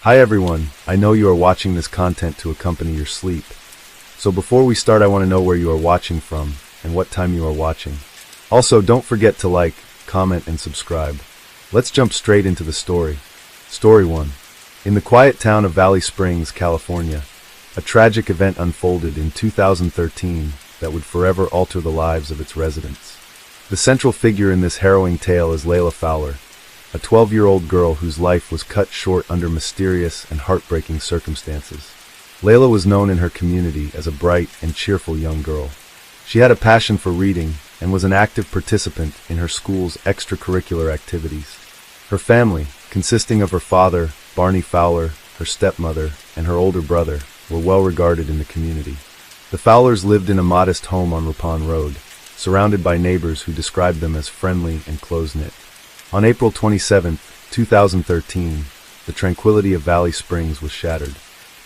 Hi everyone, I know you are watching this content to accompany your sleep. So before we start, I want to know where you are watching from and what time you are watching. Also, don't forget to like, comment, and subscribe. Let's jump straight into the story. Story 1. In the quiet town of Valley Springs, California, a tragic event unfolded in 2013 that would forever alter the lives of its residents. The central figure in this harrowing tale is Layla Fowler, a 12-year-old girl whose life was cut short under mysterious and heartbreaking circumstances. Layla was known in her community as a bright and cheerful young girl. She had a passion for reading and was an active participant in her school's extracurricular activities. Her family, consisting of her father, Barney Fowler, her stepmother, and her older brother, were well regarded in the community. The Fowlers lived in a modest home on Ripon Road, surrounded by neighbors who described them as friendly and close-knit. On April 27, 2013, the tranquility of Valley Springs was shattered.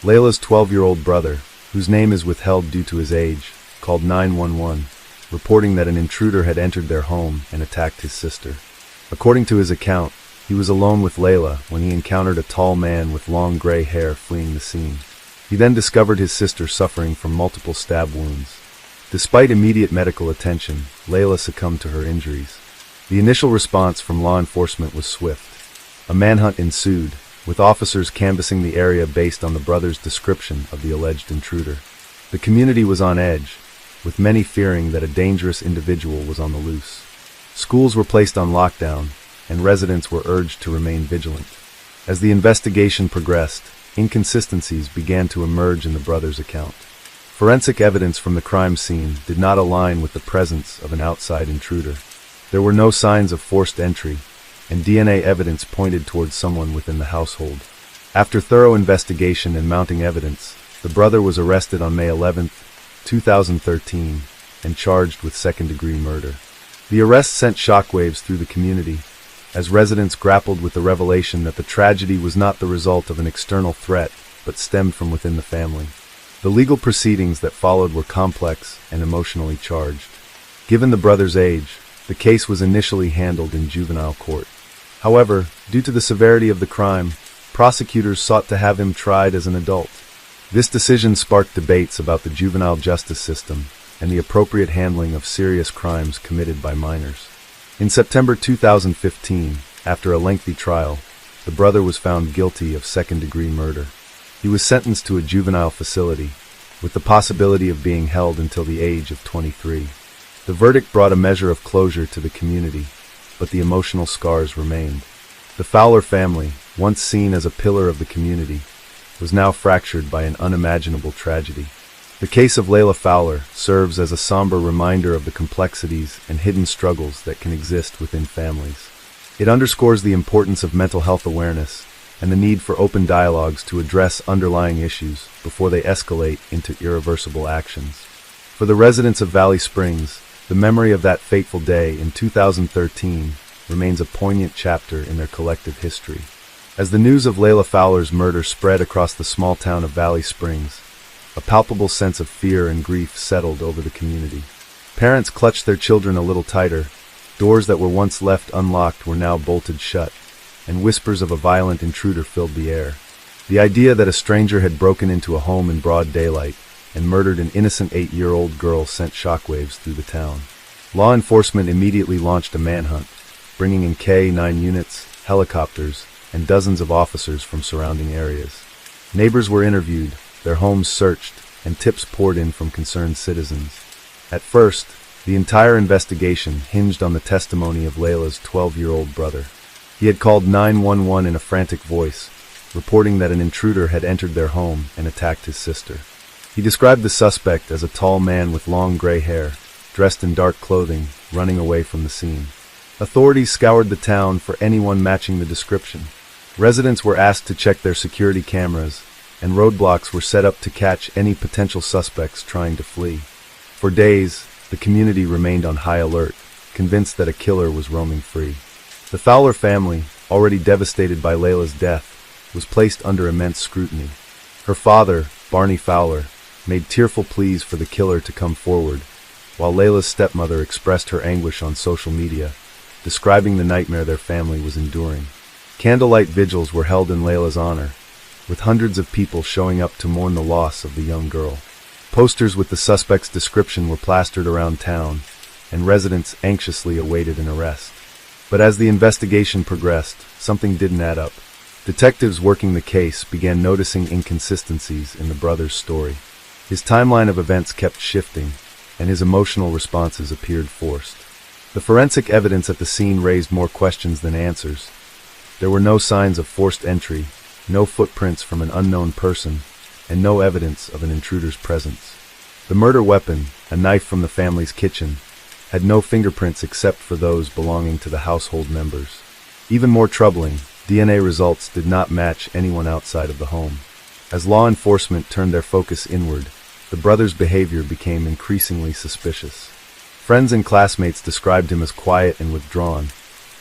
Layla's 12-year-old brother, whose name is withheld due to his age, called 911, reporting that an intruder had entered their home and attacked his sister. According to his account, he was alone with Layla when he encountered a tall man with long gray hair fleeing the scene. He then discovered his sister suffering from multiple stab wounds. Despite immediate medical attention, Layla succumbed to her injuries. The initial response from law enforcement was swift. A manhunt ensued, with officers canvassing the area based on the brothers' description of the alleged intruder. The community was on edge, with many fearing that a dangerous individual was on the loose. Schools were placed on lockdown, and residents were urged to remain vigilant. As the investigation progressed, inconsistencies began to emerge in the brothers' account. Forensic evidence from the crime scene did not align with the presence of an outside intruder. There were no signs of forced entry, and DNA evidence pointed towards someone within the household. After thorough investigation and mounting evidence, the brother was arrested on May 11, 2013, and charged with second-degree murder. The arrest sent shockwaves through the community, as residents grappled with the revelation that the tragedy was not the result of an external threat, but stemmed from within the family. The legal proceedings that followed were complex and emotionally charged. Given the brother's age, the case was initially handled in juvenile court. However, due to the severity of the crime, prosecutors sought to have him tried as an adult. This decision sparked debates about the juvenile justice system and the appropriate handling of serious crimes committed by minors. In September 2015, after a lengthy trial, the brother was found guilty of second-degree murder. He was sentenced to a juvenile facility, with the possibility of being held until the age of 23. The verdict brought a measure of closure to the community, but the emotional scars remained. The Fowler family, once seen as a pillar of the community, was now fractured by an unimaginable tragedy. The case of Layla Fowler serves as a somber reminder of the complexities and hidden struggles that can exist within families. It underscores the importance of mental health awareness and the need for open dialogues to address underlying issues before they escalate into irreversible actions. For the residents of Valley Springs, the memory of that fateful day in 2013 remains a poignant chapter in their collective history. As the news of Layla Fowler's murder spread across the small town of Valley Springs, a palpable sense of fear and grief settled over the community. Parents clutched their children a little tighter, doors that were once left unlocked were now bolted shut, and whispers of a violent intruder filled the air. The idea that a stranger had broken into a home in broad daylight and murdered an innocent 8-year-old girl sent shockwaves through the town. Law enforcement immediately launched a manhunt, bringing in K-9 units, helicopters, and dozens of officers from surrounding areas. Neighbors were interviewed, their homes searched, and tips poured in from concerned citizens. At first, the entire investigation hinged on the testimony of Layla's 12-year-old brother. He had called 911 in a frantic voice, reporting that an intruder had entered their home and attacked his sister. He described the suspect as a tall man with long gray hair, dressed in dark clothing, running away from the scene. Authorities scoured the town for anyone matching the description. Residents were asked to check their security cameras, and roadblocks were set up to catch any potential suspects trying to flee. For days, the community remained on high alert, convinced that a killer was roaming free. The Fowler family, already devastated by Layla's death, was placed under immense scrutiny. Her father, Barney Fowler, made tearful pleas for the killer to come forward, while Layla's stepmother expressed her anguish on social media, describing the nightmare their family was enduring. Candlelight vigils were held in Layla's honor, with hundreds of people showing up to mourn the loss of the young girl. Posters with the suspect's description were plastered around town, and residents anxiously awaited an arrest. But as the investigation progressed, something didn't add up. Detectives working the case began noticing inconsistencies in the brother's story. His timeline of events kept shifting, and his emotional responses appeared forced. The forensic evidence at the scene raised more questions than answers. There were no signs of forced entry, no footprints from an unknown person, and no evidence of an intruder's presence. The murder weapon, a knife from the family's kitchen, had no fingerprints except for those belonging to the household members. Even more troubling, DNA results did not match anyone outside of the home. As law enforcement turned their focus inward, the brother's behavior became increasingly suspicious. Friends and classmates described him as quiet and withdrawn,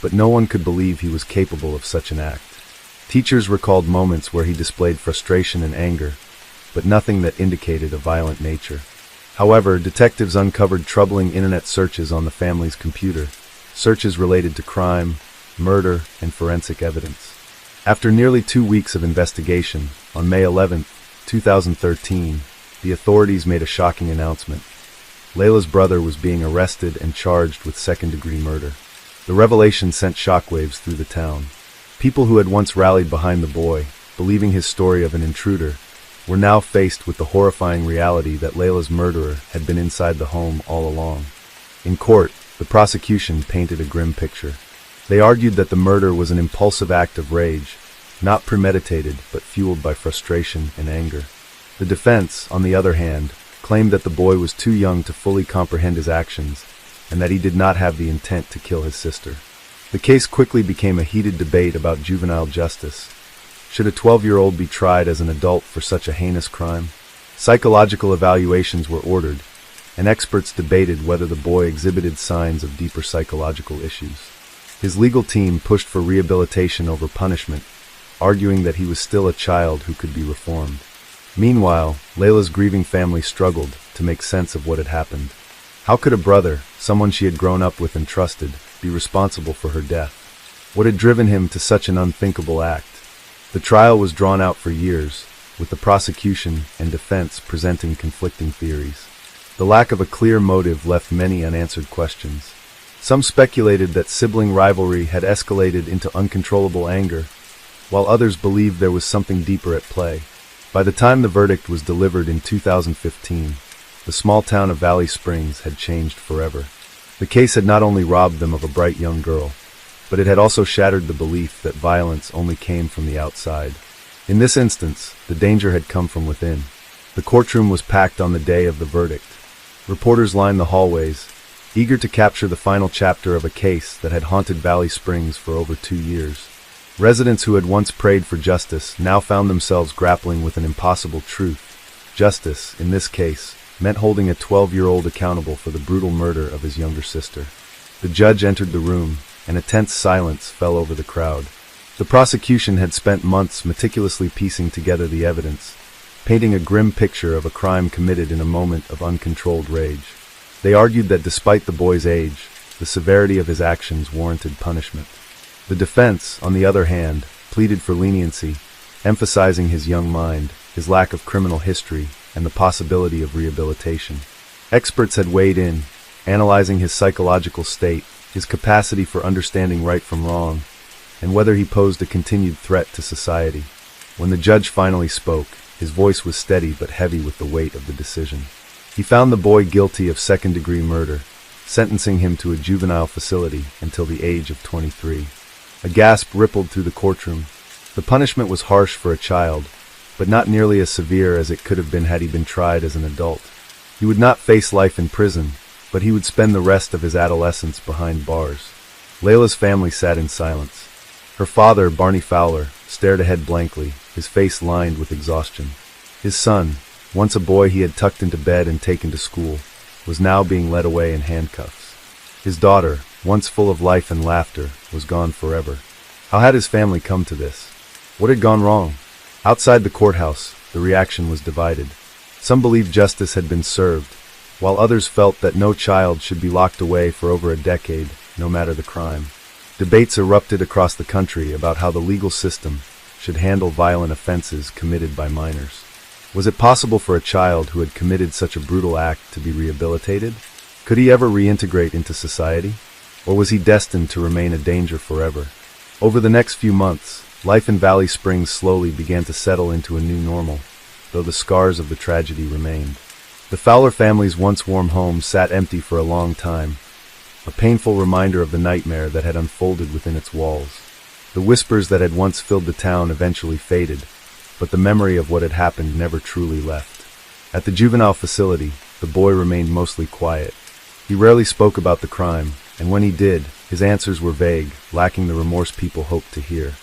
but no one could believe he was capable of such an act. Teachers recalled moments where he displayed frustration and anger, but nothing that indicated a violent nature. However, detectives uncovered troubling internet searches on the family's computer, searches related to crime, murder, and forensic evidence. After nearly 2 weeks of investigation, on May 11, 2013, the authorities made a shocking announcement. Layla's brother was being arrested and charged with second-degree murder. The revelation sent shockwaves through the town. People who had once rallied behind the boy, believing his story of an intruder, were now faced with the horrifying reality that Layla's murderer had been inside the home all along. In court, the prosecution painted a grim picture. They argued that the murder was an impulsive act of rage, not premeditated but fueled by frustration and anger. The defense, on the other hand, claimed that the boy was too young to fully comprehend his actions and that he did not have the intent to kill his sister. The case quickly became a heated debate about juvenile justice. Should a 12-year-old be tried as an adult for such a heinous crime? Psychological evaluations were ordered, and experts debated whether the boy exhibited signs of deeper psychological issues. His legal team pushed for rehabilitation over punishment, arguing that he was still a child who could be reformed. Meanwhile, Layla's grieving family struggled to make sense of what had happened. How could a brother, someone she had grown up with and trusted, be responsible for her death? What had driven him to such an unthinkable act? The trial was drawn out for years, with the prosecution and defense presenting conflicting theories. The lack of a clear motive left many unanswered questions. Some speculated that sibling rivalry had escalated into uncontrollable anger, while others believed there was something deeper at play. By the time the verdict was delivered in 2015, the small town of Valley Springs had changed forever. The case had not only robbed them of a bright young girl, but it had also shattered the belief that violence only came from the outside. In this instance, the danger had come from within. The courtroom was packed on the day of the verdict. Reporters lined the hallways, eager to capture the final chapter of a case that had haunted Valley Springs for over 2 years. Residents who had once prayed for justice now found themselves grappling with an impossible truth. Justice, in this case, meant holding a 12-year-old accountable for the brutal murder of his younger sister. The judge entered the room, and a tense silence fell over the crowd. The prosecution had spent months meticulously piecing together the evidence, painting a grim picture of a crime committed in a moment of uncontrolled rage. They argued that despite the boy's age, the severity of his actions warranted punishment. The defense, on the other hand, pleaded for leniency, emphasizing his young mind, his lack of criminal history, and the possibility of rehabilitation. Experts had weighed in, analyzing his psychological state, his capacity for understanding right from wrong, and whether he posed a continued threat to society. When the judge finally spoke, his voice was steady but heavy with the weight of the decision. He found the boy guilty of second-degree murder, sentencing him to a juvenile facility until the age of 23. A gasp rippled through the courtroom. The punishment was harsh for a child, but not nearly as severe as it could have been had he been tried as an adult. He would not face life in prison, but he would spend the rest of his adolescence behind bars. Layla's family sat in silence. Her father, Barney Fowler, stared ahead blankly, his face lined with exhaustion. His son, once a boy he had tucked into bed and taken to school, was now being led away in handcuffs. His daughter, once full of life and laughter, was gone forever. How had his family come to this? What had gone wrong? Outside the courthouse, the reaction was divided. Some believed justice had been served, while others felt that no child should be locked away for over a decade, no matter the crime. Debates erupted across the country about how the legal system should handle violent offenses committed by minors. Was it possible for a child who had committed such a brutal act to be rehabilitated? Could he ever reintegrate into society? Or was he destined to remain a danger forever? Over the next few months, life in Valley Springs slowly began to settle into a new normal, though the scars of the tragedy remained. The Fowler family's once warm home sat empty for a long time, a painful reminder of the nightmare that had unfolded within its walls. The whispers that had once filled the town eventually faded, but the memory of what had happened never truly left. At the juvenile facility, the boy remained mostly quiet. He rarely spoke about the crime, and when he did, his answers were vague, lacking the remorse people hoped to hear.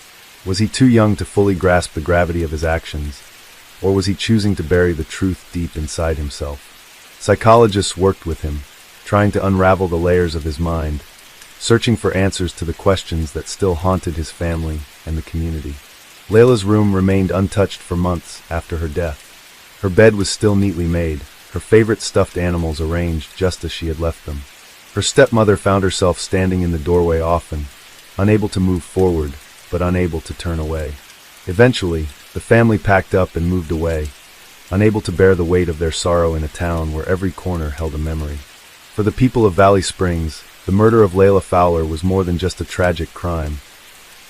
Was he too young to fully grasp the gravity of his actions, or was he choosing to bury the truth deep inside himself? Psychologists worked with him, trying to unravel the layers of his mind, searching for answers to the questions that still haunted his family and the community. Layla's room remained untouched for months after her death. Her bed was still neatly made, her favorite stuffed animals arranged just as she had left them. Her stepmother found herself standing in the doorway often, unable to move forward, but unable to turn away. Eventually, the family packed up and moved away, unable to bear the weight of their sorrow in a town where every corner held a memory. For the people of Valley Springs, the murder of Layla Fowler was more than just a tragic crime.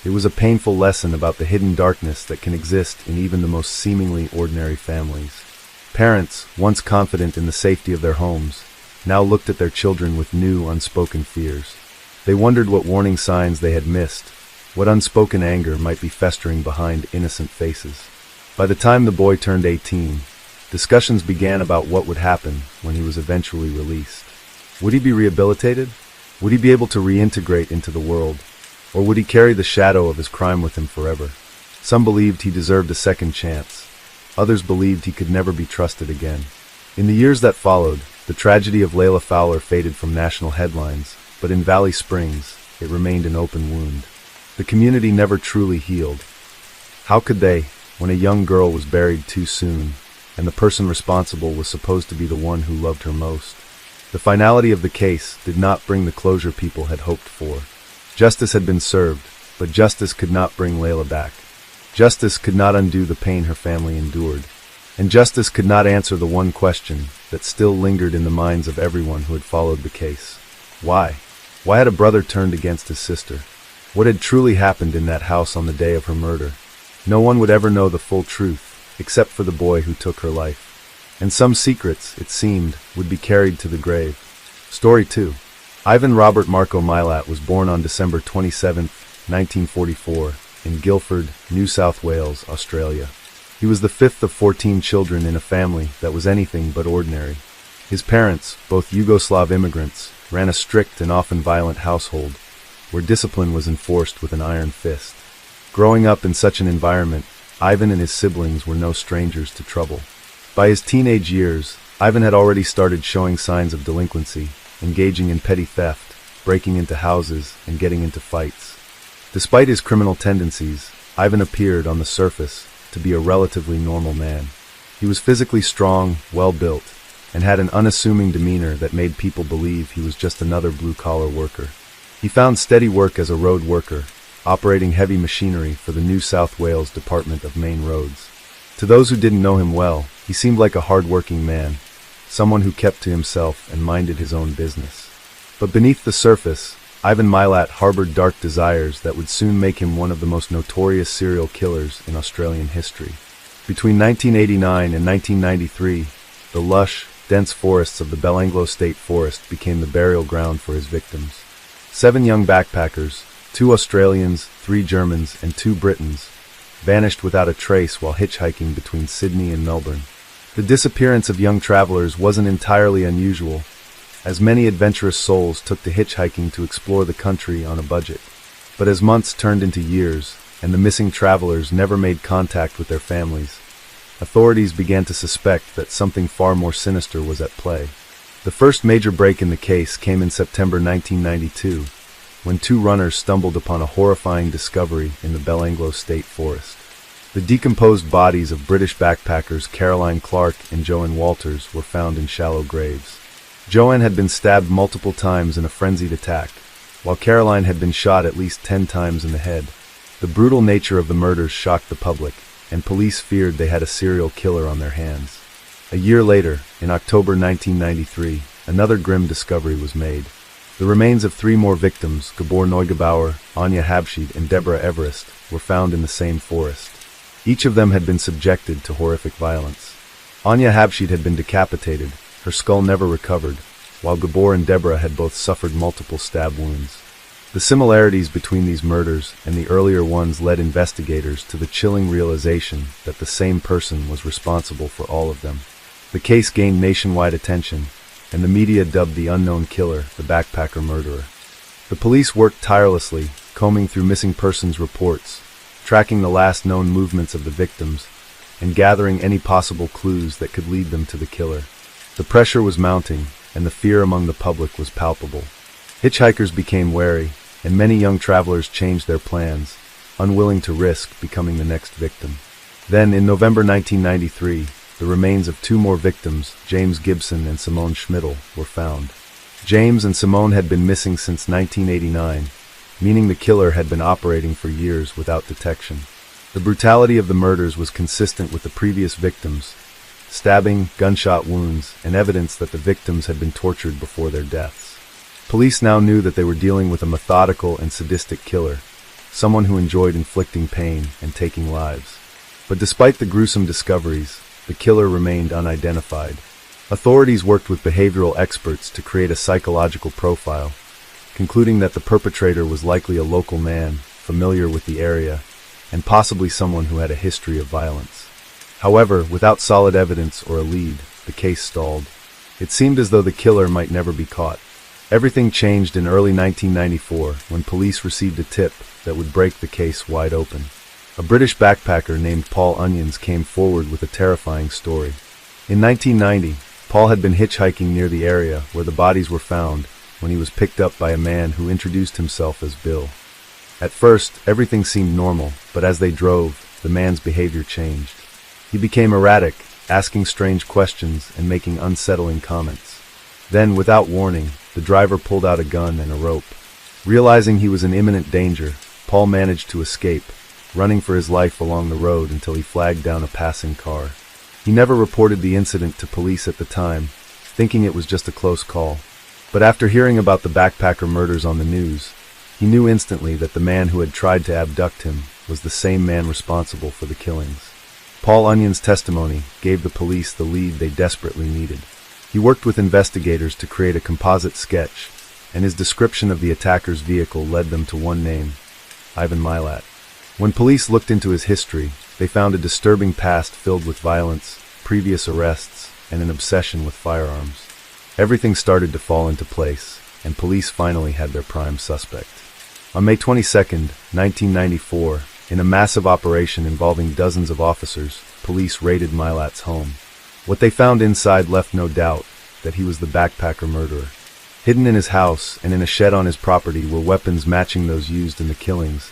It was a painful lesson about the hidden darkness that can exist in even the most seemingly ordinary families. Parents, once confident in the safety of their homes, now looked at their children with new, unspoken fears. They wondered what warning signs they had missed, what unspoken anger might be festering behind innocent faces. By the time the boy turned 18, discussions began about what would happen when he was eventually released. Would he be rehabilitated? Would he be able to reintegrate into the world? Or would he carry the shadow of his crime with him forever? Some believed he deserved a second chance. Others believed he could never be trusted again. In the years that followed, the tragedy of Layla Fowler faded from national headlines, but in Valley Springs, it remained an open wound. The community never truly healed. How could they, when a young girl was buried too soon, and the person responsible was supposed to be the one who loved her most? The finality of the case did not bring the closure people had hoped for. Justice had been served, but justice could not bring Layla back. Justice could not undo the pain her family endured. And justice could not answer the one question that still lingered in the minds of everyone who had followed the case. Why? Why had a brother turned against his sister? What had truly happened in that house on the day of her murder? No one would ever know the full truth, except for the boy who took her life. And some secrets, it seemed, would be carried to the grave. Story 2. Ivan Robert Marco Milat was born on December 27, 1944, in Guildford, New South Wales, Australia. He was the fifth of 14 children in a family that was anything but ordinary. His parents, both Yugoslav immigrants, ran a strict and often violent household, where discipline was enforced with an iron fist. Growing up in such an environment, Ivan and his siblings were no strangers to trouble. By his teenage years, Ivan had already started showing signs of delinquency, engaging in petty theft, breaking into houses, and getting into fights. Despite his criminal tendencies, Ivan appeared, on the surface, to be a relatively normal man. He was physically strong, well-built, and had an unassuming demeanor that made people believe he was just another blue-collar worker. He found steady work as a road worker, operating heavy machinery for the New South Wales Department of Main Roads. To those who didn't know him well, he seemed like a hard-working man, someone who kept to himself and minded his own business. But beneath the surface, Ivan Milat harbored dark desires that would soon make him one of the most notorious serial killers in Australian history. Between 1989 and 1993, the lush, dense forests of the Belanglo State Forest became the burial ground for his victims. 7 young backpackers, 2 Australians, 3 Germans, and 2 Britons, vanished without a trace while hitchhiking between Sydney and Melbourne. The disappearance of young travelers wasn't entirely unusual, as many adventurous souls took to hitchhiking to explore the country on a budget. But as months turned into years, and the missing travelers never made contact with their families, authorities began to suspect that something far more sinister was at play. The first major break in the case came in September 1992, when 2 runners stumbled upon a horrifying discovery in the Belanglo State Forest. The decomposed bodies of British backpackers Caroline Clark and Joanne Walters were found in shallow graves. Joanne had been stabbed multiple times in a frenzied attack, while Caroline had been shot at least 10 times in the head. The brutal nature of the murders shocked the public, and police feared they had a serial killer on their hands. A year later, in October 1993, another grim discovery was made. The remains of 3 more victims, Gabor Neugebauer, Anya Habschied, and Deborah Everest, were found in the same forest. Each of them had been subjected to horrific violence. Anya Habschied had been decapitated, her skull never recovered, while Gabor and Deborah had both suffered multiple stab wounds. The similarities between these murders and the earlier ones led investigators to the chilling realization that the same person was responsible for all of them. The case gained nationwide attention, and the media dubbed the unknown killer the backpacker murderer. The police worked tirelessly, combing through missing persons reports, tracking the last known movements of the victims, and gathering any possible clues that could lead them to the killer. The pressure was mounting, and the fear among the public was palpable. Hitchhikers became wary, and many young travelers changed their plans, unwilling to risk becoming the next victim. Then, in November 1993, the remains of 2 more victims, James Gibson and Simone Schmidl, were found. James and Simone had been missing since 1989, meaning the killer had been operating for years without detection. The brutality of the murders was consistent with the previous victims: stabbing, gunshot wounds, and evidence that the victims had been tortured before their deaths. Police now knew that they were dealing with a methodical and sadistic killer, someone who enjoyed inflicting pain and taking lives. But despite the gruesome discoveries, the killer remained unidentified. Authorities worked with behavioral experts to create a psychological profile, concluding that the perpetrator was likely a local man, familiar with the area, and possibly someone who had a history of violence. However, without solid evidence or a lead, the case stalled. It seemed as though the killer might never be caught. Everything changed in early 1994 when police received a tip that would break the case wide open. A British backpacker named Paul Onions came forward with a terrifying story. In 1990, Paul had been hitchhiking near the area where the bodies were found when he was picked up by a man who introduced himself as Bill. At first, everything seemed normal, but as they drove, the man's behavior changed. He became erratic, asking strange questions and making unsettling comments. Then, without warning, the driver pulled out a gun and a rope. Realizing he was in imminent danger, Paul managed to escape, running for his life along the road until he flagged down a passing car. He never reported the incident to police at the time, thinking it was just a close call. But after hearing about the backpacker murders on the news, he knew instantly that the man who had tried to abduct him was the same man responsible for the killings. Paul Onion's testimony gave the police the lead they desperately needed. He worked with investigators to create a composite sketch, and his description of the attacker's vehicle led them to one name: Ivan Milat. When police looked into his history, they found a disturbing past filled with violence, previous arrests, and an obsession with firearms. Everything started to fall into place, and police finally had their prime suspect. On May 22, 1994, in a massive operation involving dozens of officers, police raided Milat's home. What they found inside left no doubt that he was the backpacker murderer. Hidden in his house and in a shed on his property were weapons matching those used in the killings,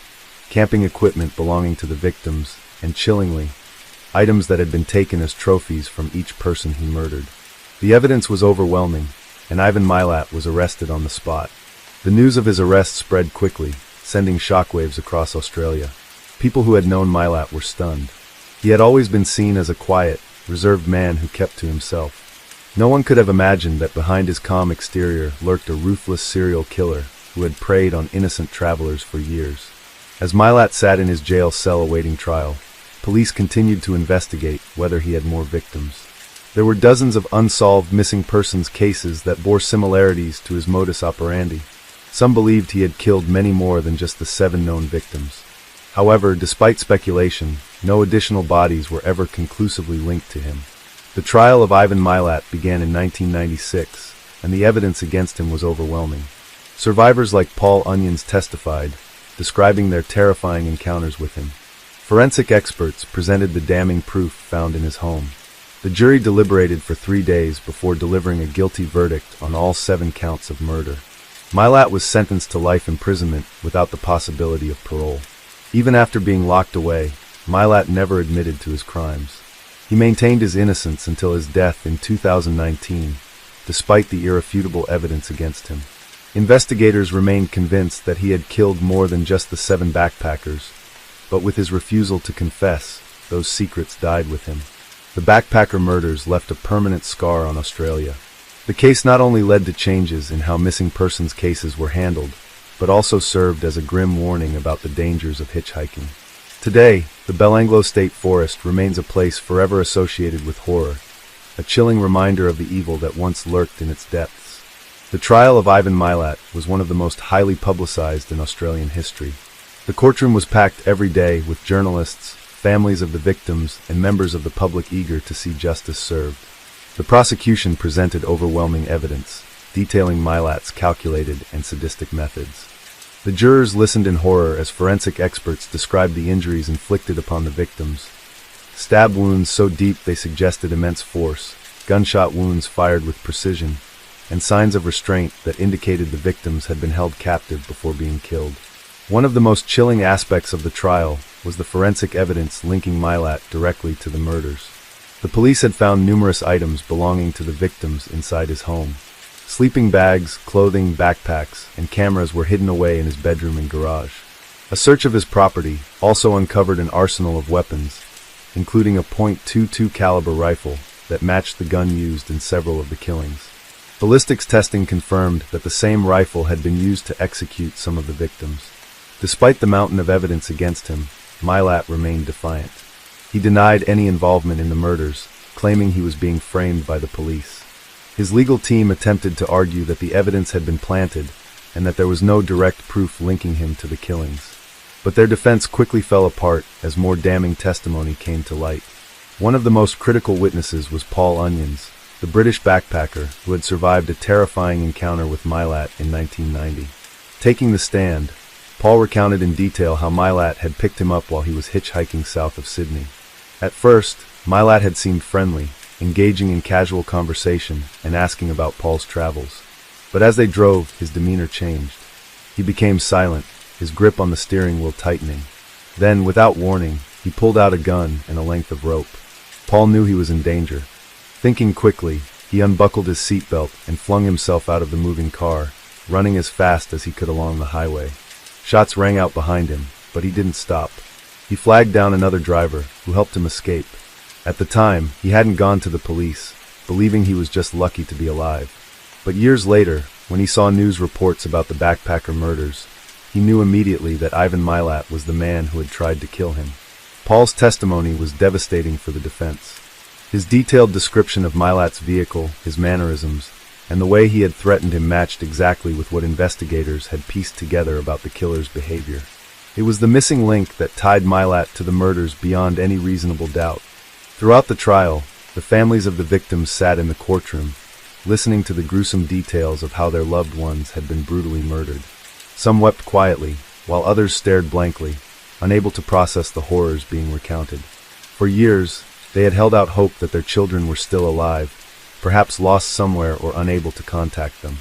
camping equipment belonging to the victims, and chillingly, items that had been taken as trophies from each person he murdered. The evidence was overwhelming, and Ivan Milat was arrested on the spot. The news of his arrest spread quickly, sending shockwaves across Australia. People who had known Milat were stunned. He had always been seen as a quiet, reserved man who kept to himself. No one could have imagined that behind his calm exterior lurked a ruthless serial killer who had preyed on innocent travelers for years. As Milat sat in his jail cell awaiting trial, police continued to investigate whether he had more victims. There were dozens of unsolved missing persons cases that bore similarities to his modus operandi. Some believed he had killed many more than just the 7 known victims. However, despite speculation, no additional bodies were ever conclusively linked to him. The trial of Ivan Milat began in 1996, and the evidence against him was overwhelming. Survivors like Paul Onions testified, describing their terrifying encounters with him. Forensic experts presented the damning proof found in his home. The jury deliberated for 3 days before delivering a guilty verdict on all 7 counts of murder. Milat was sentenced to life imprisonment without the possibility of parole. Even after being locked away, Milat never admitted to his crimes. He maintained his innocence until his death in 2019, despite the irrefutable evidence against him. Investigators remained convinced that he had killed more than just the 7 backpackers, but with his refusal to confess, those secrets died with him. The backpacker murders left a permanent scar on Australia. The case not only led to changes in how missing persons cases were handled, but also served as a grim warning about the dangers of hitchhiking. Today, the Belanglo State Forest remains a place forever associated with horror, a chilling reminder of the evil that once lurked in its depths. The trial of Ivan Milat was one of the most highly publicized in Australian history. The courtroom was packed every day with journalists, families of the victims, and members of the public eager to see justice served. The prosecution presented overwhelming evidence, detailing Milat's calculated and sadistic methods. The jurors listened in horror as forensic experts described the injuries inflicted upon the victims. Stab wounds so deep they suggested immense force, gunshot wounds fired with precision, and signs of restraint that indicated the victims had been held captive before being killed. One of the most chilling aspects of the trial was the forensic evidence linking Milat directly to the murders. The police had found numerous items belonging to the victims inside his home. Sleeping bags, clothing, backpacks, and cameras were hidden away in his bedroom and garage. A search of his property also uncovered an arsenal of weapons, including a .22 caliber rifle that matched the gun used in several of the killings. Ballistics testing confirmed that the same rifle had been used to execute some of the victims. Despite the mountain of evidence against him, Milat remained defiant. He denied any involvement in the murders, claiming he was being framed by the police. His legal team attempted to argue that the evidence had been planted and that there was no direct proof linking him to the killings. But their defense quickly fell apart as more damning testimony came to light. One of the most critical witnesses was Paul Onions, the British backpacker who had survived a terrifying encounter with Milat in 1990. Taking the stand, Paul recounted in detail how Milat had picked him up while he was hitchhiking south of Sydney. At first, Milat had seemed friendly, engaging in casual conversation and asking about Paul's travels. But as they drove, his demeanor changed. He became silent, his grip on the steering wheel tightening. Then, without warning, he pulled out a gun and a length of rope. Paul knew he was in danger. Thinking quickly, he unbuckled his seatbelt and flung himself out of the moving car, running as fast as he could along the highway. Shots rang out behind him, but he didn't stop. He flagged down another driver, who helped him escape. At the time, he hadn't gone to the police, believing he was just lucky to be alive. But years later, when he saw news reports about the backpacker murders, he knew immediately that Ivan Milat was the man who had tried to kill him. Paul's testimony was devastating for the defense. His detailed description of Milat's vehicle, his mannerisms, and the way he had threatened him matched exactly with what investigators had pieced together about the killer's behavior. It was the missing link that tied Milat to the murders beyond any reasonable doubt. Throughout the trial, the families of the victims sat in the courtroom, listening to the gruesome details of how their loved ones had been brutally murdered. Some wept quietly, while others stared blankly, unable to process the horrors being recounted. For years, they had held out hope that their children were still alive, perhaps lost somewhere or unable to contact them.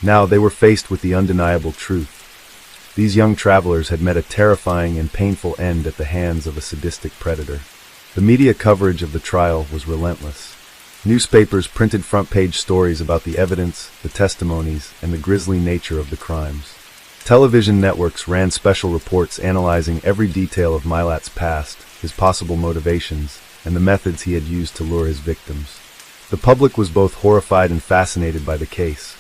Now they were faced with the undeniable truth. These young travelers had met a terrifying and painful end at the hands of a sadistic predator. The media coverage of the trial was relentless. Newspapers printed front-page stories about the evidence, the testimonies, and the grisly nature of the crimes. Television networks ran special reports analyzing every detail of Milat's past, his possible motivations, and the methods he had used to lure his victims. The public was both horrified and fascinated by the case,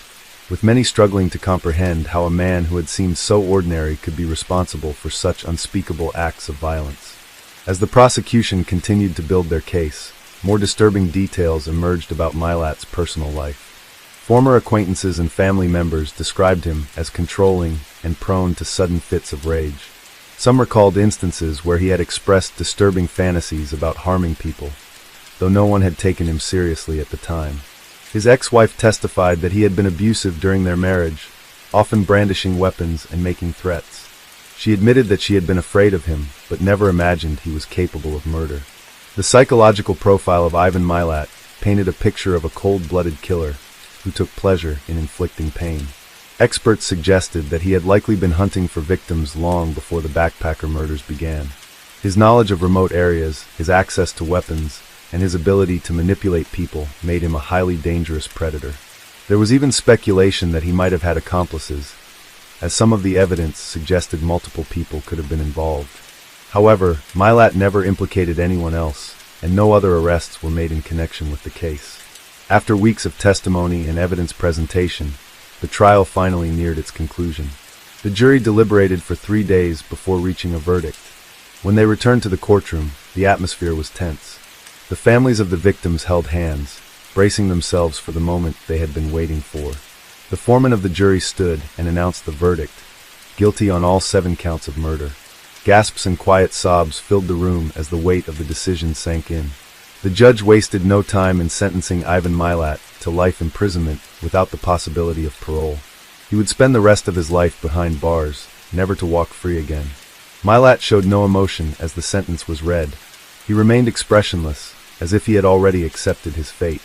with many struggling to comprehend how a man who had seemed so ordinary could be responsible for such unspeakable acts of violence. As the prosecution continued to build their case, more disturbing details emerged about Milat's personal life. Former acquaintances and family members described him as controlling and prone to sudden fits of rage. Some recalled instances where he had expressed disturbing fantasies about harming people, though no one had taken him seriously at the time. His ex-wife testified that he had been abusive during their marriage, often brandishing weapons and making threats. She admitted that she had been afraid of him, but never imagined he was capable of murder. The psychological profile of Ivan Milat painted a picture of a cold-blooded killer who took pleasure in inflicting pain. Experts suggested that he had likely been hunting for victims long before the backpacker murders began. His knowledge of remote areas, his access to weapons, and his ability to manipulate people made him a highly dangerous predator. There was even speculation that he might have had accomplices, as some of the evidence suggested multiple people could have been involved. However, Milat never implicated anyone else, and no other arrests were made in connection with the case. After weeks of testimony and evidence presentation, the trial finally neared its conclusion. The jury deliberated for 3 days before reaching a verdict. When they returned to the courtroom, the atmosphere was tense. The families of the victims held hands, bracing themselves for the moment they had been waiting for. The foreman of the jury stood and announced the verdict: guilty on all 7 counts of murder. Gasps and quiet sobs filled the room as the weight of the decision sank in. The judge wasted no time in sentencing Ivan Milat to life imprisonment without the possibility of parole. He would spend the rest of his life behind bars, never to walk free again. Milat showed no emotion as the sentence was read. He remained expressionless, as if he had already accepted his fate.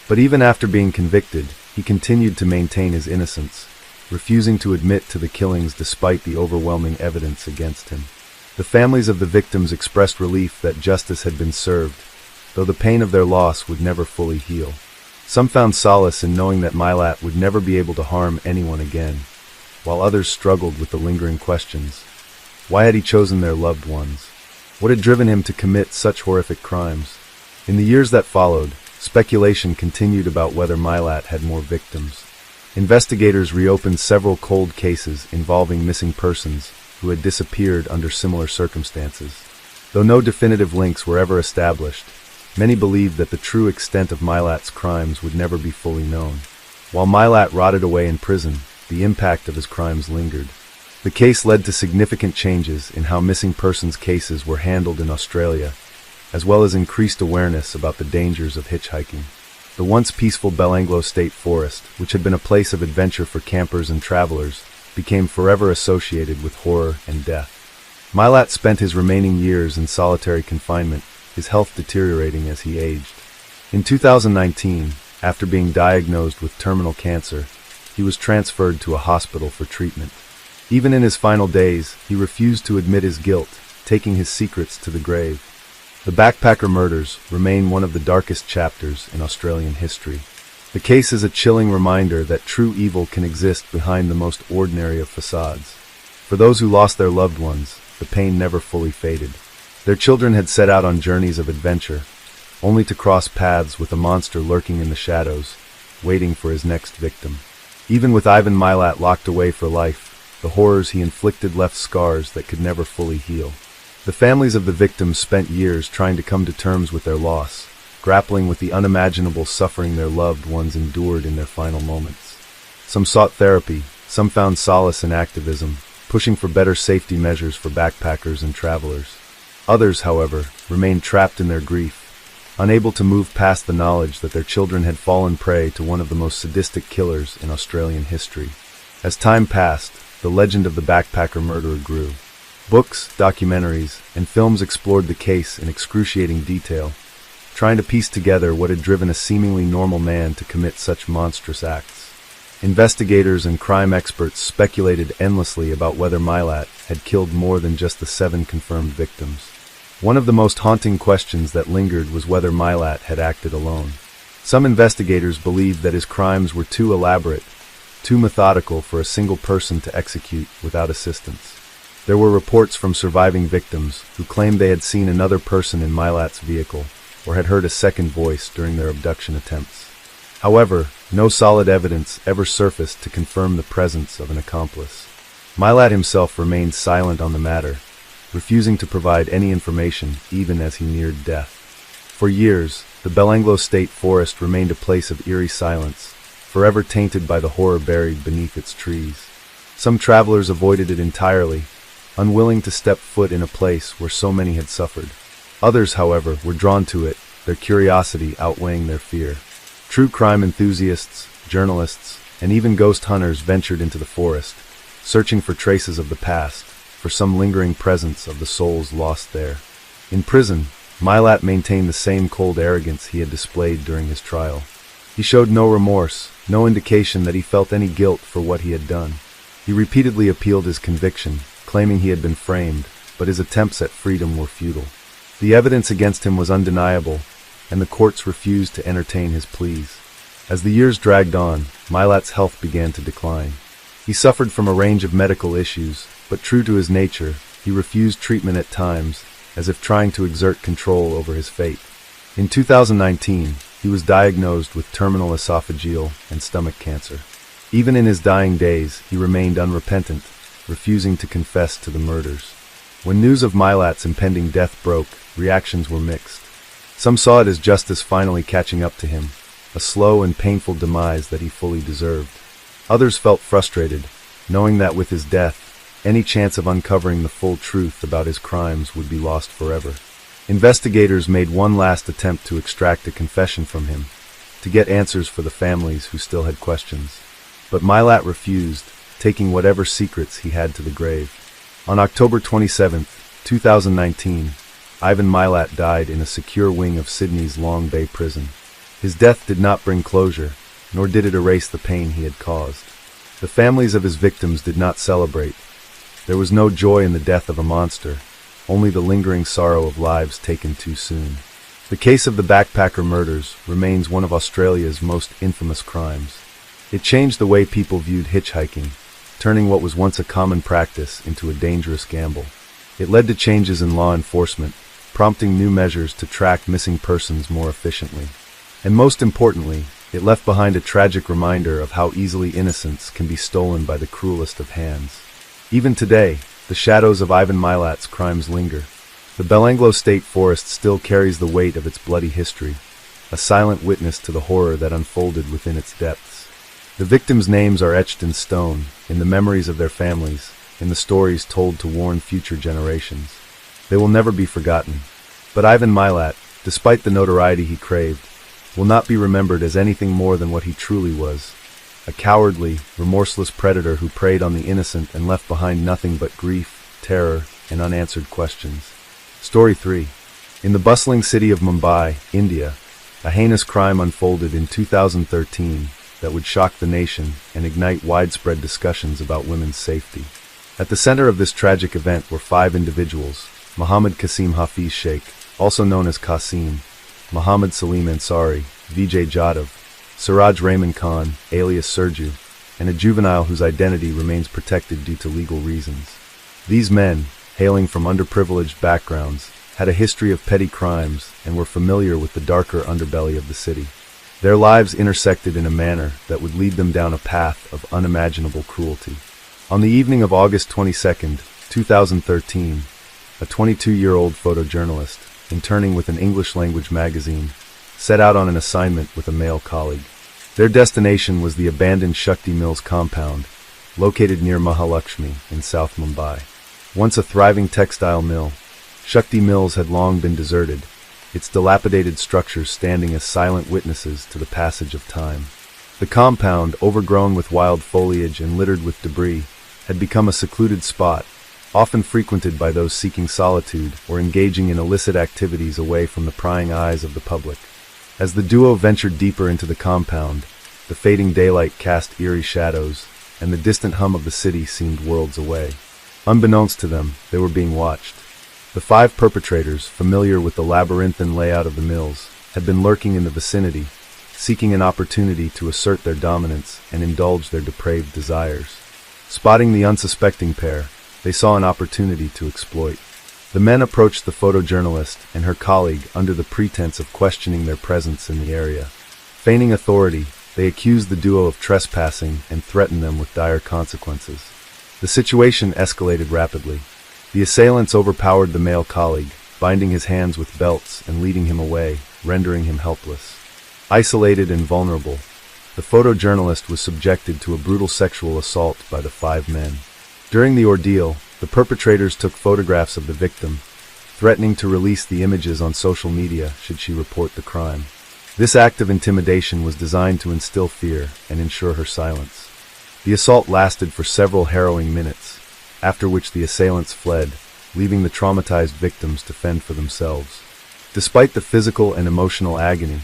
But even after being convicted, he continued to maintain his innocence, refusing to admit to the killings despite the overwhelming evidence against him. The families of the victims expressed relief that justice had been served, though the pain of their loss would never fully heal. Some found solace in knowing that Milat would never be able to harm anyone again, while others struggled with the lingering questions. Why had he chosen their loved ones? What had driven him to commit such horrific crimes? In the years that followed, speculation continued about whether Milat had more victims. Investigators reopened several cold cases involving missing persons who had disappeared under similar circumstances. Though no definitive links were ever established, many believed that the true extent of Milat's crimes would never be fully known. While Milat rotted away in prison, the impact of his crimes lingered. The case led to significant changes in how missing persons cases were handled in Australia, as well as increased awareness about the dangers of hitchhiking. The once peaceful Belanglo State Forest, which had been a place of adventure for campers and travelers, became forever associated with horror and death. Milat spent his remaining years in solitary confinement, his health deteriorating as he aged. In 2019, after being diagnosed with terminal cancer, he was transferred to a hospital for treatment. Even in his final days, he refused to admit his guilt, taking his secrets to the grave. The backpacker murders remain one of the darkest chapters in Australian history. The case is a chilling reminder that true evil can exist behind the most ordinary of facades. For those who lost their loved ones, the pain never fully faded. Their children had set out on journeys of adventure, only to cross paths with a monster lurking in the shadows, waiting for his next victim. Even with Ivan Milat locked away for life, the horrors he inflicted left scars that could never fully heal. The families of the victims spent years trying to come to terms with their loss, grappling with the unimaginable suffering their loved ones endured in their final moments. Some sought therapy, some found solace in activism, pushing for better safety measures for backpackers and travelers. Others, however, remained trapped in their grief, unable to move past the knowledge that their children had fallen prey to one of the most sadistic killers in Australian history. As time passed, the legend of the backpacker murderer grew. Books, documentaries, and films explored the case in excruciating detail, trying to piece together what had driven a seemingly normal man to commit such monstrous acts. Investigators and crime experts speculated endlessly about whether Milat had killed more than just the 7 confirmed victims. One of the most haunting questions that lingered was whether Milat had acted alone. Some investigators believed that his crimes were too elaborate, too methodical for a single person to execute without assistance. There were reports from surviving victims who claimed they had seen another person in Milat's vehicle, or had heard a second voice during their abduction attempts. However, no solid evidence ever surfaced to confirm the presence of an accomplice. Milat himself remained silent on the matter, refusing to provide any information even as he neared death. For years, the Belanglo State Forest remained a place of eerie silence, forever tainted by the horror buried beneath its trees. Some travelers avoided it entirely, unwilling to step foot in a place where so many had suffered. Others, however, were drawn to it, their curiosity outweighing their fear. True crime enthusiasts, journalists, and even ghost hunters ventured into the forest, searching for traces of the past, for some lingering presence of the souls lost there. In prison, Milat maintained the same cold arrogance he had displayed during his trial. He showed no remorse, no indication that he felt any guilt for what he had done. He repeatedly appealed his conviction, claiming he had been framed, but his attempts at freedom were futile. The evidence against him was undeniable, and the courts refused to entertain his pleas. As the years dragged on, Milat's health began to decline. He suffered from a range of medical issues, but true to his nature, he refused treatment at times, as if trying to exert control over his fate. In 2019, he was diagnosed with terminal esophageal and stomach cancer. Even in his dying days, he remained unrepentant, refusing to confess to the murders. When news of Milat's impending death broke, reactions were mixed. Some saw it as justice finally catching up to him, a slow and painful demise that he fully deserved. Others felt frustrated, knowing that with his death, any chance of uncovering the full truth about his crimes would be lost forever. Investigators made one last attempt to extract a confession from him, to get answers for the families who still had questions. But Milat refused, taking whatever secrets he had to the grave. On October 27, 2019, Ivan Milat died in a secure wing of Sydney's Long Bay prison. His death did not bring closure, nor did it erase the pain he had caused. The families of his victims did not celebrate. There was no joy in the death of a monster, only the lingering sorrow of lives taken too soon. The case of the backpacker murders remains one of Australia's most infamous crimes. It changed the way people viewed hitchhiking, turning what was once a common practice into a dangerous gamble. It led to changes in law enforcement, prompting new measures to track missing persons more efficiently. And most importantly, it left behind a tragic reminder of how easily innocence can be stolen by the cruelest of hands. Even today, the shadows of Ivan Milat's crimes linger. The Belanglo State Forest still carries the weight of its bloody history, a silent witness to the horror that unfolded within its depths. The victims' names are etched in stone, in the memories of their families, in the stories told to warn future generations. They will never be forgotten. But Ivan Milat, despite the notoriety he craved, will not be remembered as anything more than what he truly was: a cowardly, remorseless predator who preyed on the innocent and left behind nothing but grief, terror, and unanswered questions. Story 3. In the bustling city of Mumbai, India, a heinous crime unfolded in 2013 that would shock the nation and ignite widespread discussions about women's safety. At the center of this tragic event were 5 individuals: Muhammad Qasim Hafiz Sheikh, also known as Qasim, Muhammad Salim Ansari, Vijay Jadhav, Siraj Rahman Khan, alias Serju, and a juvenile whose identity remains protected due to legal reasons. These men, hailing from underprivileged backgrounds, had a history of petty crimes and were familiar with the darker underbelly of the city. Their lives intersected in a manner that would lead them down a path of unimaginable cruelty. On the evening of August 22, 2013, a 22-year-old photojournalist, interning with an English-language magazine, set out on an assignment with a male colleague. Their destination was the abandoned Shakti Mills compound, located near Mahalakshmi in South Mumbai. Once a thriving textile mill, Shakti Mills had long been deserted, its dilapidated structures standing as silent witnesses to the passage of time. The compound, overgrown with wild foliage and littered with debris, had become a secluded spot, often frequented by those seeking solitude or engaging in illicit activities away from the prying eyes of the public. As the duo ventured deeper into the compound, the fading daylight cast eerie shadows, and the distant hum of the city seemed worlds away. Unbeknownst to them, they were being watched. The 5 perpetrators, familiar with the labyrinthine layout of the mills, had been lurking in the vicinity, seeking an opportunity to assert their dominance and indulge their depraved desires. Spotting the unsuspecting pair, they saw an opportunity to exploit. The men approached the photojournalist and her colleague under the pretense of questioning their presence in the area. Feigning authority, they accused the duo of trespassing and threatened them with dire consequences. The situation escalated rapidly. The assailants overpowered the male colleague, binding his hands with belts and leading him away, rendering him helpless. Isolated and vulnerable, the photojournalist was subjected to a brutal sexual assault by the 5 men. During the ordeal, the perpetrators took photographs of the victim, threatening to release the images on social media should she report the crime. This act of intimidation was designed to instill fear and ensure her silence. The assault lasted for several harrowing minutes, after which the assailants fled, leaving the traumatized victims to fend for themselves. Despite the physical and emotional agony,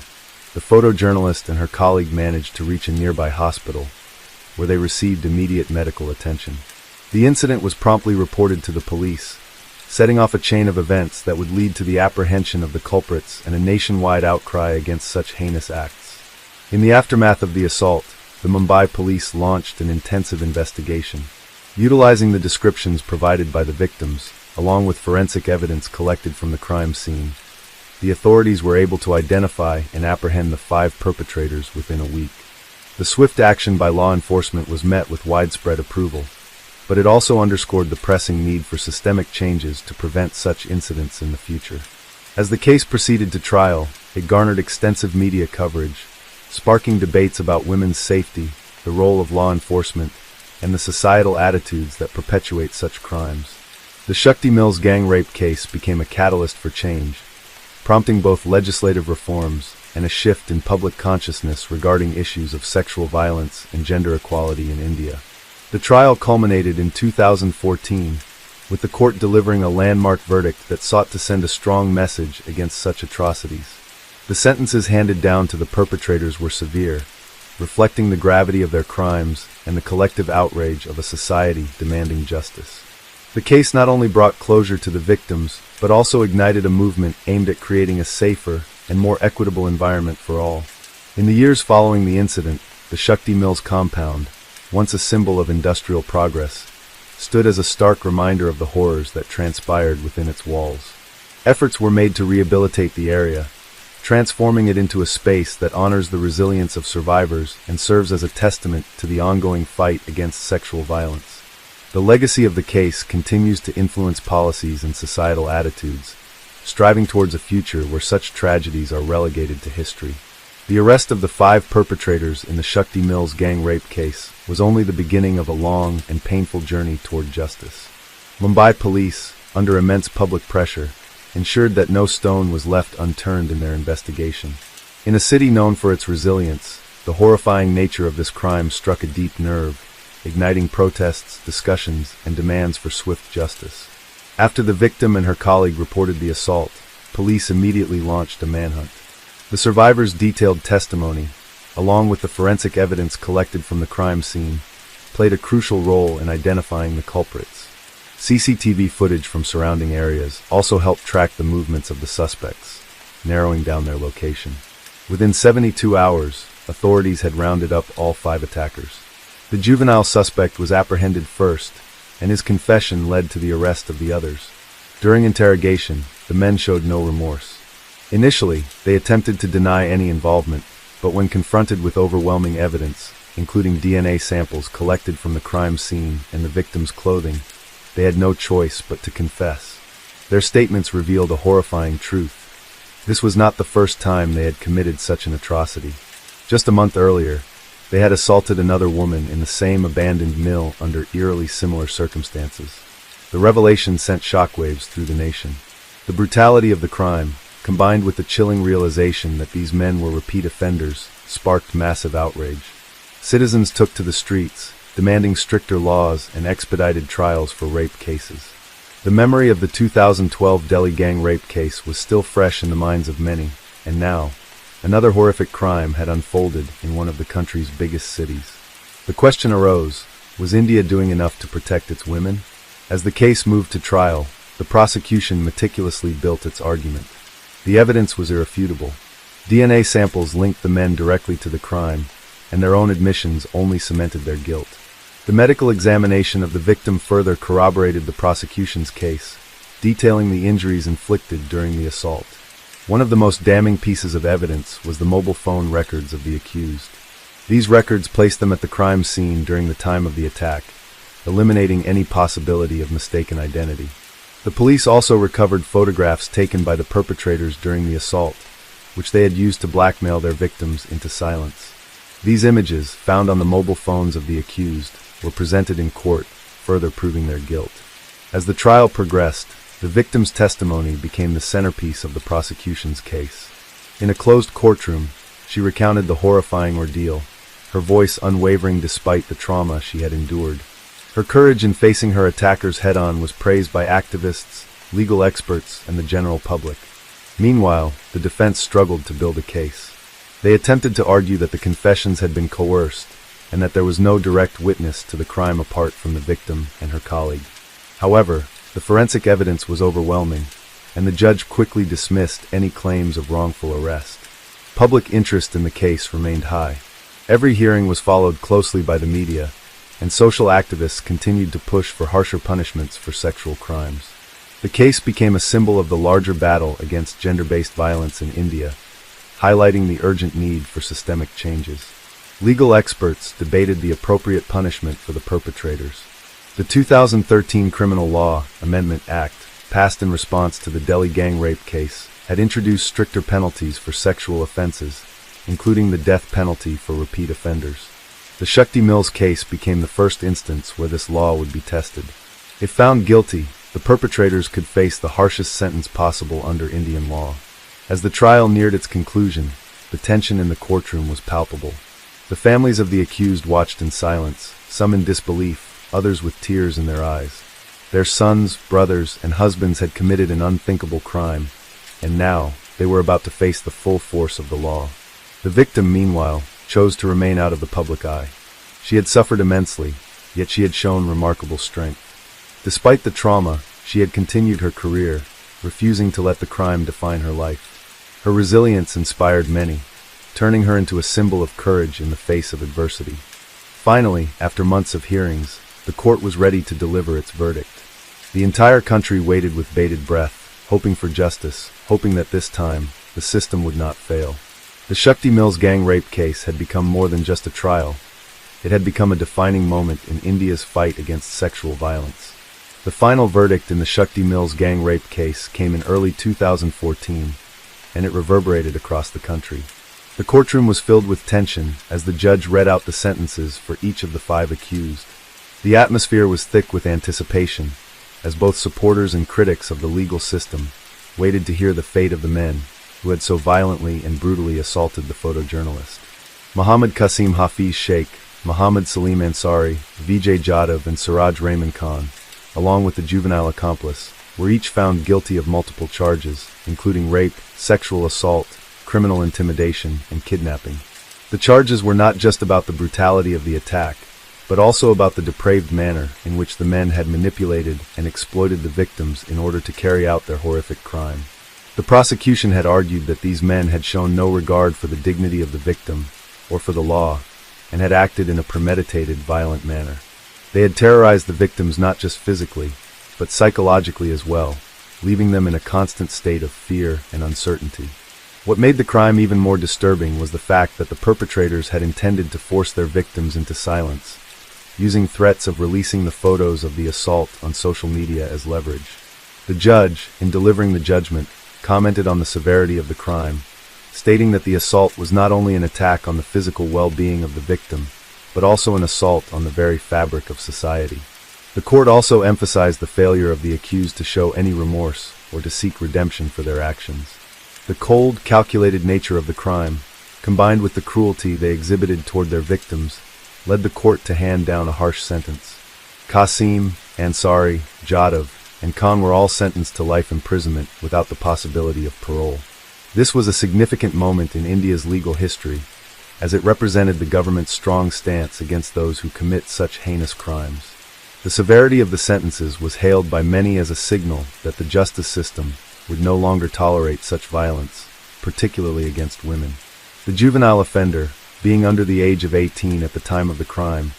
the photojournalist and her colleague managed to reach a nearby hospital, where they received immediate medical attention. The incident was promptly reported to the police, setting off a chain of events that would lead to the apprehension of the culprits and a nationwide outcry against such heinous acts. In the aftermath of the assault, the Mumbai police launched an intensive investigation. Utilizing the descriptions provided by the victims, along with forensic evidence collected from the crime scene, the authorities were able to identify and apprehend the 5 perpetrators within a week. The swift action by law enforcement was met with widespread approval, but it also underscored the pressing need for systemic changes to prevent such incidents in the future. As the case proceeded to trial, it garnered extensive media coverage, sparking debates about women's safety, the role of law enforcement, and the societal attitudes that perpetuate such crimes. The Shakti Mills gang rape case became a catalyst for change, prompting both legislative reforms and a shift in public consciousness regarding issues of sexual violence and gender equality in India. The trial culminated in 2014, with the court delivering a landmark verdict that sought to send a strong message against such atrocities. The sentences handed down to the perpetrators were severe, reflecting the gravity of their crimes and the collective outrage of a society demanding justice. The case not only brought closure to the victims, but also ignited a movement aimed at creating a safer and more equitable environment for all. In the years following the incident, the Shakti Mills compound, once a symbol of industrial progress, stood as a stark reminder of the horrors that transpired within its walls. Efforts were made to rehabilitate the area, transforming it into a space that honors the resilience of survivors and serves as a testament to the ongoing fight against sexual violence. The legacy of the case continues to influence policies and societal attitudes, striving towards a future where such tragedies are relegated to history. The arrest of the 5 perpetrators in the Shakti Mills gang rape case was only the beginning of a long and painful journey toward justice. Mumbai police, under immense public pressure, ensured that no stone was left unturned in their investigation. In a city known for its resilience, the horrifying nature of this crime struck a deep nerve, igniting protests, discussions, and demands for swift justice. After the victim and her colleague reported the assault, police immediately launched a manhunt. The survivors' detailed testimony, along with the forensic evidence collected from the crime scene, played a crucial role in identifying the culprits. CCTV footage from surrounding areas also helped track the movements of the suspects, narrowing down their location. Within 72 hours, authorities had rounded up all 5 attackers. The juvenile suspect was apprehended first, and his confession led to the arrest of the others. During interrogation, the men showed no remorse. Initially, they attempted to deny any involvement, but when confronted with overwhelming evidence, including DNA samples collected from the crime scene and the victim's clothing, they had no choice but to confess. Their statements revealed a horrifying truth. This was not the first time they had committed such an atrocity. Just a month earlier, they had assaulted another woman in the same abandoned mill under eerily similar circumstances. The revelation sent shockwaves through the nation. The brutality of the crime, combined with the chilling realization that these men were repeat offenders, sparked massive outrage. Citizens took to the streets, demanding stricter laws and expedited trials for rape cases. The memory of the 2012 Delhi gang rape case was still fresh in the minds of many, and now, another horrific crime had unfolded in one of the country's biggest cities. The question arose, was India doing enough to protect its women? As the case moved to trial, the prosecution meticulously built its argument. The evidence was irrefutable. DNA samples linked the men directly to the crime, and their own admissions only cemented their guilt. The medical examination of the victim further corroborated the prosecution's case, detailing the injuries inflicted during the assault. One of the most damning pieces of evidence was the mobile phone records of the accused. These records placed them at the crime scene during the time of the attack, eliminating any possibility of mistaken identity. The police also recovered photographs taken by the perpetrators during the assault, which they had used to blackmail their victims into silence. These images, found on the mobile phones of the accused, were presented in court, further proving their guilt. As the trial progressed, the victim's testimony became the centerpiece of the prosecution's case. In a closed courtroom, she recounted the horrifying ordeal, her voice unwavering despite the trauma she had endured. Her courage in facing her attackers head-on was praised by activists, legal experts, and the general public. Meanwhile, the defense struggled to build a case. They attempted to argue that the confessions had been coerced, and that there was no direct witness to the crime apart from the victim and her colleague. However, the forensic evidence was overwhelming, and the judge quickly dismissed any claims of wrongful arrest. Public interest in the case remained high. Every hearing was followed closely by the media, and social activists continued to push for harsher punishments for sexual crimes. The case became a symbol of the larger battle against gender-based violence in India, highlighting the urgent need for systemic changes. Legal experts debated the appropriate punishment for the perpetrators. The 2013 Criminal Law Amendment Act, passed in response to the Delhi gang rape case, had introduced stricter penalties for sexual offenses, including the death penalty for repeat offenders. The Shakti Mills case became the first instance where this law would be tested. If found guilty, the perpetrators could face the harshest sentence possible under Indian law. As the trial neared its conclusion, the tension in the courtroom was palpable. The families of the accused watched in silence, some in disbelief, others with tears in their eyes. Their sons, brothers, and husbands had committed an unthinkable crime, and now they were about to face the full force of the law. The victim, meanwhile, chose to remain out of the public eye. She had suffered immensely, yet she had shown remarkable strength. Despite the trauma, she had continued her career, refusing to let the crime define her life. Her resilience inspired many, turning her into a symbol of courage in the face of adversity. Finally, after months of hearings, the court was ready to deliver its verdict. The entire country waited with bated breath, hoping for justice, hoping that this time, the system would not fail. The Shakti Mills gang rape case had become more than just a trial. It had become a defining moment in India's fight against sexual violence. The final verdict in the Shakti Mills gang rape case came in early 2014, and it reverberated across the country. The courtroom was filled with tension as the judge read out the sentences for each of the 5 accused. The atmosphere was thick with anticipation, as both supporters and critics of the legal system waited to hear the fate of the men who had so violently and brutally assaulted the photojournalist. Muhammad Qasim Hafiz Sheikh, Muhammad Salim Ansari, Vijay Jadhav, and Suraj Rahman Khan, along with the juvenile accomplice, were each found guilty of multiple charges, including rape, sexual assault, criminal intimidation, and kidnapping. The charges were not just about the brutality of the attack, but also about the depraved manner in which the men had manipulated and exploited the victims in order to carry out their horrific crime. The prosecution had argued that these men had shown no regard for the dignity of the victim or for the law, and had acted in a premeditated, violent manner. They had terrorized the victims not just physically, but psychologically as well, leaving them in a constant state of fear and uncertainty. What made the crime even more disturbing was the fact that the perpetrators had intended to force their victims into silence, using threats of releasing the photos of the assault on social media as leverage. The judge, in delivering the judgment, commented on the severity of the crime, stating that the assault was not only an attack on the physical well-being of the victim, but also an assault on the very fabric of society. The court also emphasized the failure of the accused to show any remorse or to seek redemption for their actions. The cold, calculated nature of the crime, combined with the cruelty they exhibited toward their victims, led the court to hand down a harsh sentence. Qasim, Ansari, Jadhav, and Khan were all sentenced to life imprisonment without the possibility of parole. This was a significant moment in India's legal history, as it represented the government's strong stance against those who commit such heinous crimes. The severity of the sentences was hailed by many as a signal that the justice system would no longer tolerate such violence, particularly against women. The juvenile offender, being under the age of 18 at the time of the crime,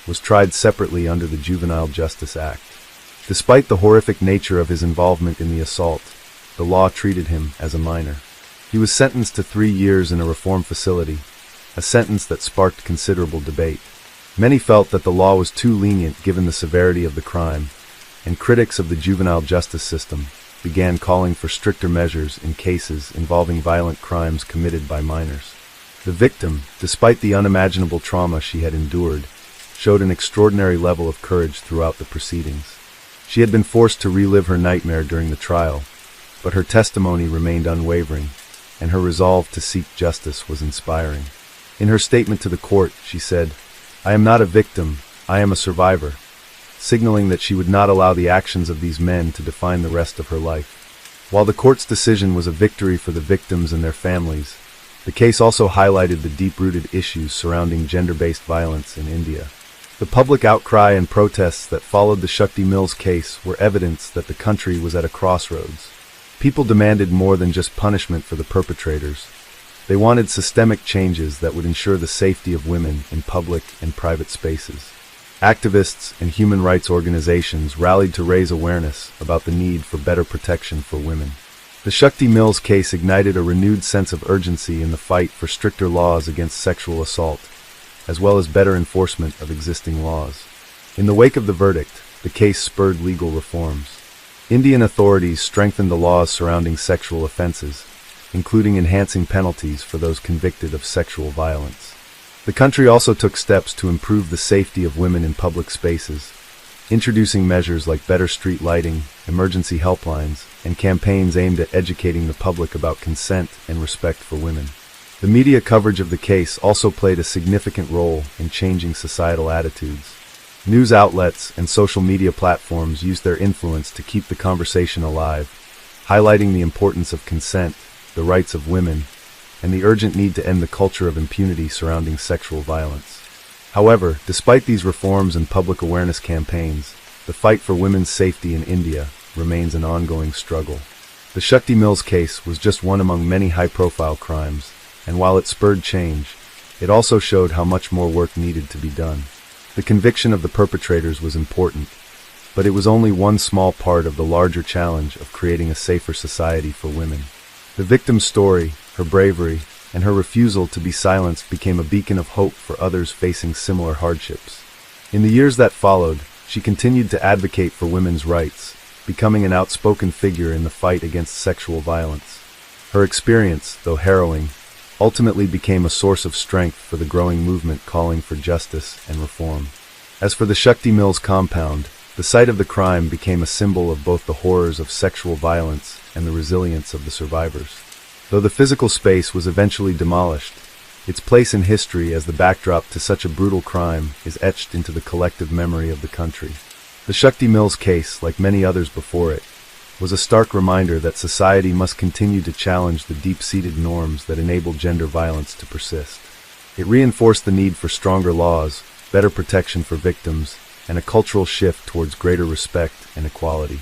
was tried separately under the Juvenile Justice Act. Despite the horrific nature of his involvement in the assault, the law treated him as a minor. He was sentenced to 3 years in a reform facility, a sentence that sparked considerable debate. Many felt that the law was too lenient given the severity of the crime, and critics of the juvenile justice system began calling for stricter measures in cases involving violent crimes committed by minors. The victim, despite the unimaginable trauma she had endured, showed an extraordinary level of courage throughout the proceedings. She had been forced to relive her nightmare during the trial, but her testimony remained unwavering, and her resolve to seek justice was inspiring. In her statement to the court, she said, "I am not a victim, I am a survivor," signaling that she would not allow the actions of these men to define the rest of her life. While the court's decision was a victory for the victims and their families, the case also highlighted the deep-rooted issues surrounding gender-based violence in India. The public outcry and protests that followed the Shakti Mills case were evidence that the country was at a crossroads. People demanded more than just punishment for the perpetrators. They wanted systemic changes that would ensure the safety of women in public and private spaces. Activists and human rights organizations rallied to raise awareness about the need for better protection for women. The Shakti Mills case ignited a renewed sense of urgency in the fight for stricter laws against sexual assault, as well as better enforcement of existing laws. In the wake of the verdict, the case spurred legal reforms. Indian authorities strengthened the laws surrounding sexual offenses, including enhancing penalties for those convicted of sexual violence. The country also took steps to improve the safety of women in public spaces, introducing measures like better street lighting, emergency helplines, and campaigns aimed at educating the public about consent and respect for women. The media coverage of the case also played a significant role in changing societal attitudes. News outlets and social media platforms used their influence to keep the conversation alive, highlighting the importance of consent, the rights of women, and the urgent need to end the culture of impunity surrounding sexual violence. However, despite these reforms and public awareness campaigns, the fight for women's safety in India remains an ongoing struggle. The Shakti Mills case was just one among many high-profile crimes, and while it spurred change, it also showed how much more work needed to be done. The conviction of the perpetrators was important, but it was only one small part of the larger challenge of creating a safer society for women. The victim's story, her bravery, and her refusal to be silenced became a beacon of hope for others facing similar hardships. In the years that followed, she continued to advocate for women's rights, becoming an outspoken figure in the fight against sexual violence. Her experience, though harrowing, ultimately became a source of strength for the growing movement calling for justice and reform. As for the Shakti Mills compound, the site of the crime became a symbol of both the horrors of sexual violence and the resilience of the survivors. Though the physical space was eventually demolished, its place in history as the backdrop to such a brutal crime is etched into the collective memory of the country. The Shakti Mills case, like many others before it, was a stark reminder that society must continue to challenge the deep-seated norms that enable gender violence to persist. It reinforced the need for stronger laws, better protection for victims, and a cultural shift towards greater respect and equality.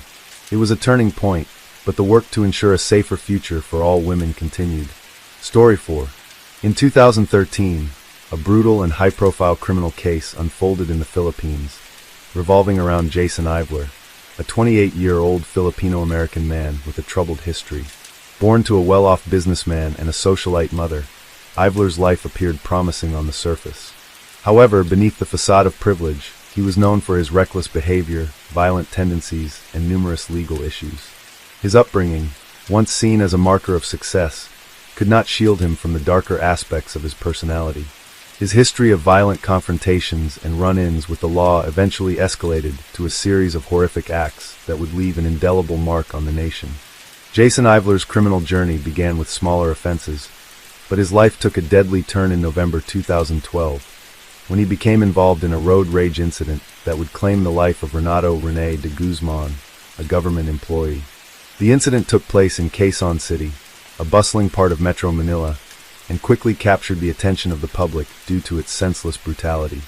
It was a turning point, but the work to ensure a safer future for all women continued. Story 4. In 2013, a brutal and high-profile criminal case unfolded in the Philippines, revolving around Jason Ivler, a 28-year-old Filipino-American man with a troubled history. Born to a well-off businessman and a socialite mother, Ivler's life appeared promising on the surface. However, beneath the facade of privilege, he was known for his reckless behavior, violent tendencies, and numerous legal issues. His upbringing, once seen as a marker of success, could not shield him from the darker aspects of his personality. His history of violent confrontations and run-ins with the law eventually escalated to a series of horrific acts that would leave an indelible mark on the nation. Jason Ivler's criminal journey began with smaller offenses, but his life took a deadly turn in November 2012, when he became involved in a road rage incident that would claim the life of Renato Rene de Guzman, a government employee. The incident took place in Quezon City, a bustling part of Metro Manila, and quickly captured the attention of the public due to its senseless brutality.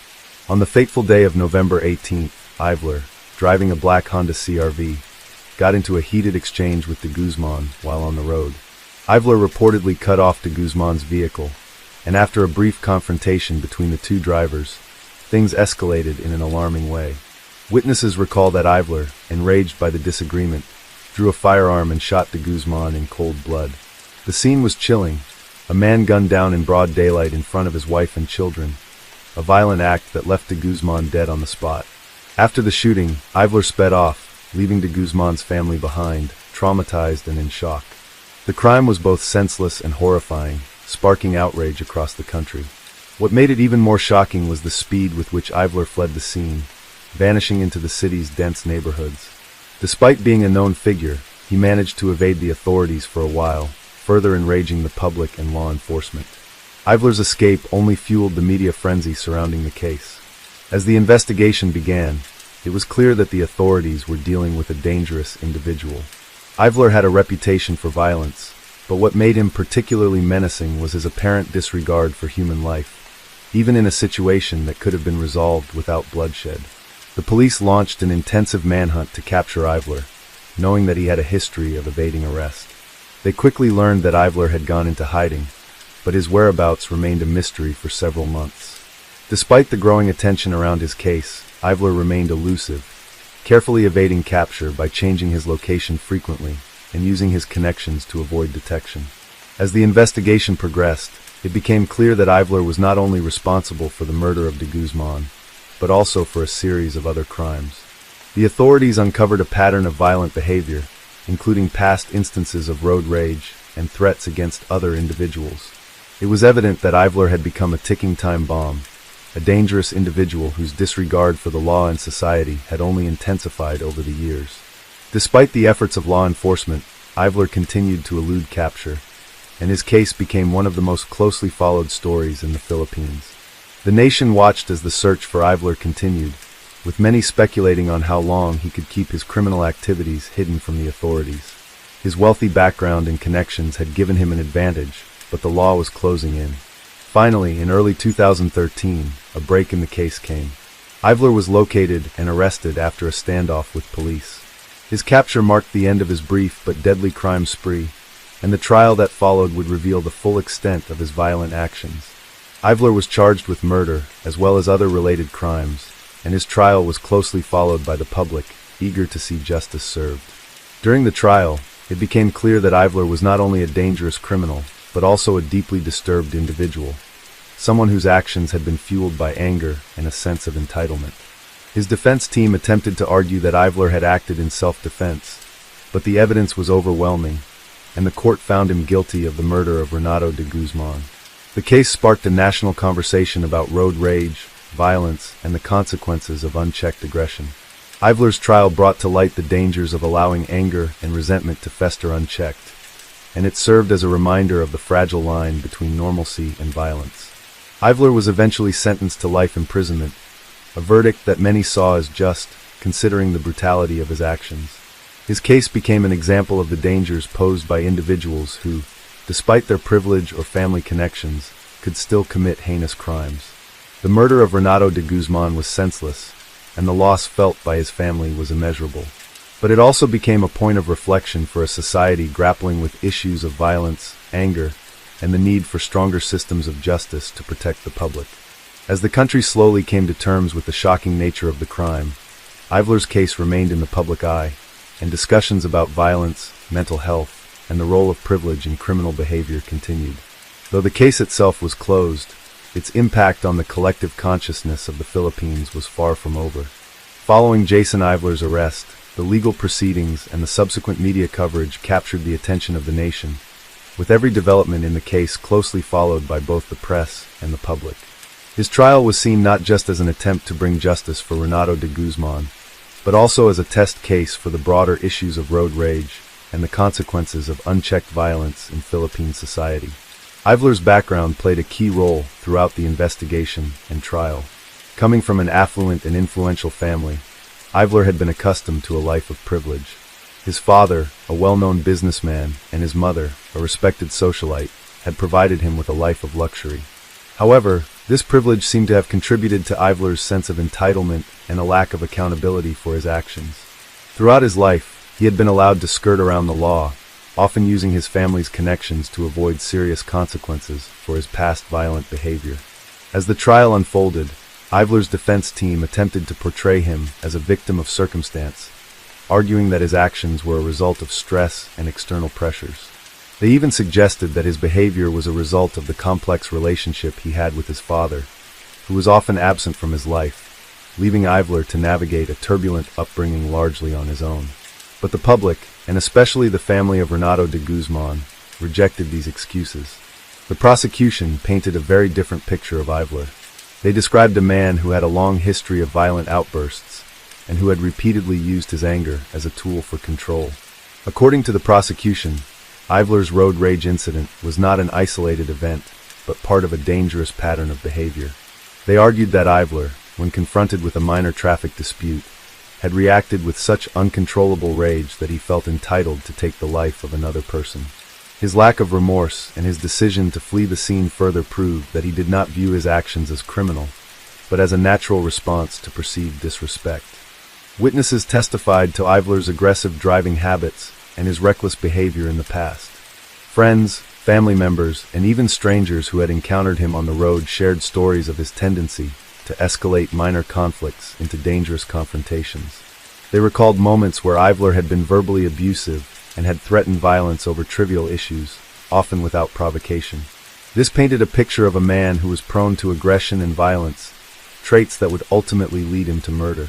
On the fateful day of November 18th, Ivler, driving a black Honda CR-V, got into a heated exchange with de Guzman while on the road. Ivler reportedly cut off de Guzman's vehicle, and after a brief confrontation between the two drivers, things escalated in an alarming way. Witnesses recall that Ivler, enraged by the disagreement, drew a firearm and shot de Guzman in cold blood. The scene was chilling, a man gunned down in broad daylight in front of his wife and children, a violent act that left de Guzman dead on the spot. After the shooting, Ivler sped off, leaving de Guzman's family behind, traumatized and in shock. The crime was both senseless and horrifying, sparking outrage across the country. What made it even more shocking was the speed with which Ivler fled the scene, vanishing into the city's dense neighborhoods. Despite being a known figure, he managed to evade the authorities for a while, further enraging the public and law enforcement. Ivler's escape only fueled the media frenzy surrounding the case. As the investigation began, it was clear that the authorities were dealing with a dangerous individual. Ivler had a reputation for violence, but what made him particularly menacing was his apparent disregard for human life, even in a situation that could have been resolved without bloodshed. The police launched an intensive manhunt to capture Ivler, knowing that he had a history of evading arrest. They quickly learned that Ivler had gone into hiding, but his whereabouts remained a mystery for several months. Despite the growing attention around his case, Ivler remained elusive, carefully evading capture by changing his location frequently and using his connections to avoid detection. As the investigation progressed, it became clear that Ivler was not only responsible for the murder of de Guzman, but also for a series of other crimes. The authorities uncovered a pattern of violent behavior, including past instances of road rage and threats against other individuals. It was evident that Ivler had become a ticking time bomb, a dangerous individual whose disregard for the law and society had only intensified over the years. Despite the efforts of law enforcement, Ivler continued to elude capture, and his case became one of the most closely followed stories in the Philippines. The nation watched as the search for Ivler continued, with many speculating on how long he could keep his criminal activities hidden from the authorities. His wealthy background and connections had given him an advantage, but the law was closing in. Finally, in early 2013, a break in the case came. Ivler was located and arrested after a standoff with police. His capture marked the end of his brief but deadly crime spree, and the trial that followed would reveal the full extent of his violent actions. Ivler was charged with murder, as well as other related crimes, and his trial was closely followed by the public, eager to see justice served. During the trial, it became clear that Ivler was not only a dangerous criminal, but also a deeply disturbed individual, someone whose actions had been fueled by anger and a sense of entitlement. His defense team attempted to argue that Ivler had acted in self-defense, but the evidence was overwhelming, and the court found him guilty of the murder of Renato de Guzman. The case sparked a national conversation about road rage, violence, and the consequences of unchecked aggression. Ivler's trial brought to light the dangers of allowing anger and resentment to fester unchecked, and it served as a reminder of the fragile line between normalcy and violence. Ivler was eventually sentenced to life imprisonment, a verdict that many saw as just, considering the brutality of his actions. His case became an example of the dangers posed by individuals who, despite their privilege or family connections, could still commit heinous crimes. The murder of Renato de Guzman was senseless, and the loss felt by his family was immeasurable. But it also became a point of reflection for a society grappling with issues of violence, anger, and the need for stronger systems of justice to protect the public. As the country slowly came to terms with the shocking nature of the crime, Ivler's case remained in the public eye, and discussions about violence, mental health, and the role of privilege in criminal behavior continued. Though the case itself was closed, its impact on the collective consciousness of the Philippines was far from over. Following Jason Ivler's arrest, the legal proceedings and the subsequent media coverage captured the attention of the nation, with every development in the case closely followed by both the press and the public. His trial was seen not just as an attempt to bring justice for Renato de Guzman, but also as a test case for the broader issues of road rage and the consequences of unchecked violence in Philippine society. Ivler's background played a key role throughout the investigation and trial. Coming from an affluent and influential family, Ivler had been accustomed to a life of privilege. His father, a well-known businessman, and his mother, a respected socialite, had provided him with a life of luxury. However, this privilege seemed to have contributed to Ivler's sense of entitlement and a lack of accountability for his actions. Throughout his life, he had been allowed to skirt around the law, often using his family's connections to avoid serious consequences for his past violent behavior. As the trial unfolded, Ivler's defense team attempted to portray him as a victim of circumstance, arguing that his actions were a result of stress and external pressures. They even suggested that his behavior was a result of the complex relationship he had with his father, who was often absent from his life, leaving Ivler to navigate a turbulent upbringing largely on his own. But the public, and especially the family of Renato de Guzman, rejected these excuses. The prosecution painted a very different picture of Ivler. They described a man who had a long history of violent outbursts, and who had repeatedly used his anger as a tool for control. According to the prosecution, Ivler's road rage incident was not an isolated event, but part of a dangerous pattern of behavior. They argued that Ivler, when confronted with a minor traffic dispute, had reacted with such uncontrollable rage that he felt entitled to take the life of another person. His lack of remorse and his decision to flee the scene further proved that he did not view his actions as criminal, but as a natural response to perceived disrespect. Witnesses testified to Ivler's aggressive driving habits and his reckless behavior in the past. Friends, family members, and even strangers who had encountered him on the road shared stories of his tendency to escalate minor conflicts into dangerous confrontations. They recalled moments where Ivler had been verbally abusive and had threatened violence over trivial issues, often without provocation. This painted a picture of a man who was prone to aggression and violence, traits that would ultimately lead him to murder.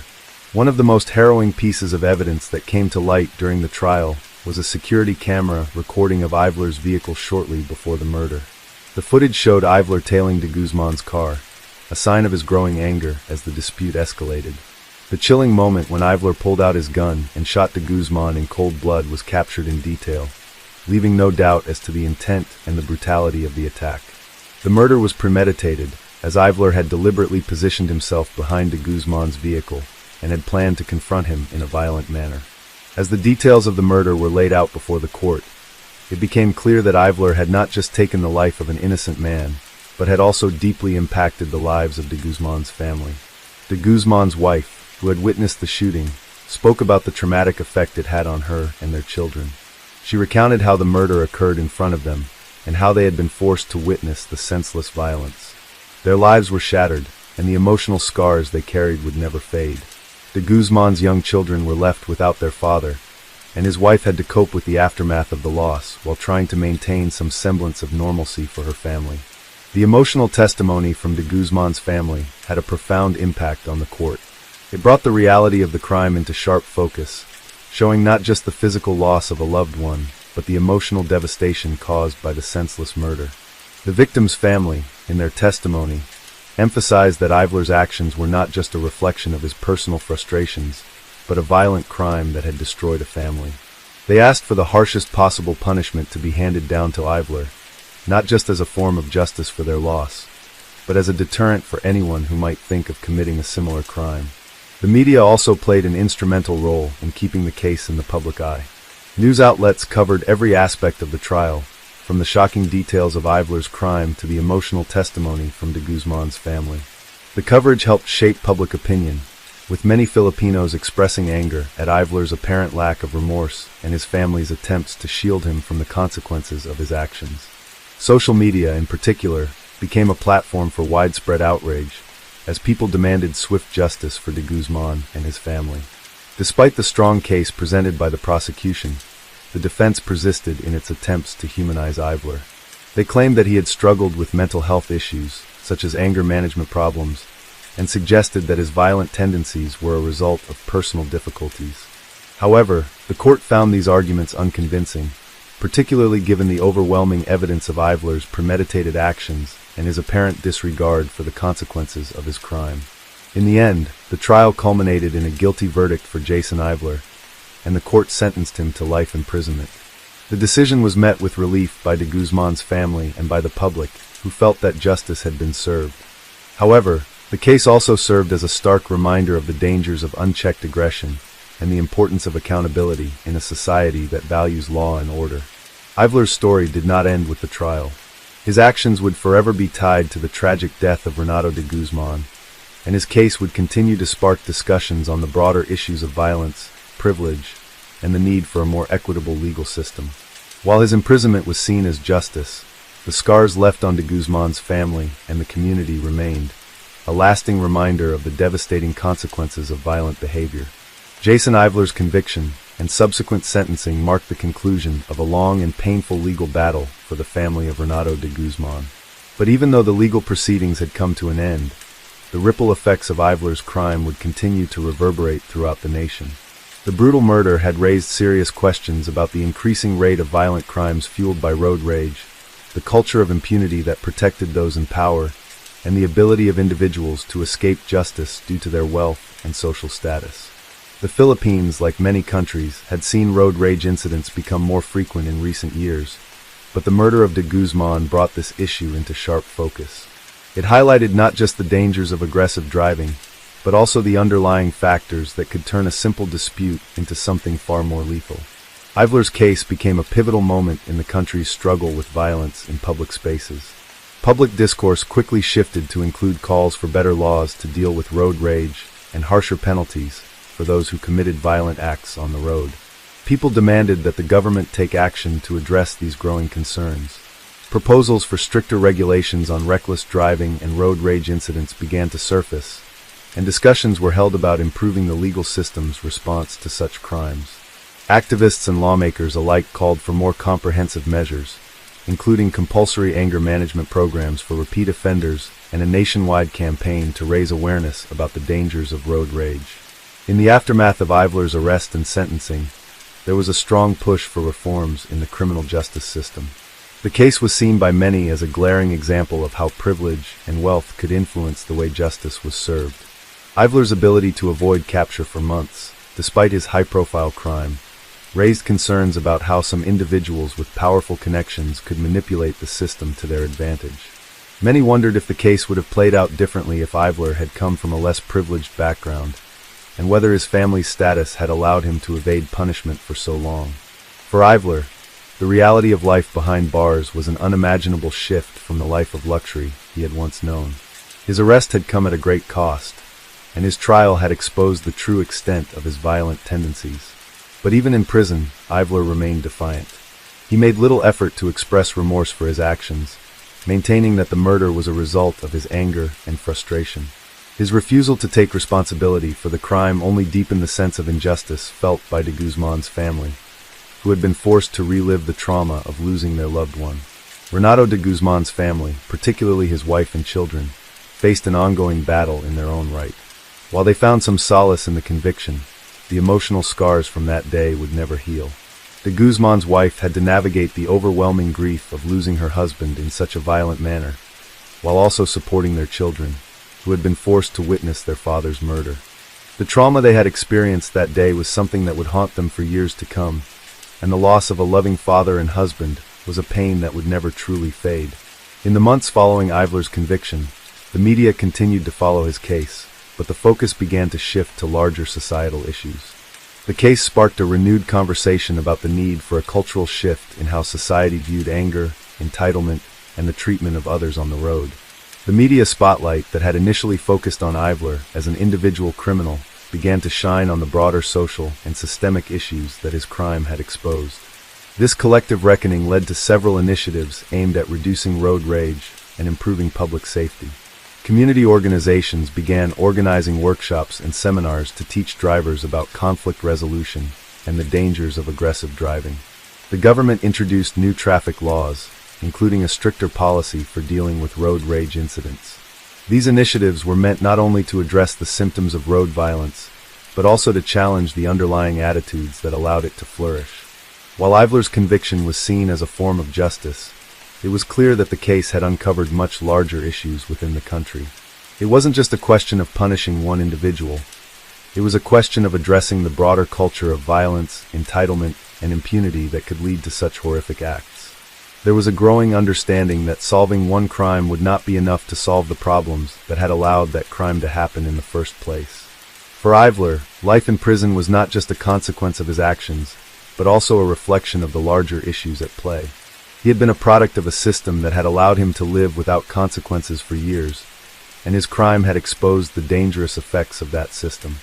One of the most harrowing pieces of evidence that came to light during the trial was a security camera recording of Ivler's vehicle shortly before the murder. The footage showed Ivler tailing de Guzman's car, a sign of his growing anger as the dispute escalated. The chilling moment when Ivler pulled out his gun and shot de Guzman in cold blood was captured in detail, leaving no doubt as to the intent and the brutality of the attack. The murder was premeditated, as Ivler had deliberately positioned himself behind de Guzman's vehicle and had planned to confront him in a violent manner. As the details of the murder were laid out before the court, it became clear that Ivler had not just taken the life of an innocent man, but had also deeply impacted the lives of de Guzman's family. De Guzman's wife, who had witnessed the shooting, spoke about the traumatic effect it had on her and their children. She recounted how the murder occurred in front of them, and how they had been forced to witness the senseless violence. Their lives were shattered, and the emotional scars they carried would never fade. De Guzman's young children were left without their father, and his wife had to cope with the aftermath of the loss while trying to maintain some semblance of normalcy for her family. The emotional testimony from de Guzman's family had a profound impact on the court. It brought the reality of the crime into sharp focus, showing not just the physical loss of a loved one, but the emotional devastation caused by the senseless murder. The victim's family, in their testimony, emphasized that Ivler's actions were not just a reflection of his personal frustrations, but a violent crime that had destroyed a family. They asked for the harshest possible punishment to be handed down to Ivler, not just as a form of justice for their loss, but as a deterrent for anyone who might think of committing a similar crime. The media also played an instrumental role in keeping the case in the public eye. News outlets covered every aspect of the trial, from the shocking details of Ivler's crime to the emotional testimony from de Guzman's family. The coverage helped shape public opinion, with many Filipinos expressing anger at Ivler's apparent lack of remorse and his family's attempts to shield him from the consequences of his actions. Social media, in particular, became a platform for widespread outrage, as people demanded swift justice for de Guzman and his family. Despite the strong case presented by the prosecution, the defense persisted in its attempts to humanize Ivler. They claimed that he had struggled with mental health issues, such as anger management problems, and suggested that his violent tendencies were a result of personal difficulties. However, the court found these arguments unconvincing, particularly given the overwhelming evidence of Ivler's premeditated actions and his apparent disregard for the consequences of his crime. In the end, the trial culminated in a guilty verdict for Jason Ivler, and the court sentenced him to life imprisonment. The decision was met with relief by de Guzman's family and by the public, who felt that justice had been served. However, the case also served as a stark reminder of the dangers of unchecked aggression and the importance of accountability in a society that values law and order. Ivler's story did not end with the trial. His actions would forever be tied to the tragic death of Renato de Guzman, and his case would continue to spark discussions on the broader issues of violence, privilege, and the need for a more equitable legal system. While his imprisonment was seen as justice, the scars left on de Guzman's family and the community remained, a lasting reminder of the devastating consequences of violent behavior. Jason Ivler's conviction and subsequent sentencing marked the conclusion of a long and painful legal battle for the family of Renato de Guzman. But even though the legal proceedings had come to an end, the ripple effects of Ivler's crime would continue to reverberate throughout the nation. The brutal murder had raised serious questions about the increasing rate of violent crimes fueled by road rage, the culture of impunity that protected those in power, and the ability of individuals to escape justice due to their wealth and social status. The Philippines, like many countries, had seen road rage incidents become more frequent in recent years, but the murder of de Guzman brought this issue into sharp focus. It highlighted not just the dangers of aggressive driving, but also the underlying factors that could turn a simple dispute into something far more lethal. Ivler's case became a pivotal moment in the country's struggle with violence in public spaces. Public discourse quickly shifted to include calls for better laws to deal with road rage and harsher penalties for those who committed violent acts on the road. People demanded that the government take action to address these growing concerns. Proposals for stricter regulations on reckless driving and road rage incidents began to surface, and discussions were held about improving the legal system's response to such crimes. Activists and lawmakers alike called for more comprehensive measures, including compulsory anger management programs for repeat offenders and a nationwide campaign to raise awareness about the dangers of road rage. In the aftermath of Ivler's arrest and sentencing, there was a strong push for reforms in the criminal justice system. The case was seen by many as a glaring example of how privilege and wealth could influence the way justice was served. Ivler's ability to avoid capture for months, despite his high-profile crime, raised concerns about how some individuals with powerful connections could manipulate the system to their advantage. Many wondered if the case would have played out differently if Ivler had come from a less privileged background, and whether his family's status had allowed him to evade punishment for so long. For Ivler, the reality of life behind bars was an unimaginable shift from the life of luxury he had once known. His arrest had come at a great cost, and his trial had exposed the true extent of his violent tendencies. But even in prison, Ivler remained defiant. He made little effort to express remorse for his actions, maintaining that the murder was a result of his anger and frustration. His refusal to take responsibility for the crime only deepened the sense of injustice felt by de Guzman's family, who had been forced to relive the trauma of losing their loved one. Renato de Guzman's family, particularly his wife and children, faced an ongoing battle in their own right. While they found some solace in the conviction, the emotional scars from that day would never heal. De Guzman's wife had to navigate the overwhelming grief of losing her husband in such a violent manner, while also supporting their children, who had been forced to witness their father's murder. The trauma they had experienced that day was something that would haunt them for years to come, and the loss of a loving father and husband was a pain that would never truly fade. In the months following Ivler's conviction, the media continued to follow his case, but the focus began to shift to larger societal issues. The case sparked a renewed conversation about the need for a cultural shift in how society viewed anger, entitlement, and the treatment of others on the road. The media spotlight that had initially focused on Ivler as an individual criminal began to shine on the broader social and systemic issues that his crime had exposed. This collective reckoning led to several initiatives aimed at reducing road rage and improving public safety. Community organizations began organizing workshops and seminars to teach drivers about conflict resolution and the dangers of aggressive driving. The government introduced new traffic laws, including a stricter policy for dealing with road rage incidents. These initiatives were meant not only to address the symptoms of road violence, but also to challenge the underlying attitudes that allowed it to flourish. While Ivler's conviction was seen as a form of justice, it was clear that the case had uncovered much larger issues within the country. It wasn't just a question of punishing one individual. It was a question of addressing the broader culture of violence, entitlement, and impunity that could lead to such horrific acts. There was a growing understanding that solving one crime would not be enough to solve the problems that had allowed that crime to happen in the first place. For Ivler, life in prison was not just a consequence of his actions, but also a reflection of the larger issues at play. He had been a product of a system that had allowed him to live without consequences for years, and his crime had exposed the dangerous effects of that system.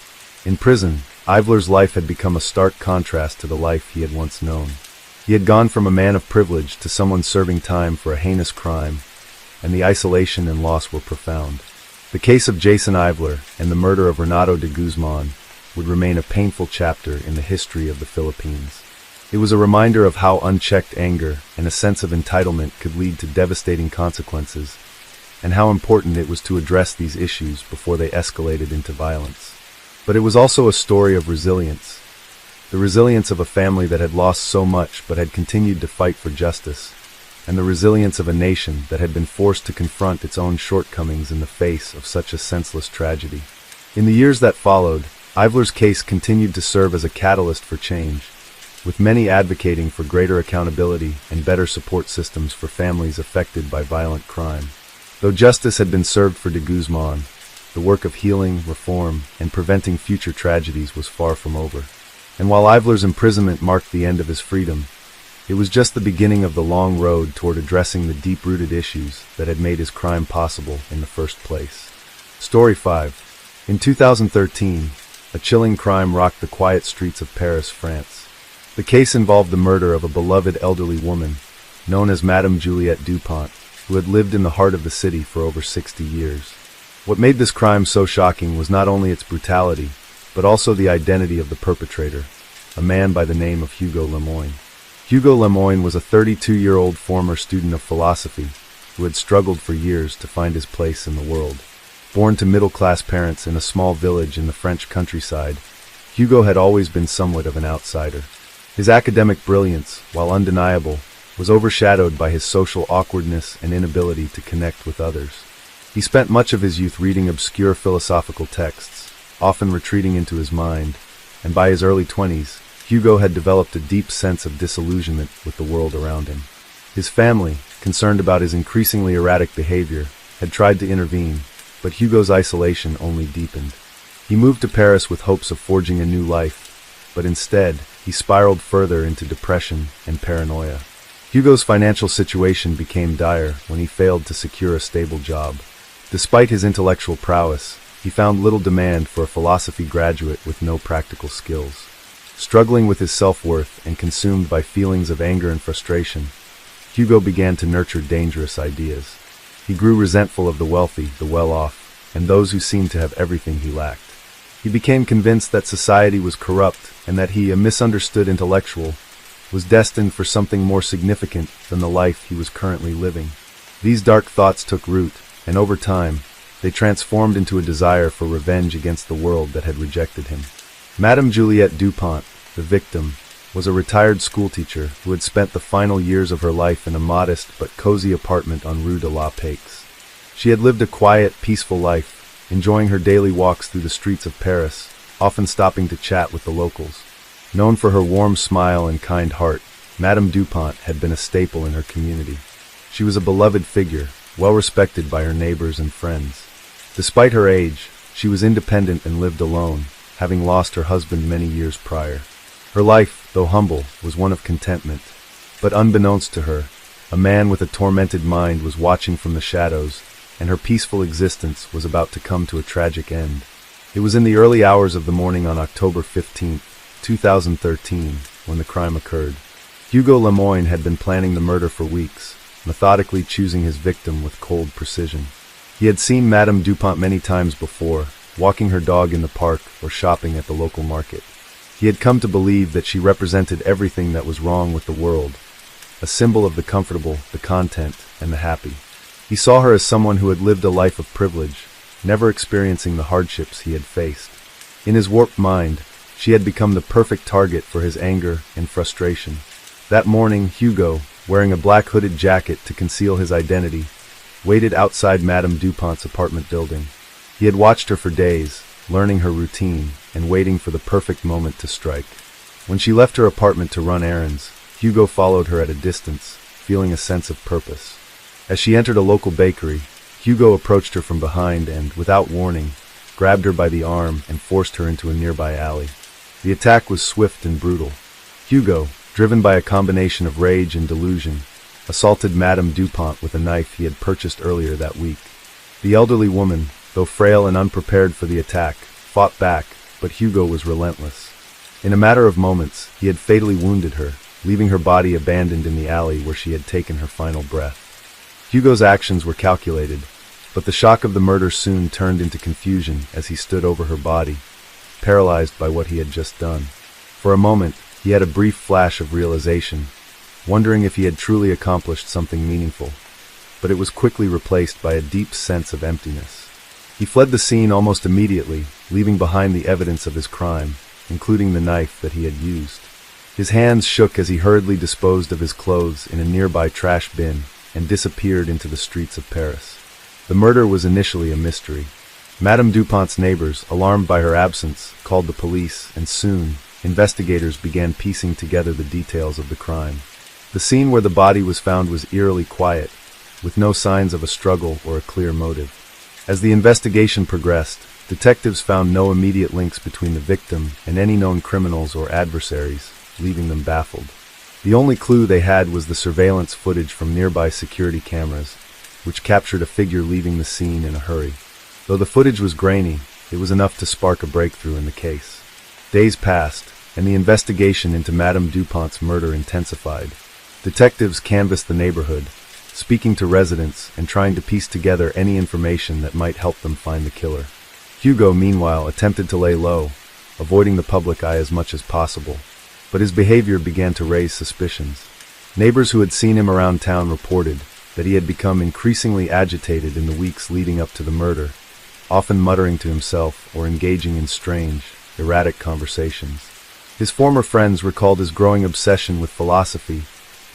In prison, Ivler's life had become a stark contrast to the life he had once known. He had gone from a man of privilege to someone serving time for a heinous crime, and the isolation and loss were profound. The case of Jason Ivler and the murder of Renato de Guzman would remain a painful chapter in the history of the Philippines. It was a reminder of how unchecked anger and a sense of entitlement could lead to devastating consequences, and how important it was to address these issues before they escalated into violence. But it was also a story of resilience. The resilience of a family that had lost so much but had continued to fight for justice, and the resilience of a nation that had been forced to confront its own shortcomings in the face of such a senseless tragedy. In the years that followed, Ivler's case continued to serve as a catalyst for change, with many advocating for greater accountability and better support systems for families affected by violent crime. Though justice had been served for de Guzman, the work of healing, reform, and preventing future tragedies was far from over. And while Ivler's imprisonment marked the end of his freedom, it was just the beginning of the long road toward addressing the deep-rooted issues that had made his crime possible in the first place. Story 5. In 2013, a chilling crime rocked the quiet streets of Paris, France. The case involved the murder of a beloved elderly woman, known as Madame Juliette Dupont, who had lived in the heart of the city for over 60 years. What made this crime so shocking was not only its brutality, but also the identity of the perpetrator, a man by the name of Hugo Lemoyne. Hugo Lemoyne was a 32-year-old former student of philosophy who had struggled for years to find his place in the world. Born to middle-class parents in a small village in the French countryside, Hugo had always been somewhat of an outsider. His academic brilliance, while undeniable, was overshadowed by his social awkwardness and inability to connect with others. He spent much of his youth reading obscure philosophical texts, often retreating into his mind, and by his early 20s, Hugo had developed a deep sense of disillusionment with the world around him. His family, concerned about his increasingly erratic behavior, had tried to intervene, but Hugo's isolation only deepened. He moved to Paris with hopes of forging a new life, but instead, he spiraled further into depression and paranoia. Hugo's financial situation became dire when he failed to secure a stable job. Despite his intellectual prowess, he found little demand for a philosophy graduate with no practical skills. Struggling with his self-worth and consumed by feelings of anger and frustration, Hugo began to nurture dangerous ideas. He grew resentful of the wealthy, the well-off, and those who seemed to have everything he lacked. He became convinced that society was corrupt and that he, a misunderstood intellectual, was destined for something more significant than the life he was currently living. These dark thoughts took root, and over time, they transformed into a desire for revenge against the world that had rejected him. Madame Juliette Dupont, the victim, was a retired schoolteacher who had spent the final years of her life in a modest but cozy apartment on Rue de la Paix. She had lived a quiet, peaceful life, enjoying her daily walks through the streets of Paris, often stopping to chat with the locals. Known for her warm smile and kind heart, Madame Dupont had been a staple in her community. She was a beloved figure, well respected by her neighbors and friends. Despite her age, she was independent and lived alone, having lost her husband many years prior. Her life, though humble, was one of contentment. But unbeknownst to her, a man with a tormented mind was watching from the shadows, and her peaceful existence was about to come to a tragic end. It was in the early hours of the morning on October 15, 2013, when the crime occurred. Hugo Lemoyne had been planning the murder for weeks, methodically choosing his victim with cold precision. He had seen Madame Dupont many times before, walking her dog in the park or shopping at the local market. He had come to believe that she represented everything that was wrong with the world, a symbol of the comfortable, the content, and the happy. He saw her as someone who had lived a life of privilege, never experiencing the hardships he had faced. In his warped mind, she had become the perfect target for his anger and frustration. That morning, Hugo, wearing a black hooded jacket to conceal his identity, waited outside Madame Dupont's apartment building. He had watched her for days, learning her routine and waiting for the perfect moment to strike. When she left her apartment to run errands, Hugo followed her at a distance, feeling a sense of purpose. As she entered a local bakery, Hugo approached her from behind and, without warning, grabbed her by the arm and forced her into a nearby alley. The attack was swift and brutal. Hugo, driven by a combination of rage and delusion, assaulted Madame Dupont with a knife he had purchased earlier that week. The elderly woman, though frail and unprepared for the attack, fought back, but Hugo was relentless. In a matter of moments, he had fatally wounded her, leaving her body abandoned in the alley where she had taken her final breath. Hugo's actions were calculated, but the shock of the murder soon turned into confusion as he stood over her body, paralyzed by what he had just done. For a moment, he had a brief flash of realization, wondering if he had truly accomplished something meaningful, but it was quickly replaced by a deep sense of emptiness. He fled the scene almost immediately, leaving behind the evidence of his crime, including the knife that he had used. His hands shook as he hurriedly disposed of his clothes in a nearby trash bin and disappeared into the streets of Paris. The murder was initially a mystery. Madame Dupont's neighbors, alarmed by her absence, called the police, and soon, investigators began piecing together the details of the crime. The scene where the body was found was eerily quiet, with no signs of a struggle or a clear motive. As the investigation progressed, detectives found no immediate links between the victim and any known criminals or adversaries, leaving them baffled. The only clue they had was the surveillance footage from nearby security cameras, which captured a figure leaving the scene in a hurry. Though the footage was grainy, it was enough to spark a breakthrough in the case. Days passed, and the investigation into Madame Dupont's murder intensified. Detectives canvassed the neighborhood, speaking to residents and trying to piece together any information that might help them find the killer. Hugo, meanwhile, attempted to lay low, avoiding the public eye as much as possible, but his behavior began to raise suspicions. Neighbors who had seen him around town reported that he had become increasingly agitated in the weeks leading up to the murder, often muttering to himself or engaging in strange, erratic conversations. His former friends recalled his growing obsession with philosophy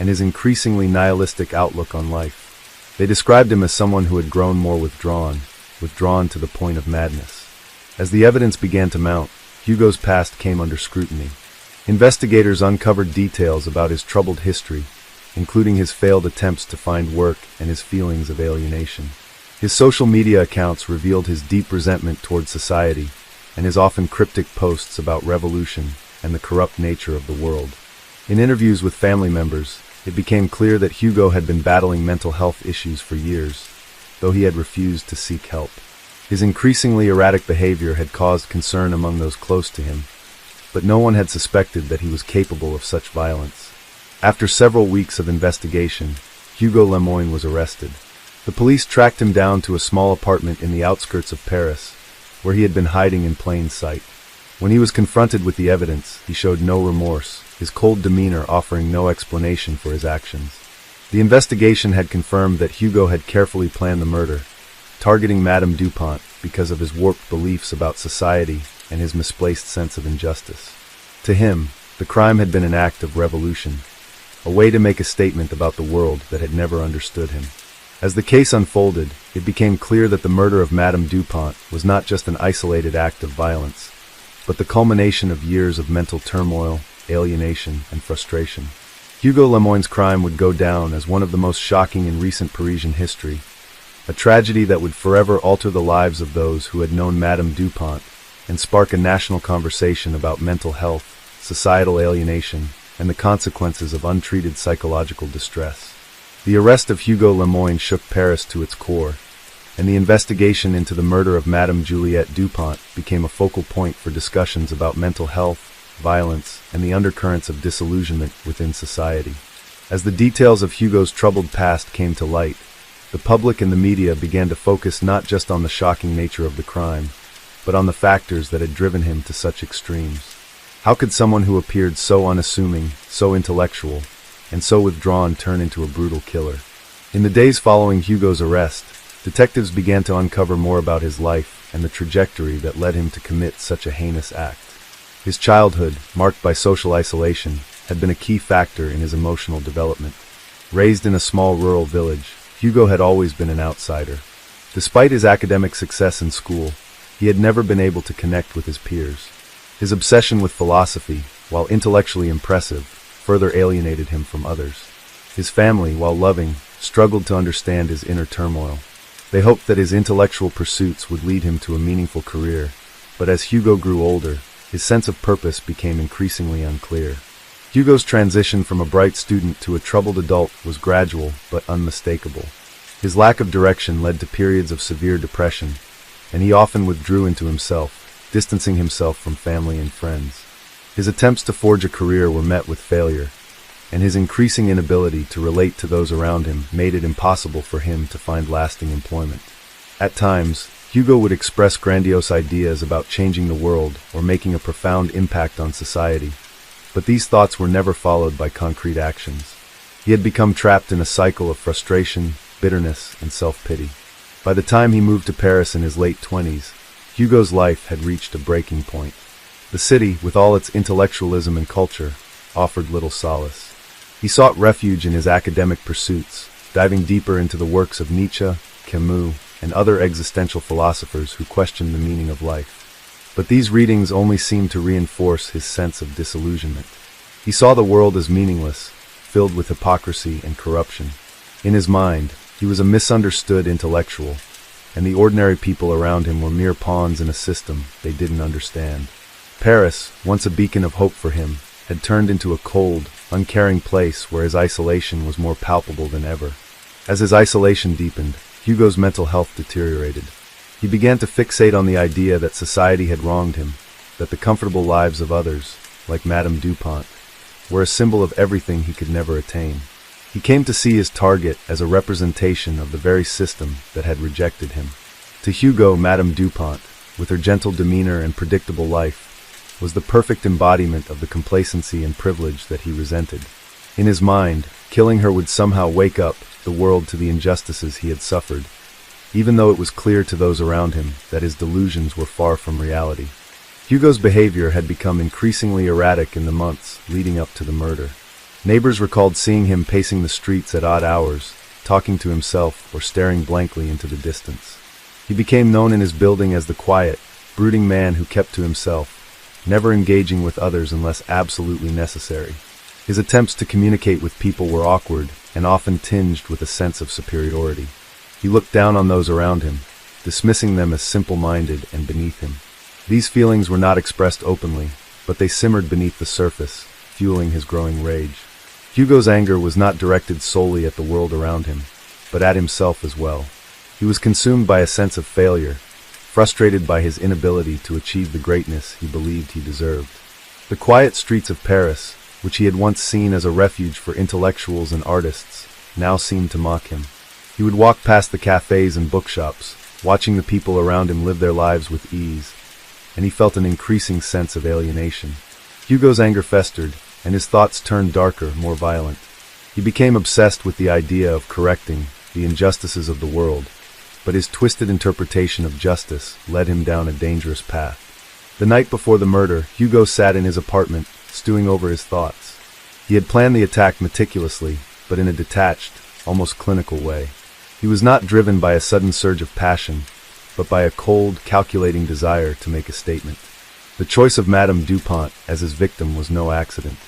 and his increasingly nihilistic outlook on life. They described him as someone who had grown more withdrawn to the point of madness. As the evidence began to mount, Hugo's past came under scrutiny. Investigators uncovered details about his troubled history, including his failed attempts to find work and his feelings of alienation. His social media accounts revealed his deep resentment toward society and his often cryptic posts about revolution and the corrupt nature of the world. In interviews with family members, it became clear that Hugo had been battling mental health issues for years, though he had refused to seek help. His increasingly erratic behavior had caused concern among those close to him, but no one had suspected that he was capable of such violence. After several weeks of investigation, Hugo Lemoine was arrested. The police tracked him down to a small apartment in the outskirts of Paris, where he had been hiding in plain sight. When he was confronted with the evidence, he showed no remorse, his cold demeanor offering no explanation for his actions. The investigation had confirmed that Hugo had carefully planned the murder, targeting Madame Dupont because of his warped beliefs about society and his misplaced sense of injustice. To him, the crime had been an act of revolution, a way to make a statement about the world that had never understood him. As the case unfolded, it became clear that the murder of Madame Dupont was not just an isolated act of violence, but the culmination of years of mental turmoil, alienation, and frustration. Hugo Lemoine's crime would go down as one of the most shocking in recent Parisian history, a tragedy that would forever alter the lives of those who had known Madame Dupont and spark a national conversation about mental health, societal alienation, and the consequences of untreated psychological distress. The arrest of Hugo Lemoine shook Paris to its core, and the investigation into the murder of Madame Juliette Dupont became a focal point for discussions about mental health, violence, and the undercurrents of disillusionment within society. As the details of Hugo's troubled past came to light, the public and the media began to focus not just on the shocking nature of the crime, but on the factors that had driven him to such extremes. How could someone who appeared so unassuming, so intellectual, and so withdrawn turn into a brutal killer? In the days following Hugo's arrest, detectives began to uncover more about his life and the trajectory that led him to commit such a heinous act. His childhood, marked by social isolation, had been a key factor in his emotional development. Raised in a small rural village, Hugo had always been an outsider. Despite his academic success in school, he had never been able to connect with his peers. His obsession with philosophy, while intellectually impressive, further alienated him from others. His family, while loving, struggled to understand his inner turmoil. They hoped that his intellectual pursuits would lead him to a meaningful career, but as Hugo grew older, his sense of purpose became increasingly unclear. Hugo's transition from a bright student to a troubled adult was gradual but unmistakable. His lack of direction led to periods of severe depression, and he often withdrew into himself, distancing himself from family and friends. His attempts to forge a career were met with failure, and his increasing inability to relate to those around him made it impossible for him to find lasting employment. At times, Hugo would express grandiose ideas about changing the world or making a profound impact on society, but these thoughts were never followed by concrete actions. He had become trapped in a cycle of frustration, bitterness, and self-pity. By the time he moved to Paris in his late 20s, Hugo's life had reached a breaking point. The city, with all its intellectualism and culture, offered little solace. He sought refuge in his academic pursuits, diving deeper into the works of Nietzsche, Camus, and other existential philosophers who questioned the meaning of life. But these readings only seemed to reinforce his sense of disillusionment. He saw the world as meaningless, filled with hypocrisy and corruption. In his mind, he was a misunderstood intellectual, and the ordinary people around him were mere pawns in a system they didn't understand. Paris, once a beacon of hope for him, had turned into a cold, uncaring place where his isolation was more palpable than ever. As his isolation deepened, Hugo's mental health deteriorated. He began to fixate on the idea that society had wronged him, that the comfortable lives of others, like Madame Dupont, were a symbol of everything he could never attain. He came to see his target as a representation of the very system that had rejected him. To Hugo, Madame Dupont, with her gentle demeanor and predictable life, was the perfect embodiment of the complacency and privilege that he resented. In his mind, killing her would somehow wake up the world to the injustices he had suffered, even though it was clear to those around him that his delusions were far from reality. Hugo's behavior had become increasingly erratic in the months leading up to the murder. Neighbors recalled seeing him pacing the streets at odd hours, talking to himself or staring blankly into the distance. He became known in his building as the quiet, brooding man who kept to himself, never engaging with others unless absolutely necessary. His attempts to communicate with people were awkward and often tinged with a sense of superiority. He looked down on those around him, dismissing them as simple-minded and beneath him. These feelings were not expressed openly, but they simmered beneath the surface, fueling his growing rage. Hugo's anger was not directed solely at the world around him, but at himself as well. He was consumed by a sense of failure, frustrated by his inability to achieve the greatness he believed he deserved. The quiet streets of Paris, which he had once seen as a refuge for intellectuals and artists, now seemed to mock him. He would walk past the cafes and bookshops, watching the people around him live their lives with ease, and he felt an increasing sense of alienation. Hugo's anger festered, and his thoughts turned darker, more violent. He became obsessed with the idea of correcting the injustices of the world, but his twisted interpretation of justice led him down a dangerous path. The night before the murder, Hugo sat in his apartment, stewing over his thoughts. He had planned the attack meticulously, but in a detached, almost clinical way. He was not driven by a sudden surge of passion, but by a cold, calculating desire to make a statement. The choice of Madame Dupont as his victim was no accident.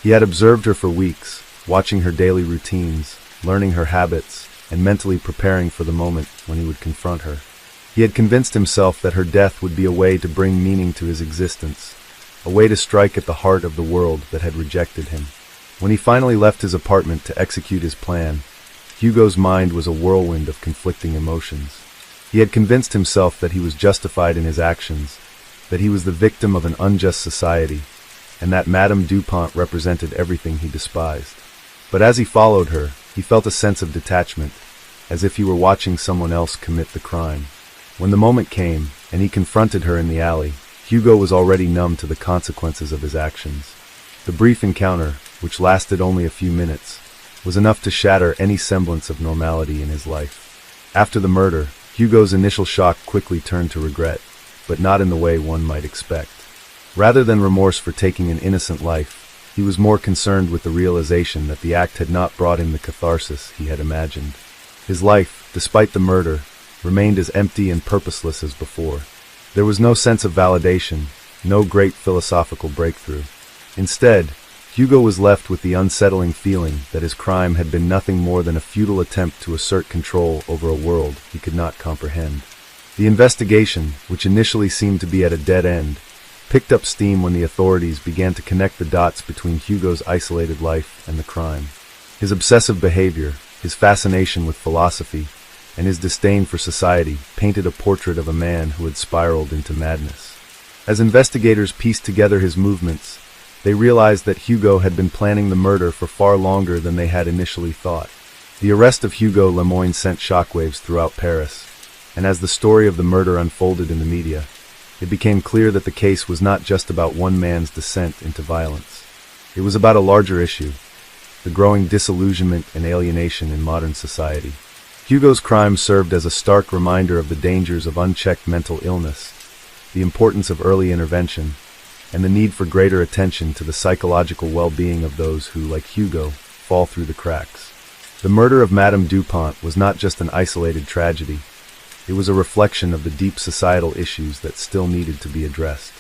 He had observed her for weeks, watching her daily routines, learning her habits, and mentally preparing for the moment when he would confront her. He had convinced himself that her death would be a way to bring meaning to his existence, a way to strike at the heart of the world that had rejected him. When he finally left his apartment to execute his plan, Hugo's mind was a whirlwind of conflicting emotions. He had convinced himself that he was justified in his actions, that he was the victim of an unjust society, and that Madame Dupont represented everything he despised. But as he followed her, he felt a sense of detachment, as if he were watching someone else commit the crime. When the moment came, and he confronted her in the alley, Hugo was already numb to the consequences of his actions. The brief encounter, which lasted only a few minutes, was enough to shatter any semblance of normality in his life. After the murder, Hugo's initial shock quickly turned to regret, but not in the way one might expect. Rather than remorse for taking an innocent life, he was more concerned with the realization that the act had not brought him the catharsis he had imagined. His life, despite the murder, remained as empty and purposeless as before. There was no sense of validation, no great philosophical breakthrough. Instead, Hugo was left with the unsettling feeling that his crime had been nothing more than a futile attempt to assert control over a world he could not comprehend. The investigation, which initially seemed to be at a dead end, picked up steam when the authorities began to connect the dots between Hugo's isolated life and the crime. His obsessive behavior, his fascination with philosophy, and his disdain for society painted a portrait of a man who had spiraled into madness. As investigators pieced together his movements, they realized that Hugo had been planning the murder for far longer than they had initially thought. The arrest of Hugo Lemoyne sent shockwaves throughout Paris, and as the story of the murder unfolded in the media, it became clear that the case was not just about one man's descent into violence. It was about a larger issue, the growing disillusionment and alienation in modern society. Hugo's crime served as a stark reminder of the dangers of unchecked mental illness, the importance of early intervention, and the need for greater attention to the psychological well-being of those who, like Hugo, fall through the cracks. The murder of Madame Dupont was not just an isolated tragedy. It was a reflection of the deep societal issues that still needed to be addressed.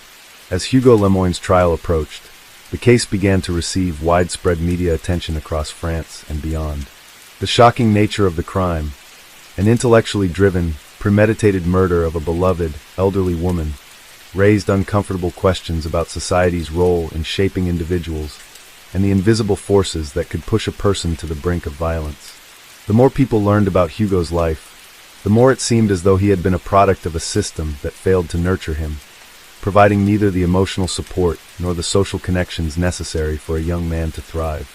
As Hugo Lemoyne's trial approached, the case began to receive widespread media attention across France and beyond. The shocking nature of the crime, an intellectually driven, premeditated murder of a beloved, elderly woman, raised uncomfortable questions about society's role in shaping individuals and the invisible forces that could push a person to the brink of violence. The more people learned about Hugo's life, the more it seemed as though he had been a product of a system that failed to nurture him, providing neither the emotional support nor the social connections necessary for a young man to thrive.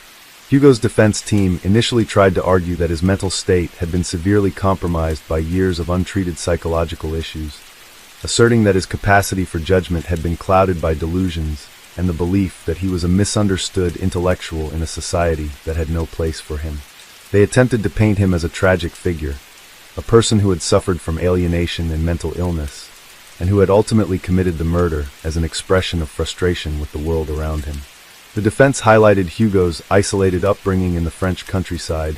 Hugo's defense team initially tried to argue that his mental state had been severely compromised by years of untreated psychological issues, asserting that his capacity for judgment had been clouded by delusions and the belief that he was a misunderstood intellectual in a society that had no place for him. They attempted to paint him as a tragic figure, a person who had suffered from alienation and mental illness, and who had ultimately committed the murder as an expression of frustration with the world around him. The defense highlighted Hugo's isolated upbringing in the French countryside,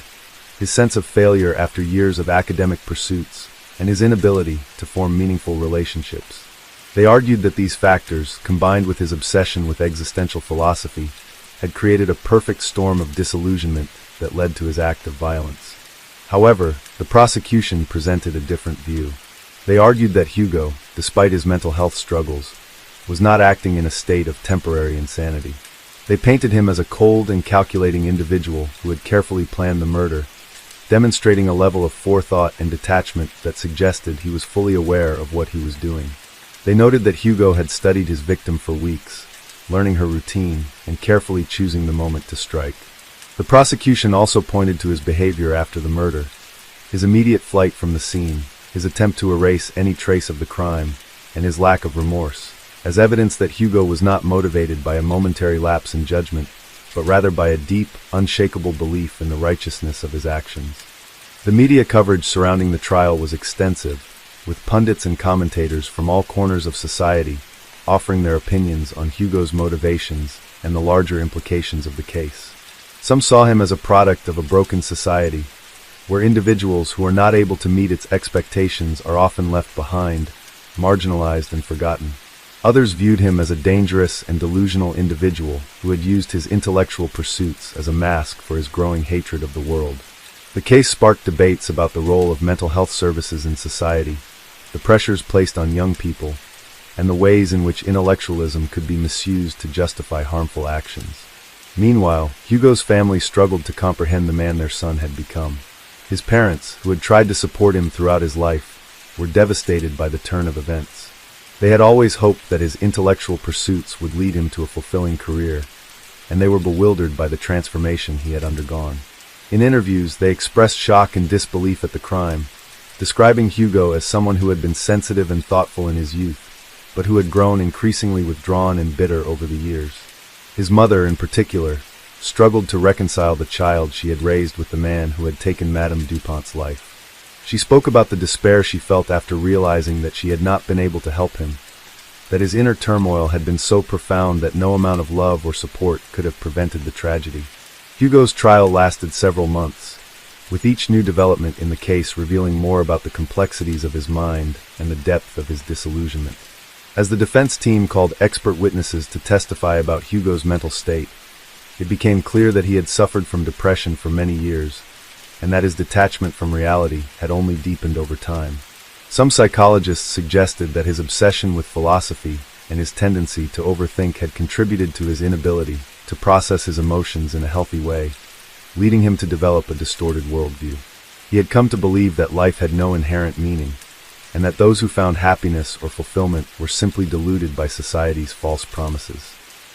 his sense of failure after years of academic pursuits, and his inability to form meaningful relationships. They argued that these factors, combined with his obsession with existential philosophy, had created a perfect storm of disillusionment that led to his act of violence. However, the prosecution presented a different view. They argued that Hugo, despite his mental health struggles, was not acting in a state of temporary insanity. They painted him as a cold and calculating individual who had carefully planned the murder, demonstrating a level of forethought and detachment that suggested he was fully aware of what he was doing. They noted that Hugo had studied his victim for weeks, learning her routine and carefully choosing the moment to strike. The prosecution also pointed to his behavior after the murder, his immediate flight from the scene, his attempt to erase any trace of the crime, and his lack of remorse, as evidence that Hugo was not motivated by a momentary lapse in judgment, but rather by a deep, unshakable belief in the righteousness of his actions. The media coverage surrounding the trial was extensive, with pundits and commentators from all corners of society offering their opinions on Hugo's motivations and the larger implications of the case. Some saw him as a product of a broken society, where individuals who are not able to meet its expectations are often left behind, marginalized and forgotten. Others viewed him as a dangerous and delusional individual who had used his intellectual pursuits as a mask for his growing hatred of the world. The case sparked debates about the role of mental health services in society, the pressures placed on young people, and the ways in which intellectualism could be misused to justify harmful actions. Meanwhile, Hugo's family struggled to comprehend the man their son had become. His parents, who had tried to support him throughout his life, were devastated by the turn of events. They had always hoped that his intellectual pursuits would lead him to a fulfilling career, and they were bewildered by the transformation he had undergone. In interviews, they expressed shock and disbelief at the crime, describing Hugo as someone who had been sensitive and thoughtful in his youth, but who had grown increasingly withdrawn and bitter over the years. His mother, in particular, struggled to reconcile the child she had raised with the man who had taken Madame Dupont's life. She spoke about the despair she felt after realizing that she had not been able to help him, that his inner turmoil had been so profound that no amount of love or support could have prevented the tragedy. Hugo's trial lasted several months, with each new development in the case revealing more about the complexities of his mind and the depth of his disillusionment. As the defense team called expert witnesses to testify about Hugo's mental state, it became clear that he had suffered from depression for many years, and that his detachment from reality had only deepened over time. Some psychologists suggested that his obsession with philosophy and his tendency to overthink had contributed to his inability to process his emotions in a healthy way, leading him to develop a distorted worldview. He had come to believe that life had no inherent meaning, and that those who found happiness or fulfillment were simply deluded by society's false promises.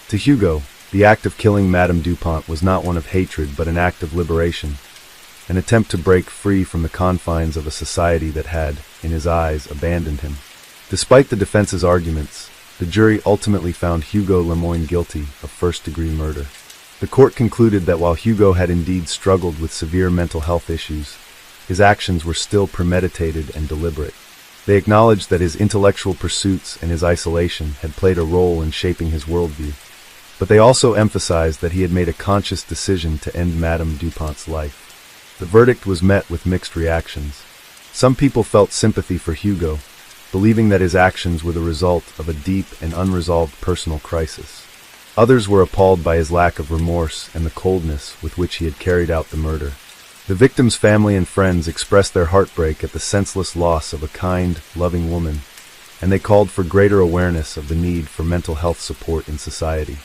To Hugo, the act of killing Madame Dupont was not one of hatred but an act of liberation, an attempt to break free from the confines of a society that had, in his eyes, abandoned him. Despite the defense's arguments, the jury ultimately found Hugo Lemoyne guilty of first-degree murder. The court concluded that while Hugo had indeed struggled with severe mental health issues, his actions were still premeditated and deliberate. They acknowledged that his intellectual pursuits and his isolation had played a role in shaping his worldview, but they also emphasized that he had made a conscious decision to end Madame Dupont's life. The verdict was met with mixed reactions. Some people felt sympathy for Hugo, believing that his actions were the result of a deep and unresolved personal crisis. Others were appalled by his lack of remorse and the coldness with which he had carried out the murder. The victim's family and friends expressed their heartbreak at the senseless loss of a kind, loving woman, and they called for greater awareness of the need for mental health support in society.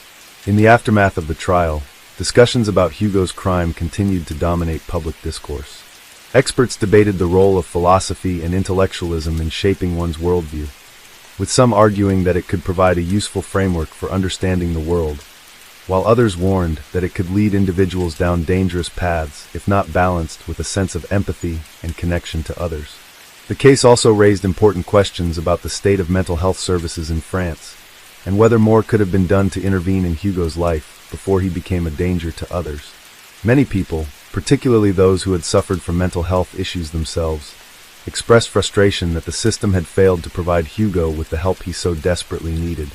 In the aftermath of the trial, discussions about Hugo's crime continued to dominate public discourse. Experts debated the role of philosophy and intellectualism in shaping one's worldview, with some arguing that it could provide a useful framework for understanding the world, while others warned that it could lead individuals down dangerous paths if not balanced with a sense of empathy and connection to others. The case also raised important questions about the state of mental health services in France, and whether more could have been done to intervene in Hugo's life before he became a danger to others. Many people, particularly those who had suffered from mental health issues themselves, expressed frustration that the system had failed to provide Hugo with the help he so desperately needed.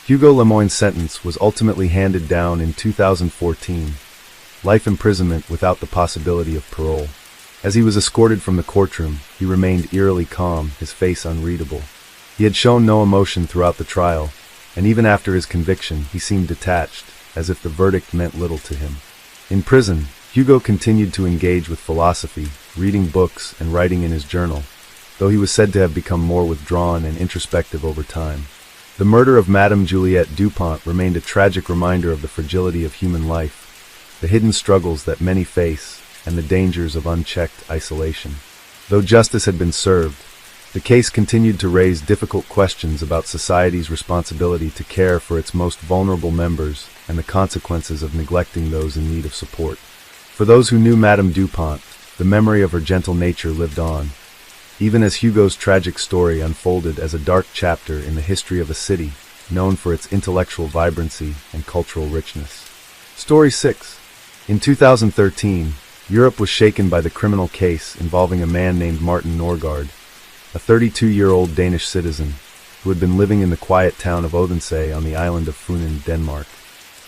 Hugo Lemoyne's sentence was ultimately handed down in 2014, life imprisonment without the possibility of parole. As he was escorted from the courtroom, he remained eerily calm, his face unreadable. He had shown no emotion throughout the trial, and even after his conviction, he seemed detached, as if the verdict meant little to him. In prison, Hugo continued to engage with philosophy, reading books and writing in his journal, though he was said to have become more withdrawn and introspective over time. The murder of Madame Juliette Dupont remained a tragic reminder of the fragility of human life, the hidden struggles that many face, and the dangers of unchecked isolation. Though justice had been served, the case continued to raise difficult questions about society's responsibility to care for its most vulnerable members and the consequences of neglecting those in need of support. For those who knew Madame Dupont, the memory of her gentle nature lived on, even as Hugo's tragic story unfolded as a dark chapter in the history of a city known for its intellectual vibrancy and cultural richness. Story 6. In 2013, Europe was shaken by the criminal case involving a man named Martin Norgard, a 32-year-old Danish citizen who had been living in the quiet town of Odense on the island of Funen, Denmark.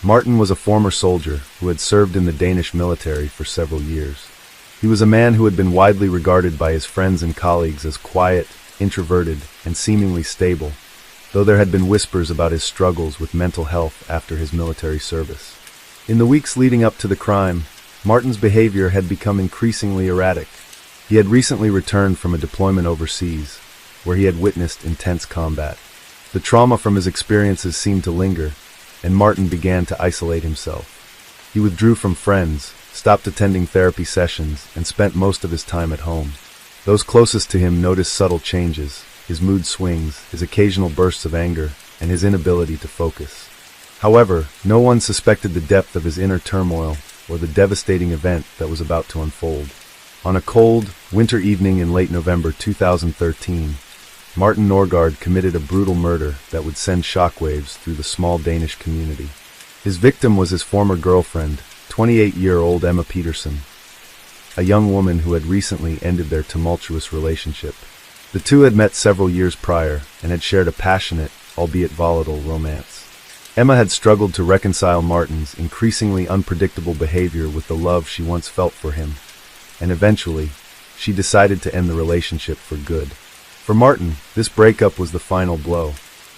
Martin was a former soldier who had served in the Danish military for several years. He was a man who had been widely regarded by his friends and colleagues as quiet, introverted, and seemingly stable, though there had been whispers about his struggles with mental health after his military service. In the weeks leading up to the crime, Martin's behavior had become increasingly erratic. He had recently returned from a deployment overseas, where he had witnessed intense combat. The trauma from his experiences seemed to linger, and Martin began to isolate himself. He withdrew from friends, stopped attending therapy sessions, and spent most of his time at home. Those closest to him noticed subtle changes, his mood swings, his occasional bursts of anger, and his inability to focus. However, no one suspected the depth of his inner turmoil or the devastating event that was about to unfold. On a cold, winter evening in late November 2013, Martin Norgard committed a brutal murder that would send shockwaves through the small Danish community. His victim was his former girlfriend, 28-year-old Emma Peterson, a young woman who had recently ended their tumultuous relationship. The two had met several years prior and had shared a passionate, albeit volatile, romance. Emma had struggled to reconcile Martin's increasingly unpredictable behavior with the love she once felt for him, and eventually, she decided to end the relationship for good. For Martin, this breakup was the final blow.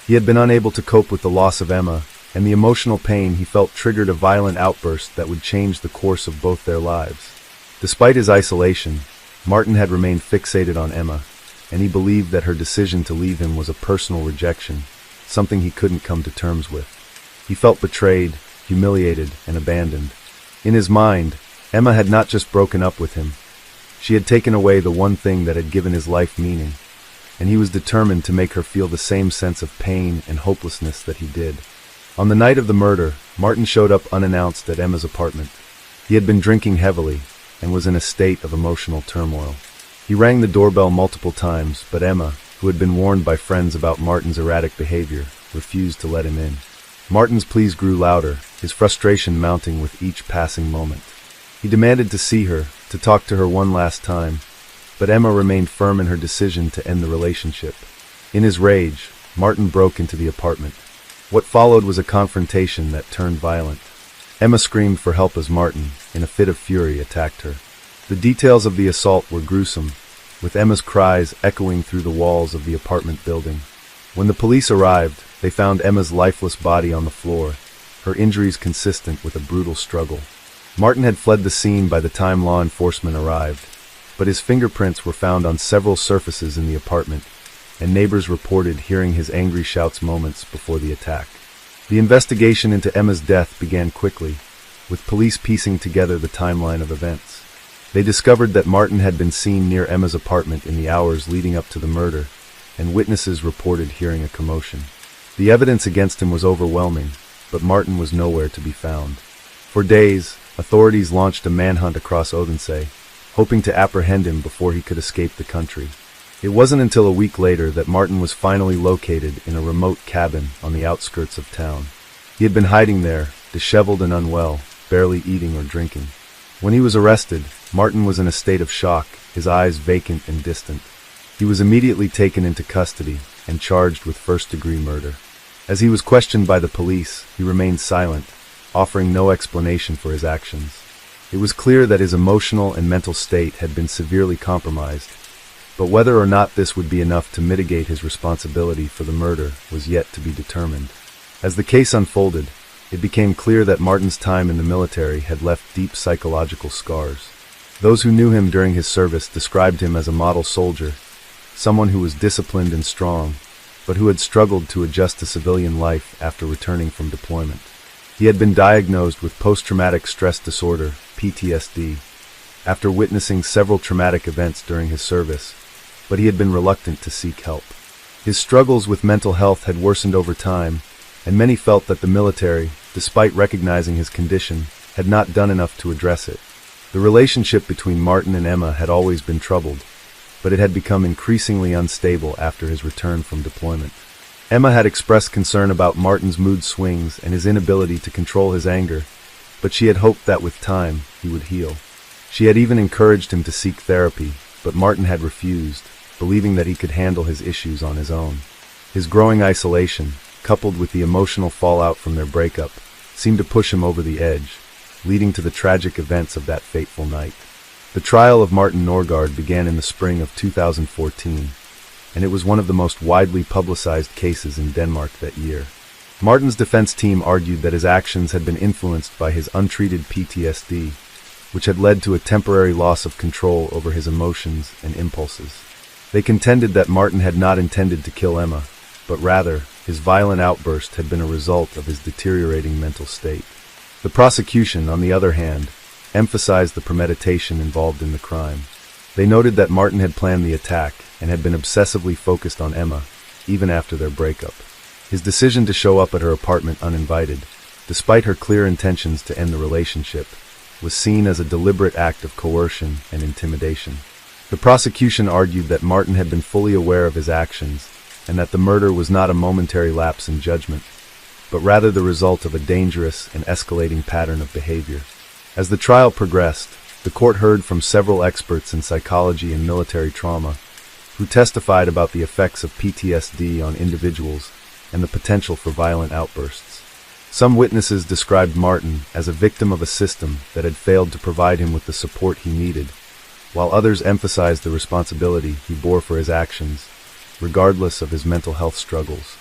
He had been unable to cope with the loss of Emma, and the emotional pain he felt triggered a violent outburst that would change the course of both their lives. Despite his isolation, Martin had remained fixated on Emma, and he believed that her decision to leave him was a personal rejection, something he couldn't come to terms with. He felt betrayed, humiliated, and abandoned. In his mind, Emma had not just broken up with him. She had taken away the one thing that had given his life meaning, and he was determined to make her feel the same sense of pain and hopelessness that he did. On the night of the murder, Martin showed up unannounced at Emma's apartment. He had been drinking heavily and was in a state of emotional turmoil. He rang the doorbell multiple times, but Emma, who had been warned by friends about Martin's erratic behavior, refused to let him in. Martin's pleas grew louder, his frustration mounting with each passing moment. He demanded to see her, to talk to her one last time, but Emma remained firm in her decision to end the relationship. In his rage, Martin broke into the apartment. What followed was a confrontation that turned violent. Emma screamed for help as Martin, in a fit of fury, attacked her. The details of the assault were gruesome, with Emma's cries echoing through the walls of the apartment building. When the police arrived, they found Emma's lifeless body on the floor, her injuries consistent with a brutal struggle. Martin had fled the scene by the time law enforcement arrived, but his fingerprints were found on several surfaces in the apartment, and neighbors reported hearing his angry shouts moments before the attack. The investigation into Emma's death began quickly, with police piecing together the timeline of events. They discovered that Martin had been seen near Emma's apartment in the hours leading up to the murder, and witnesses reported hearing a commotion. The evidence against him was overwhelming, but Martin was nowhere to be found. For days, authorities launched a manhunt across Odense, hoping to apprehend him before he could escape the country. It wasn't until a week later that Martin was finally located in a remote cabin on the outskirts of town. He had been hiding there, disheveled and unwell, barely eating or drinking. When he was arrested, Martin was in a state of shock, his eyes vacant and distant. He was immediately taken into custody and charged with first-degree murder. As he was questioned by the police, he remained silent, offering no explanation for his actions. It was clear that his emotional and mental state had been severely compromised, but whether or not this would be enough to mitigate his responsibility for the murder was yet to be determined. As the case unfolded, it became clear that Martin's time in the military had left deep psychological scars. Those who knew him during his service described him as a model soldier, someone who was disciplined and strong, but who had struggled to adjust to civilian life after returning from deployment. He had been diagnosed with post-traumatic stress disorder, PTSD, after witnessing several traumatic events during his service, but he had been reluctant to seek help. His struggles with mental health had worsened over time, and many felt that the military, despite recognizing his condition, had not done enough to address it. The relationship between Martin and Emma had always been troubled, but it had become increasingly unstable after his return from deployment. Emma had expressed concern about Martin's mood swings and his inability to control his anger, but she had hoped that with time, he would heal. She had even encouraged him to seek therapy, but Martin had refused, believing that he could handle his issues on his own. His growing isolation, coupled with the emotional fallout from their breakup, seemed to push him over the edge, leading to the tragic events of that fateful night. The trial of Martin Norgard began in the spring of 2014, and it was one of the most widely publicized cases in Denmark that year. Martin's defense team argued that his actions had been influenced by his untreated PTSD, which had led to a temporary loss of control over his emotions and impulses. They contended that Martin had not intended to kill Emma, but rather, his violent outburst had been a result of his deteriorating mental state. The prosecution, on the other hand, emphasized the premeditation involved in the crime. They noted that Martin had planned the attack and had been obsessively focused on Emma, even after their breakup. His decision to show up at her apartment uninvited, despite her clear intentions to end the relationship, was seen as a deliberate act of coercion and intimidation. The prosecution argued that Martin had been fully aware of his actions and that the murder was not a momentary lapse in judgment, but rather the result of a dangerous and escalating pattern of behavior. As the trial progressed, the court heard from several experts in psychology and military trauma who testified about the effects of PTSD on individuals and the potential for violent outbursts. Some witnesses described Martin as a victim of a system that had failed to provide him with the support he needed, while others emphasized the responsibility he bore for his actions, regardless of his mental health struggles.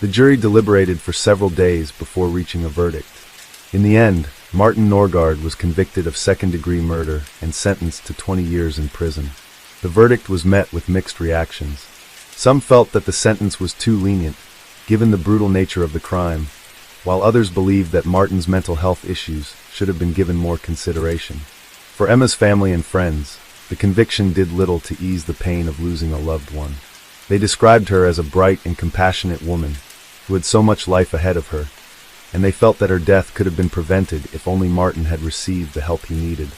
The jury deliberated for several days before reaching a verdict. In the end, Martin Norgard was convicted of second-degree murder and sentenced to 20 years in prison. The verdict was met with mixed reactions. Some felt that the sentence was too lenient, given the brutal nature of the crime, while others believed that Martin's mental health issues should have been given more consideration. For Emma's family and friends, the conviction did little to ease the pain of losing a loved one. They described her as a bright and compassionate woman who had so much life ahead of her, and they felt that her death could have been prevented if only Martin had received the help he needed.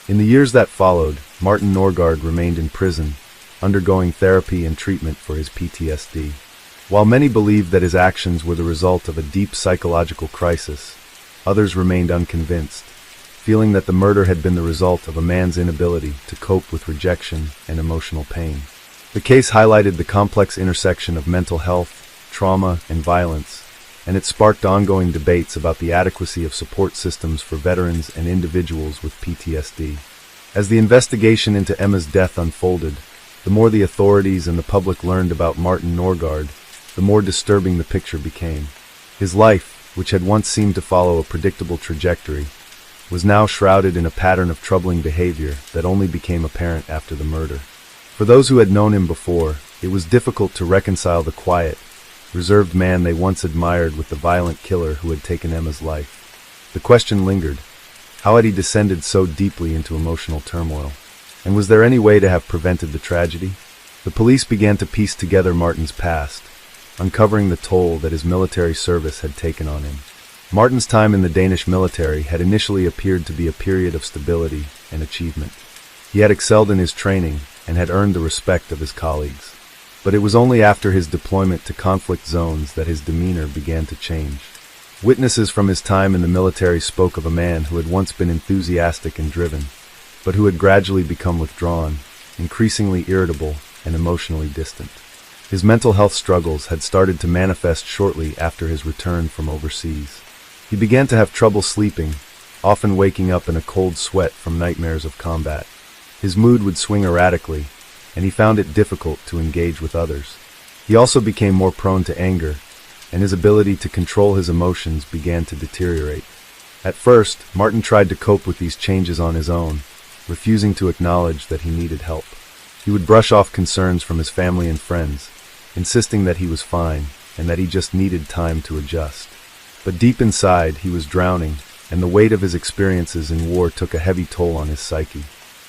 In the years that followed, Martin Norgard remained in prison, undergoing therapy and treatment for his PTSD. While many believed that his actions were the result of a deep psychological crisis, others remained unconvinced, feeling that the murder had been the result of a man's inability to cope with rejection and emotional pain. The case highlighted the complex intersection of mental health, trauma, and violence, and it sparked ongoing debates about the adequacy of support systems for veterans and individuals with PTSD. As the investigation into Emma's death unfolded, the more the authorities and the public learned about Martin Norgard, the more disturbing the picture became. His life, which had once seemed to follow a predictable trajectory, was now shrouded in a pattern of troubling behavior that only became apparent after the murder. For those who had known him before, it was difficult to reconcile the quiet, reserved man they once admired with the violent killer who had taken Emma's life. The question lingered: how had he descended so deeply into emotional turmoil? And was there any way to have prevented the tragedy? The police began to piece together Martin's past, uncovering the toll that his military service had taken on him. Martin's time in the Danish military had initially appeared to be a period of stability and achievement. He had excelled in his training and had earned the respect of his colleagues. But it was only after his deployment to conflict zones that his demeanor began to change. Witnesses from his time in the military spoke of a man who had once been enthusiastic and driven, but who had gradually become withdrawn, increasingly irritable, and emotionally distant. His mental health struggles had started to manifest shortly after his return from overseas. He began to have trouble sleeping, often waking up in a cold sweat from nightmares of combat. His mood would swing erratically, and he found it difficult to engage with others. He also became more prone to anger, and his ability to control his emotions began to deteriorate. At first, Martin tried to cope with these changes on his own, refusing to acknowledge that he needed help. He would brush off concerns from his family and friends, insisting that he was fine and that he just needed time to adjust. But deep inside, he was drowning, and the weight of his experiences in war took a heavy toll on his psyche.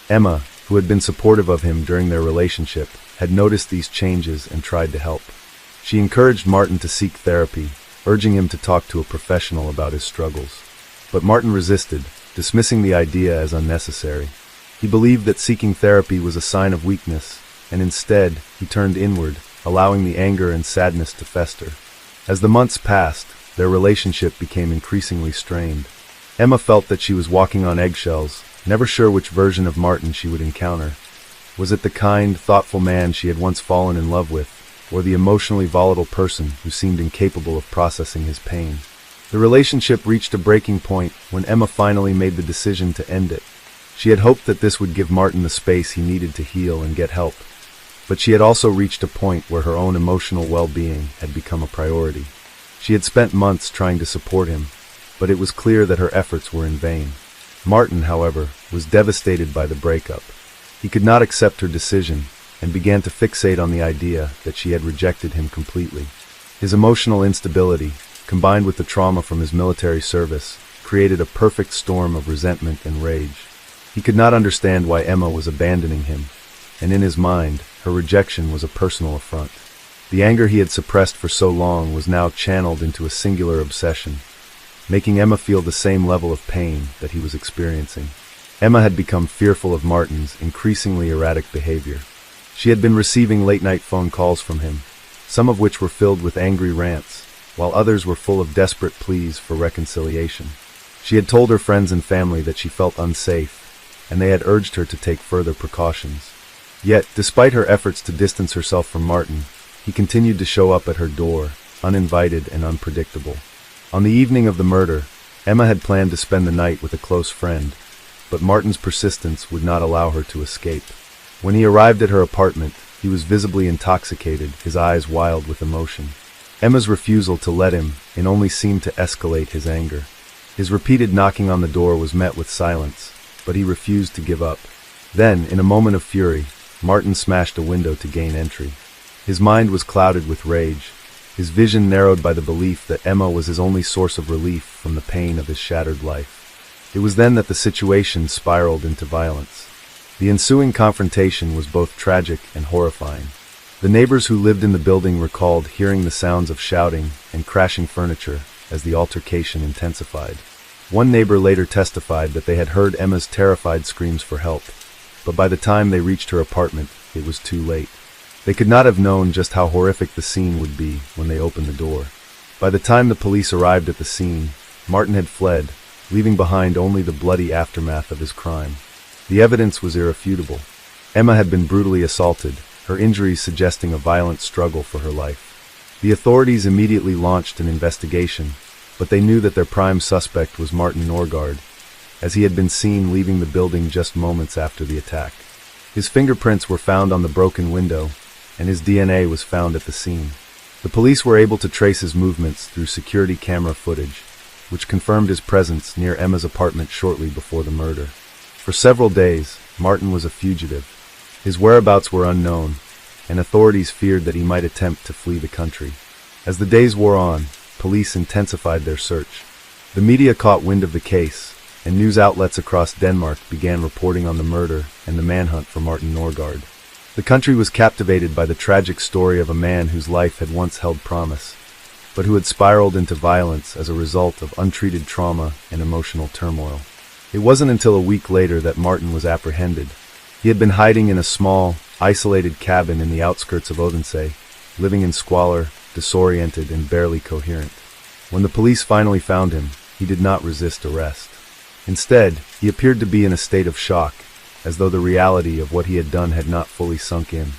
Emma, who had been supportive of him during their relationship, had noticed these changes and tried to help. She encouraged Martin to seek therapy, urging him to talk to a professional about his struggles. But Martin resisted, dismissing the idea as unnecessary. He believed that seeking therapy was a sign of weakness, and instead, he turned inward, allowing the anger and sadness to fester. As the months passed, their relationship became increasingly strained. Emma felt that she was walking on eggshells, never sure which version of Martin she would encounter. Was it the kind, thoughtful man she had once fallen in love with, or the emotionally volatile person who seemed incapable of processing his pain? The relationship reached a breaking point when Emma finally made the decision to end it. She had hoped that this would give Martin the space he needed to heal and get help, but she had also reached a point where her own emotional well-being had become a priority. She had spent months trying to support him, but it was clear that her efforts were in vain. Martin, however, was devastated by the breakup. He could not accept her decision and began to fixate on the idea that she had rejected him completely. His emotional instability, combined with the trauma from his military service, created a perfect storm of resentment and rage. He could not understand why Emma was abandoning him, and in his mind, her rejection was a personal affront. The anger he had suppressed for so long was now channeled into a singular obsession, making Emma feel the same level of pain that he was experiencing. Emma had become fearful of Martin's increasingly erratic behavior. She had been receiving late-night phone calls from him, some of which were filled with angry rants, while others were full of desperate pleas for reconciliation. She had told her friends and family that she felt unsafe, and they had urged her to take further precautions. Yet, despite her efforts to distance herself from Martin, he continued to show up at her door, uninvited and unpredictable. On the evening of the murder, Emma had planned to spend the night with a close friend, but Martin's persistence would not allow her to escape. When he arrived at her apartment, he was visibly intoxicated, his eyes wild with emotion. Emma's refusal to let him in only seemed to escalate his anger. His repeated knocking on the door was met with silence, but he refused to give up. Then, in a moment of fury, Martin smashed a window to gain entry. His mind was clouded with rage, his vision narrowed by the belief that Emma was his only source of relief from the pain of his shattered life. It was then that the situation spiraled into violence. The ensuing confrontation was both tragic and horrifying. The neighbors who lived in the building recalled hearing the sounds of shouting and crashing furniture as the altercation intensified. One neighbor later testified that they had heard Emma's terrified screams for help, but by the time they reached her apartment, it was too late. They could not have known just how horrific the scene would be when they opened the door. By the time the police arrived at the scene, Martin had fled, leaving behind only the bloody aftermath of his crime. The evidence was irrefutable. Emma had been brutally assaulted, her injuries suggesting a violent struggle for her life. The authorities immediately launched an investigation, but they knew that their prime suspect was Martin Norgard, as he had been seen leaving the building just moments after the attack. His fingerprints were found on the broken window, and his DNA was found at the scene. The police were able to trace his movements through security camera footage, which confirmed his presence near Emma's apartment shortly before the murder. For several days, Martin was a fugitive. His whereabouts were unknown, and authorities feared that he might attempt to flee the country. As the days wore on, police intensified their search. The media caught wind of the case, and news outlets across Denmark began reporting on the murder and the manhunt for Martin Norgard. The country was captivated by the tragic story of a man whose life had once held promise, but who had spiraled into violence as a result of untreated trauma and emotional turmoil. It wasn't until a week later that Martin was apprehended. He had been hiding in a small, isolated cabin in the outskirts of Odense, living in squalor, disoriented and barely coherent. When the police finally found him, he did not resist arrest. Instead, he appeared to be in a state of shock, as though the reality of what he had done had not fully sunk in.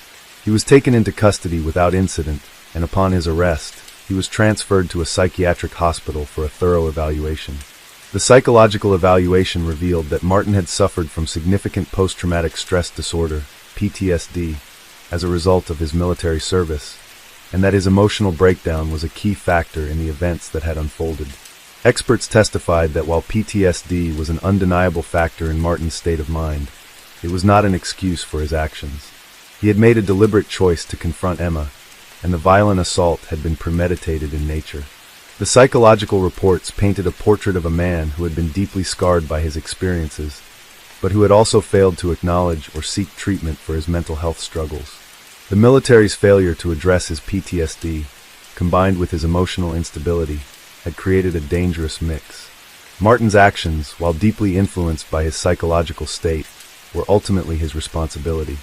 He was taken into custody without incident, and upon his arrest, he was transferred to a psychiatric hospital for a thorough evaluation. The psychological evaluation revealed that Martin had suffered from significant post-traumatic stress disorder, PTSD, as a result of his military service, and that his emotional breakdown was a key factor in the events that had unfolded. Experts testified that while PTSD was an undeniable factor in Martin's state of mind, it was not an excuse for his actions. He had made a deliberate choice to confront Emma, and the violent assault had been premeditated in nature. The psychological reports painted a portrait of a man who had been deeply scarred by his experiences, but who had also failed to acknowledge or seek treatment for his mental health struggles. The military's failure to address his PTSD, combined with his emotional instability, had created a dangerous mix. Martin's actions, while deeply influenced by his psychological state, were ultimately his responsibility.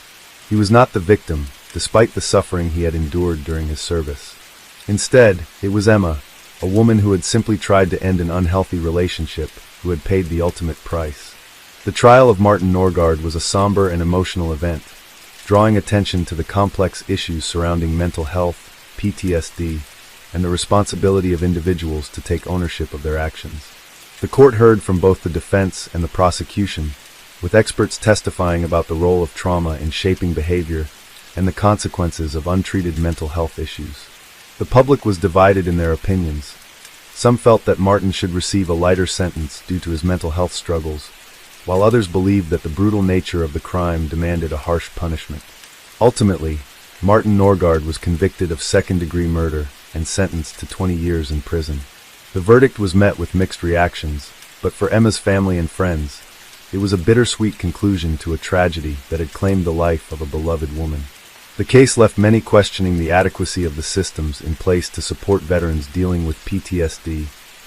He was not the victim, despite the suffering he had endured during his service. Instead, it was Emma, a woman who had simply tried to end an unhealthy relationship, who had paid the ultimate price. The trial of Martin Norgard was a somber and emotional event, drawing attention to the complex issues surrounding mental health, PTSD, and the responsibility of individuals to take ownership of their actions. The court heard from both the defense and the prosecution, with experts testifying about the role of trauma in shaping behavior and the consequences of untreated mental health issues. The public was divided in their opinions. Some felt that Martin should receive a lighter sentence due to his mental health struggles, while others believed that the brutal nature of the crime demanded a harsh punishment. Ultimately, Martin Norgard was convicted of second-degree murder and sentenced to 20 years in prison. The verdict was met with mixed reactions, but for Emma's family and friends, it was a bittersweet conclusion to a tragedy that had claimed the life of a beloved woman. The case left many questioning the adequacy of the systems in place to support veterans dealing with PTSD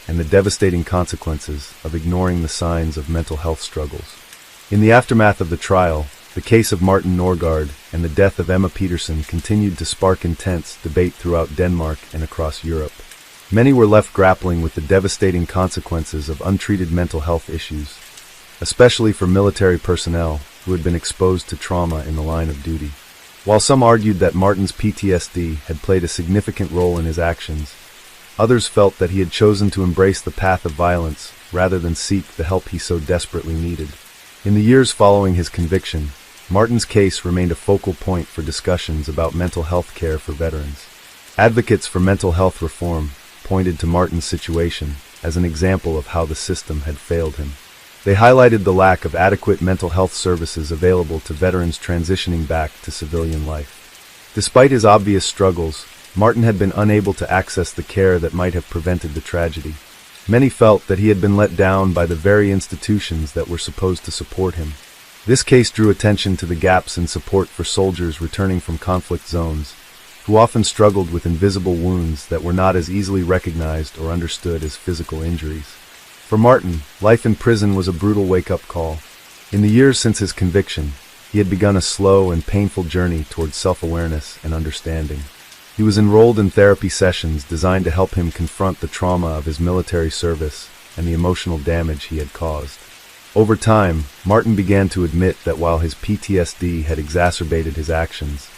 and the devastating consequences of ignoring the signs of mental health struggles. In the aftermath of the trial, the case of Martin Norgard and the death of Emma Peterson continued to spark intense debate throughout Denmark and across Europe. Many were left grappling with the devastating consequences of untreated mental health issues, especially for military personnel who had been exposed to trauma in the line of duty. While some argued that Martin's PTSD had played a significant role in his actions, others felt that he had chosen to embrace the path of violence rather than seek the help he so desperately needed. In the years following his conviction, Martin's case remained a focal point for discussions about mental health care for veterans. Advocates for mental health reform pointed to Martin's situation as an example of how the system had failed him. They highlighted the lack of adequate mental health services available to veterans transitioning back to civilian life. Despite his obvious struggles, Martin had been unable to access the care that might have prevented the tragedy. Many felt that he had been let down by the very institutions that were supposed to support him. This case drew attention to the gaps in support for soldiers returning from conflict zones, who often struggled with invisible wounds that were not as easily recognized or understood as physical injuries. For Martin, life in prison was a brutal wake-up call. In the years since his conviction, he had begun a slow and painful journey towards self-awareness and understanding. He was enrolled in therapy sessions designed to help him confront the trauma of his military service and the emotional damage he had caused. Over time, Martin began to admit that while his PTSD had exacerbated his actions,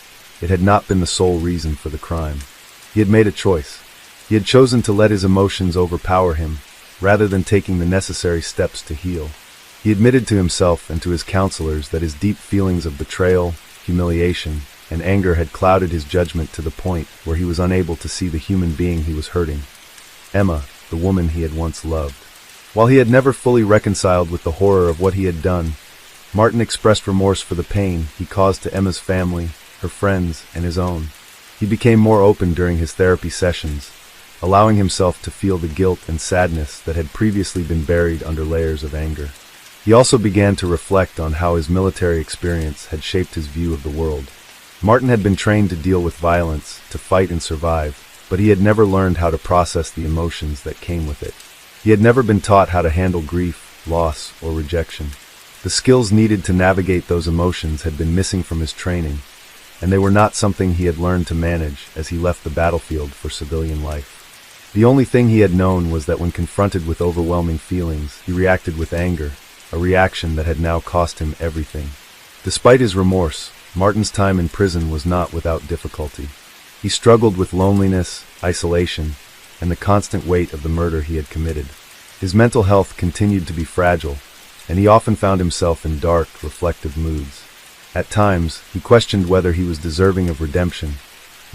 it had not been the sole reason for the crime. He had made a choice. He had chosen to let his emotions overpower him, rather than taking the necessary steps to heal. He admitted to himself and to his counselors that his deep feelings of betrayal, humiliation, and anger had clouded his judgment to the point where he was unable to see the human being he was hurting, Emma, the woman he had once loved. While he had never fully reconciled with the horror of what he had done, Martin expressed remorse for the pain he caused to Emma's family, her friends, and his own. He became more open during his therapy sessions, allowing himself to feel the guilt and sadness that had previously been buried under layers of anger. He also began to reflect on how his military experience had shaped his view of the world. Martin had been trained to deal with violence, to fight and survive, but he had never learned how to process the emotions that came with it. He had never been taught how to handle grief, loss, or rejection. The skills needed to navigate those emotions had been missing from his training, and they were not something he had learned to manage as he left the battlefield for civilian life. The only thing he had known was that when confronted with overwhelming feelings, he reacted with anger, a reaction that had now cost him everything. Despite his remorse, Martin's time in prison was not without difficulty. He struggled with loneliness, isolation, and the constant weight of the murder he had committed. His mental health continued to be fragile, and he often found himself in dark, reflective moods. At times, he questioned whether he was deserving of redemption,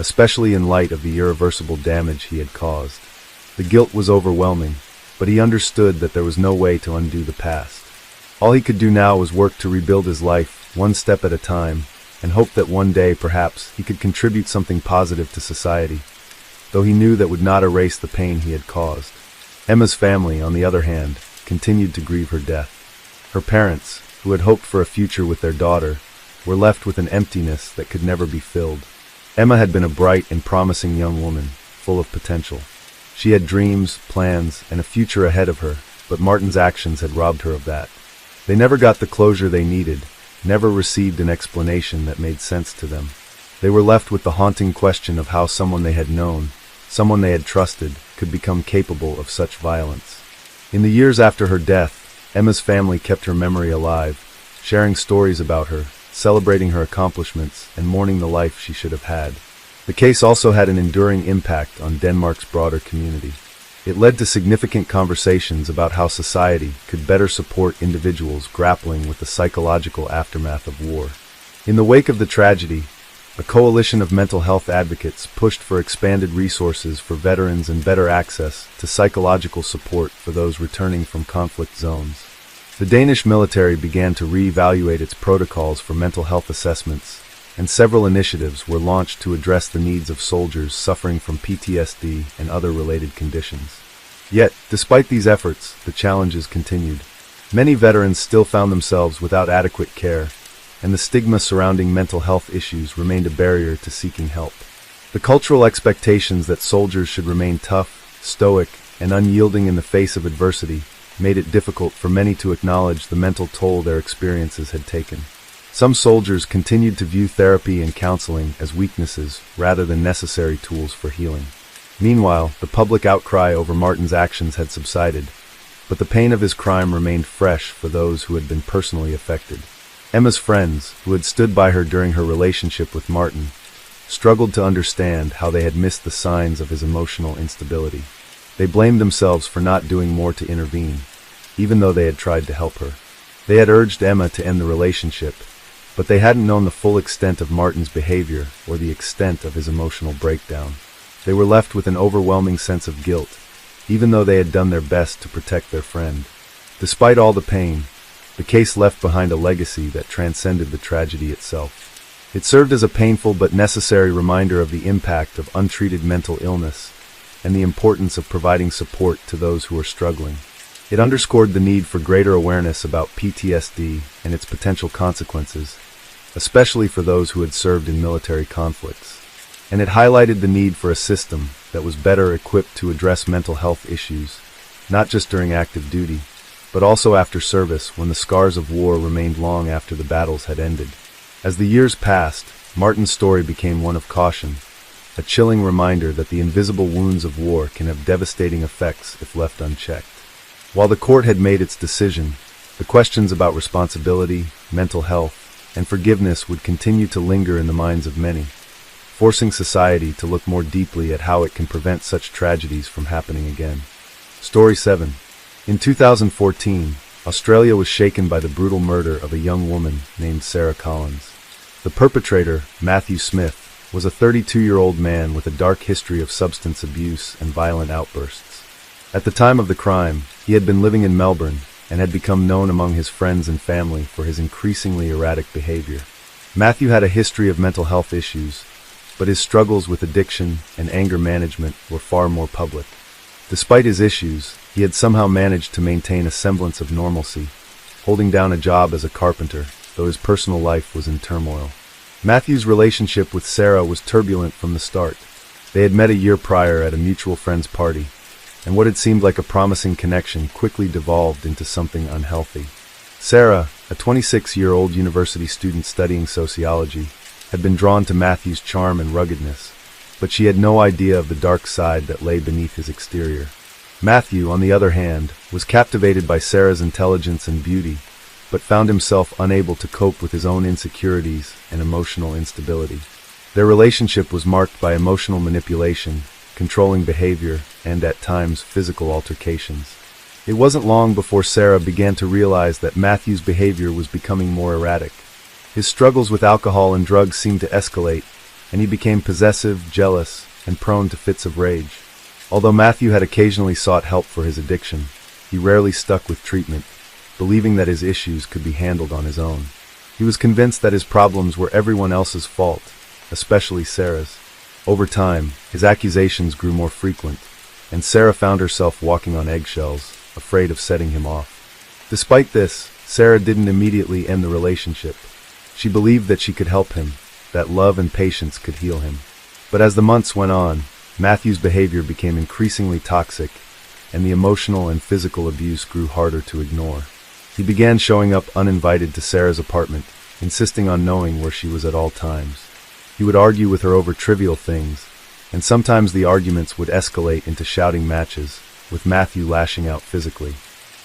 especially in light of the irreversible damage he had caused. The guilt was overwhelming, but he understood that there was no way to undo the past. All he could do now was work to rebuild his life, one step at a time, and hope that one day, perhaps, he could contribute something positive to society, though he knew that would not erase the pain he had caused. Emma's family, on the other hand, continued to grieve her death. Her parents, who had hoped for a future with their daughter, were left with an emptiness that could never be filled. Emma had been a bright and promising young woman, full of potential. She had dreams, plans, and a future ahead of her, but Martin's actions had robbed her of that. They never got the closure they needed, never received an explanation that made sense to them. They were left with the haunting question of how someone they had known, someone they had trusted, could become capable of such violence. In the years after her death, Emma's family kept her memory alive, sharing stories about her, celebrating her accomplishments, and mourning the life she should have had. The case also had an enduring impact on Denmark's broader community. It led to significant conversations about how society could better support individuals grappling with the psychological aftermath of war. In the wake of the tragedy, a coalition of mental health advocates pushed for expanded resources for veterans and better access to psychological support for those returning from conflict zones. The Danish military began to re-evaluate its protocols for mental health assessments, and several initiatives were launched to address the needs of soldiers suffering from PTSD and other related conditions. Yet, despite these efforts, the challenges continued. Many veterans still found themselves without adequate care, and the stigma surrounding mental health issues remained a barrier to seeking help. The cultural expectations that soldiers should remain tough, stoic, and unyielding in the face of adversity made it difficult for many to acknowledge the mental toll their experiences had taken. Some soldiers continued to view therapy and counseling as weaknesses rather than necessary tools for healing. Meanwhile, the public outcry over Martin's actions had subsided, but the pain of his crime remained fresh for those who had been personally affected. Emma's friends, who had stood by her during her relationship with Martin, struggled to understand how they had missed the signs of his emotional instability. They blamed themselves for not doing more to intervene, even though they had tried to help her. They had urged Emma to end the relationship, but they hadn't known the full extent of Martin's behavior or the extent of his emotional breakdown. They were left with an overwhelming sense of guilt, even though they had done their best to protect their friend. Despite all the pain, the case left behind a legacy that transcended the tragedy itself. It served as a painful but necessary reminder of the impact of untreated mental illness and the importance of providing support to those who are struggling. It underscored the need for greater awareness about PTSD and its potential consequences, especially for those who had served in military conflicts. And it highlighted the need for a system that was better equipped to address mental health issues, not just during active duty, but also after service when the scars of war remained long after the battles had ended. As the years passed, Martin's story became one of caution, a chilling reminder that the invisible wounds of war can have devastating effects if left unchecked. While the court had made its decision, the questions about responsibility, mental health, and forgiveness would continue to linger in the minds of many, forcing society to look more deeply at how it can prevent such tragedies from happening again. Story 7. In 2014, Australia was shaken by the brutal murder of a young woman named Sarah Collins. The perpetrator, Matthew Smith, was a 32-year-old man with a dark history of substance abuse and violent outbursts. At the time of the crime, he had been living in Melbourne and had become known among his friends and family for his increasingly erratic behavior. Matthew had a history of mental health issues, but his struggles with addiction and anger management were far more public. Despite his issues, he had somehow managed to maintain a semblance of normalcy, holding down a job as a carpenter, though his personal life was in turmoil. Matthew's relationship with Sarah was turbulent from the start. They had met a year prior at a mutual friend's party, and what had seemed like a promising connection quickly devolved into something unhealthy. Sarah, a 26-year-old university student studying sociology, had been drawn to Matthew's charm and ruggedness, but she had no idea of the dark side that lay beneath his exterior. Matthew, on the other hand, was captivated by Sarah's intelligence and beauty, but found himself unable to cope with his own insecurities and emotional instability. Their relationship was marked by emotional manipulation, controlling behavior, and at times physical altercations. It wasn't long before Sarah began to realize that Matthew's behavior was becoming more erratic. His struggles with alcohol and drugs seemed to escalate, and he became possessive, jealous, and prone to fits of rage. Although Matthew had occasionally sought help for his addiction, he rarely stuck with treatment, believing that his issues could be handled on his own. He was convinced that his problems were everyone else's fault, especially Sarah's. Over time, his accusations grew more frequent, and Sarah found herself walking on eggshells, afraid of setting him off. Despite this, Sarah didn't immediately end the relationship. She believed that she could help him, that love and patience could heal him. But as the months went on, Matthew's behavior became increasingly toxic, and the emotional and physical abuse grew harder to ignore. He began showing up uninvited to Sarah's apartment, insisting on knowing where she was at all times. He would argue with her over trivial things, and sometimes the arguments would escalate into shouting matches, with Matthew lashing out physically.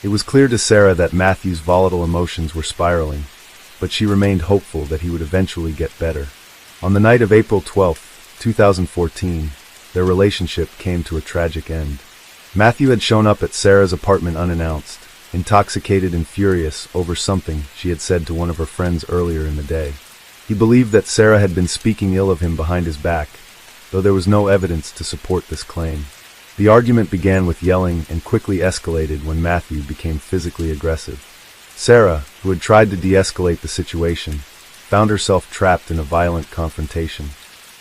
It was clear to Sarah that Matthew's volatile emotions were spiraling, but she remained hopeful that he would eventually get better. On the night of April 12, 2014, their relationship came to a tragic end. Matthew had shown up at Sarah's apartment unannounced, intoxicated and furious over something she had said to one of her friends earlier in the day. He believed that Sarah had been speaking ill of him behind his back, though there was no evidence to support this claim. The argument began with yelling and quickly escalated when Matthew became physically aggressive. Sarah, who had tried to de-escalate the situation, found herself trapped in a violent confrontation.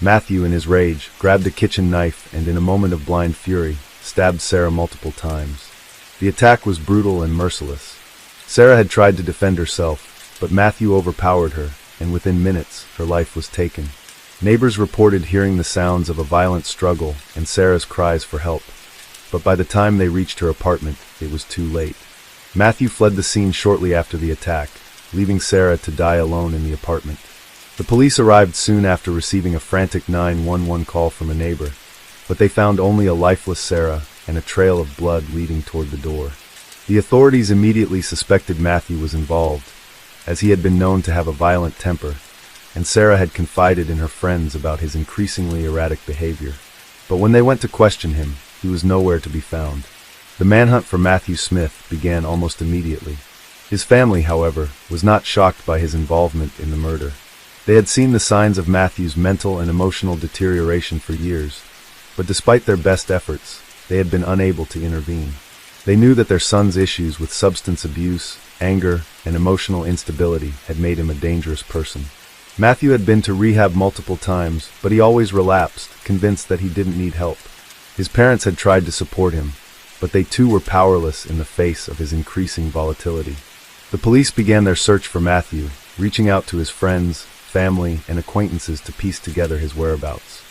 Matthew, in his rage, grabbed a kitchen knife and, in a moment of blind fury, stabbed Sarah multiple times. The attack was brutal and merciless. Sarah had tried to defend herself, but Matthew overpowered her, and within minutes, her life was taken. Neighbors reported hearing the sounds of a violent struggle and Sarah's cries for help, but by the time they reached her apartment, it was too late. Matthew fled the scene shortly after the attack, leaving Sarah to die alone in the apartment. The police arrived soon after receiving a frantic 911 call from a neighbor, but they found only a lifeless Sarah and a trail of blood leading toward the door. The authorities immediately suspected Matthew was involved, as he had been known to have a violent temper, and Sarah had confided in her friends about his increasingly erratic behavior. But when they went to question him, he was nowhere to be found. The manhunt for Matthew Smith began almost immediately. His family, however, was not shocked by his involvement in the murder. They had seen the signs of Matthew's mental and emotional deterioration for years, but despite their best efforts, they had been unable to intervene. They knew that their son's issues with substance abuse, anger, and emotional instability had made him a dangerous person. Matthew had been to rehab multiple times, but he always relapsed, convinced that he didn't need help. His parents had tried to support him, but they too were powerless in the face of his increasing volatility. The police began their search for Matthew, reaching out to his friends, family, and acquaintances to piece together his whereabouts.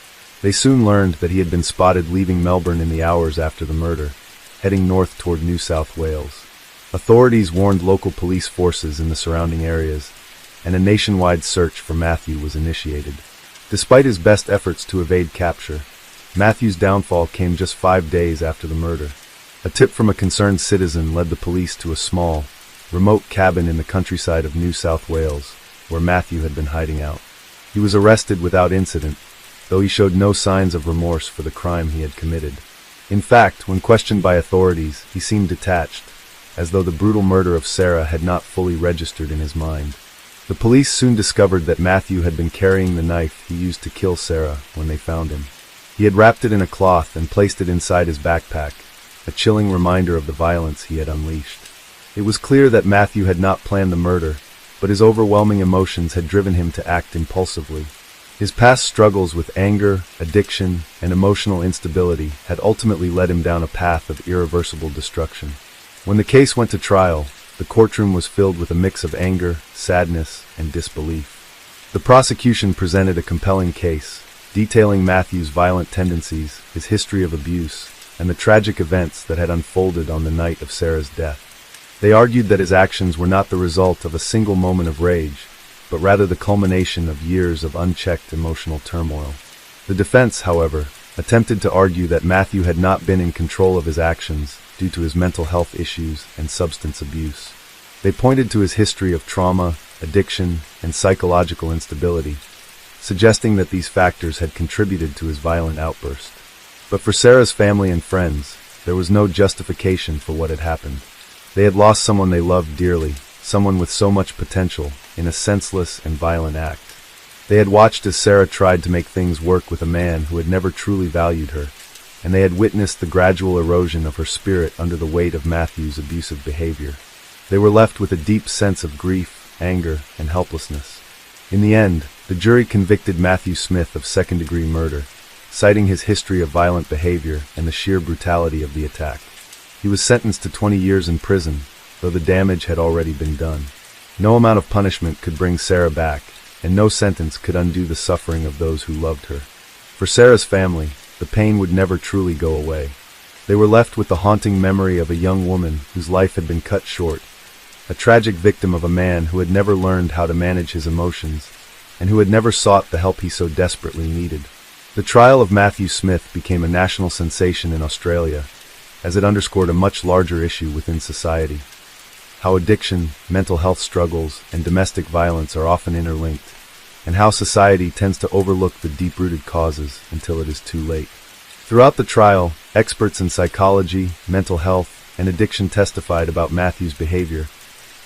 They soon learned that he had been spotted leaving Melbourne in the hours after the murder, heading north toward New South Wales. Authorities warned local police forces in the surrounding areas, and a nationwide search for Matthew was initiated. Despite his best efforts to evade capture, Matthew's downfall came just 5 days after the murder. A tip from a concerned citizen led the police to a small, remote cabin in the countryside of New South Wales, where Matthew had been hiding out. He was arrested without incident, though he showed no signs of remorse for the crime he had committed. In fact, when questioned by authorities, he seemed detached, as though the brutal murder of Sarah had not fully registered in his mind. The police soon discovered that Matthew had been carrying the knife he used to kill Sarah when they found him. He had wrapped it in a cloth and placed it inside his backpack, a chilling reminder of the violence he had unleashed. It was clear that Matthew had not planned the murder, but his overwhelming emotions had driven him to act impulsively. His past struggles with anger, addiction, and emotional instability had ultimately led him down a path of irreversible destruction. When the case went to trial, the courtroom was filled with a mix of anger, sadness, and disbelief. The prosecution presented a compelling case, detailing Matthew's violent tendencies, his history of abuse, and the tragic events that had unfolded on the night of Sarah's death. They argued that his actions were not the result of a single moment of rage, but rather the culmination of years of unchecked emotional turmoil. The defense, however, attempted to argue that Matthew had not been in control of his actions due to his mental health issues and substance abuse. They pointed to his history of trauma, addiction, and psychological instability, suggesting that these factors had contributed to his violent outburst. But for Sarah's family and friends, there was no justification for what had happened. They had lost someone they loved dearly, someone with so much potential, in a senseless and violent act. They had watched as Sarah tried to make things work with a man who had never truly valued her, and they had witnessed the gradual erosion of her spirit under the weight of Matthew's abusive behavior. They were left with a deep sense of grief, anger, and helplessness. In the end, the jury convicted Matthew Smith of second-degree murder, citing his history of violent behavior and the sheer brutality of the attack. He was sentenced to 20 years in prison, though the damage had already been done. No amount of punishment could bring Sarah back, and no sentence could undo the suffering of those who loved her. For Sarah's family, the pain would never truly go away. They were left with the haunting memory of a young woman whose life had been cut short, a tragic victim of a man who had never learned how to manage his emotions, and who had never sought the help he so desperately needed. The trial of Matthew Smith became a national sensation in Australia, as it underscored a much larger issue within society: how addiction, mental health struggles, and domestic violence are often interlinked, and how society tends to overlook the deep-rooted causes until it is too late. Throughout the trial, experts in psychology, mental health, and addiction testified about Matthew's behavior,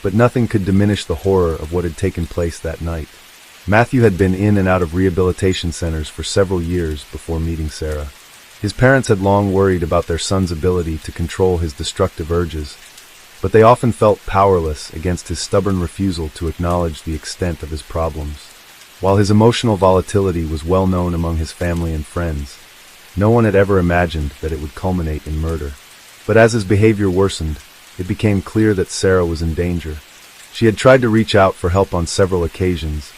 but nothing could diminish the horror of what had taken place that night. Matthew had been in and out of rehabilitation centers for several years before meeting Sarah. His parents had long worried about their son's ability to control his destructive urges, but they often felt powerless against his stubborn refusal to acknowledge the extent of his problems. While his emotional volatility was well known among his family and friends, no one had ever imagined that it would culminate in murder. But as his behavior worsened, it became clear that Sarah was in danger. She had tried to reach out for help on several occasions,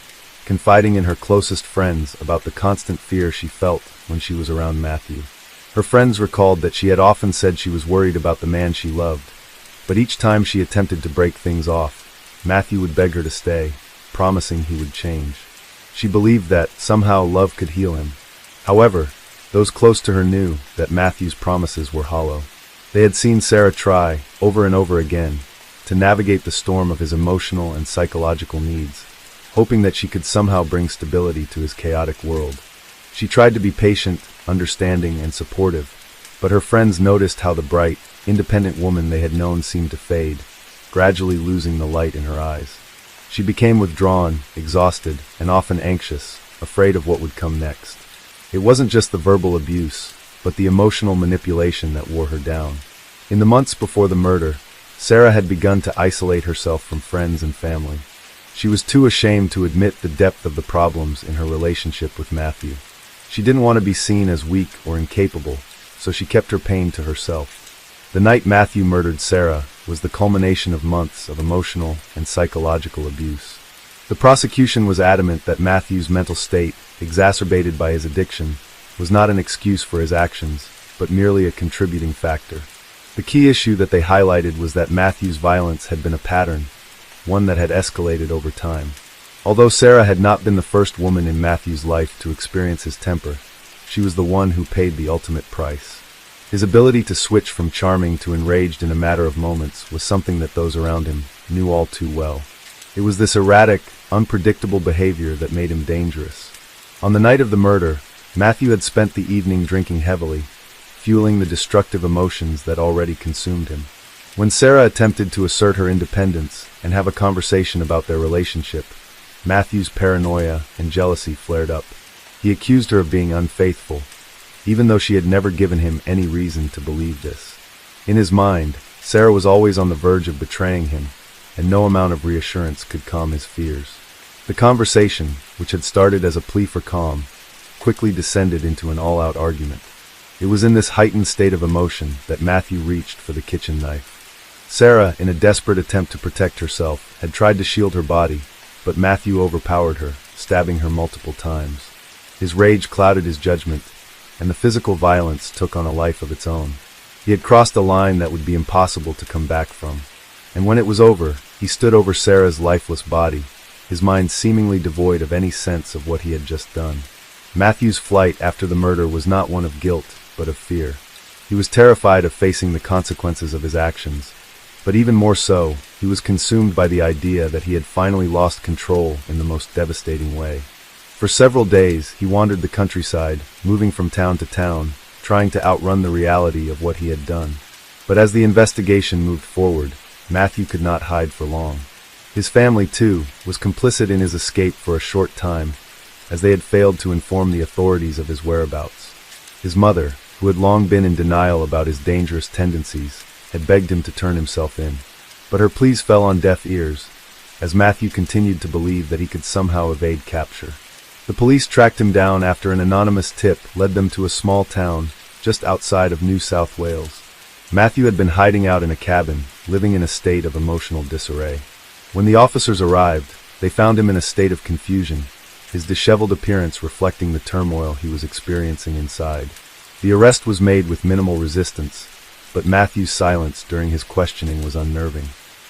confiding in her closest friends about the constant fear she felt when she was around Matthew. Her friends recalled that she had often said she was worried about the man she loved, but each time she attempted to break things off, Matthew would beg her to stay, promising he would change. She believed that, somehow, love could heal him. However, those close to her knew that Matthew's promises were hollow. They had seen Sarah try, over and over again, to navigate the storm of his emotional and psychological needs, hoping that she could somehow bring stability to his chaotic world. She tried to be patient, understanding, and supportive, but her friends noticed how the bright, independent woman they had known seemed to fade, gradually losing the light in her eyes. She became withdrawn, exhausted, and often anxious, afraid of what would come next. It wasn't just the verbal abuse, but the emotional manipulation that wore her down. In the months before the murder, Sarah had begun to isolate herself from friends and family. She was too ashamed to admit the depth of the problems in her relationship with Matthew. She didn't want to be seen as weak or incapable, so she kept her pain to herself. The night Matthew murdered Sarah was the culmination of months of emotional and psychological abuse. The prosecution was adamant that Matthew's mental state, exacerbated by his addiction, was not an excuse for his actions, but merely a contributing factor. The key issue that they highlighted was that Matthew's violence had been a pattern, one that had escalated over time. Although Sarah had not been the first woman in Matthew's life to experience his temper, she was the one who paid the ultimate price. His ability to switch from charming to enraged in a matter of moments was something that those around him knew all too well. It was this erratic, unpredictable behavior that made him dangerous. On the night of the murder, Matthew had spent the evening drinking heavily, fueling the destructive emotions that already consumed him. When Sarah attempted to assert her independence and have a conversation about their relationship, Matthew's paranoia and jealousy flared up. He accused her of being unfaithful, even though she had never given him any reason to believe this. In his mind, Sarah was always on the verge of betraying him, and no amount of reassurance could calm his fears. The conversation, which had started as a plea for calm, quickly descended into an all-out argument. It was in this heightened state of emotion that Matthew reached for the kitchen knife. Sarah, in a desperate attempt to protect herself, had tried to shield her body, but Matthew overpowered her, stabbing her multiple times. His rage clouded his judgment, and the physical violence took on a life of its own. He had crossed a line that would be impossible to come back from. And when it was over, he stood over Sarah's lifeless body, his mind seemingly devoid of any sense of what he had just done. Matthew's flight after the murder was not one of guilt, but of fear. He was terrified of facing the consequences of his actions, but even more so, he was consumed by the idea that he had finally lost control in the most devastating way. For several days, he wandered the countryside, moving from town to town, trying to outrun the reality of what he had done. But as the investigation moved forward, Matthew could not hide for long. His family, too, was complicit in his escape for a short time, as they had failed to inform the authorities of his whereabouts. His mother, who had long been in denial about his dangerous tendencies, had begged him to turn himself in. But her pleas fell on deaf ears, as Matthew continued to believe that he could somehow evade capture. The police tracked him down after an anonymous tip led them to a small town just outside of New South Wales. Matthew had been hiding out in a cabin, living in a state of emotional disarray. When the officers arrived, they found him in a state of confusion, his disheveled appearance reflecting the turmoil he was experiencing inside. The arrest was made with minimal resistance, but Matthew's silence during his questioning was unnerving.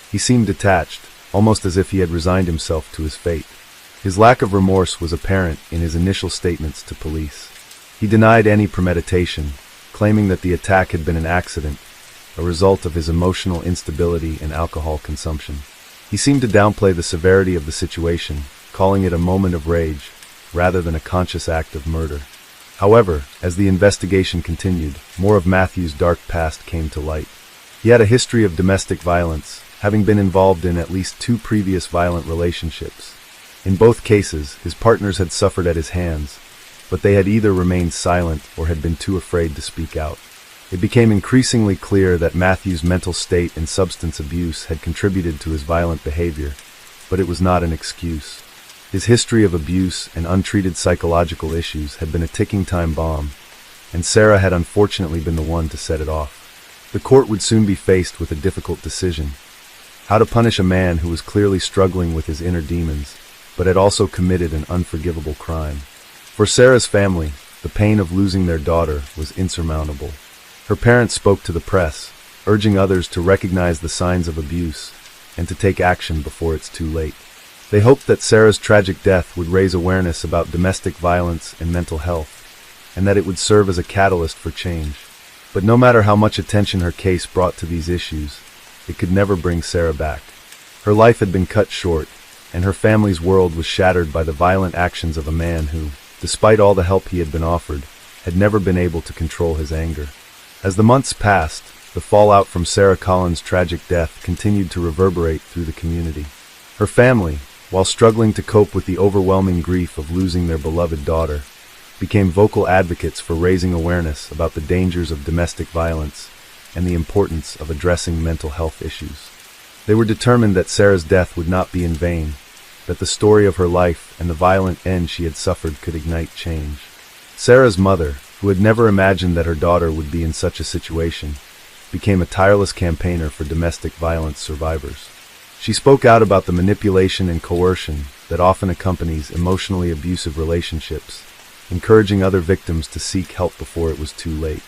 He seemed detached, almost as if he had resigned himself to his fate. His lack of remorse was apparent in his initial statements to police. He denied any premeditation, claiming that the attack had been an accident, a result of his emotional instability and alcohol consumption. He seemed to downplay the severity of the situation, calling it a moment of rage, rather than a conscious act of murder. However, as the investigation continued, more of Matthew's dark past came to light. He had a history of domestic violence, having been involved in at least 2 previous violent relationships. In both cases, his partners had suffered at his hands, but they had either remained silent or had been too afraid to speak out. It became increasingly clear that Matthew's mental state and substance abuse had contributed to his violent behavior, but it was not an excuse. His history of abuse and untreated psychological issues had been a ticking time bomb, and Sarah had unfortunately been the one to set it off. The court would soon be faced with a difficult decision: how to punish a man who was clearly struggling with his inner demons, but had also committed an unforgivable crime. For Sarah's family, the pain of losing their daughter was insurmountable. Her parents spoke to the press, urging others to recognize the signs of abuse and to take action before it's too late. They hoped that Sarah's tragic death would raise awareness about domestic violence and mental health, and that it would serve as a catalyst for change. But no matter how much attention her case brought to these issues, it could never bring Sarah back. Her life had been cut short, and her family's world was shattered by the violent actions of a man who, despite all the help he had been offered, had never been able to control his anger. As the months passed, the fallout from Sarah Collins' tragic death continued to reverberate through the community. Her family, while struggling to cope with the overwhelming grief of losing their beloved daughter, became vocal advocates for raising awareness about the dangers of domestic violence and the importance of addressing mental health issues. They were determined that Sarah's death would not be in vain, that the story of her life and the violent end she had suffered could ignite change. Sarah's mother, who had never imagined that her daughter would be in such a situation, became a tireless campaigner for domestic violence survivors. She spoke out about the manipulation and coercion that often accompanies emotionally abusive relationships, encouraging other victims to seek help before it was too late.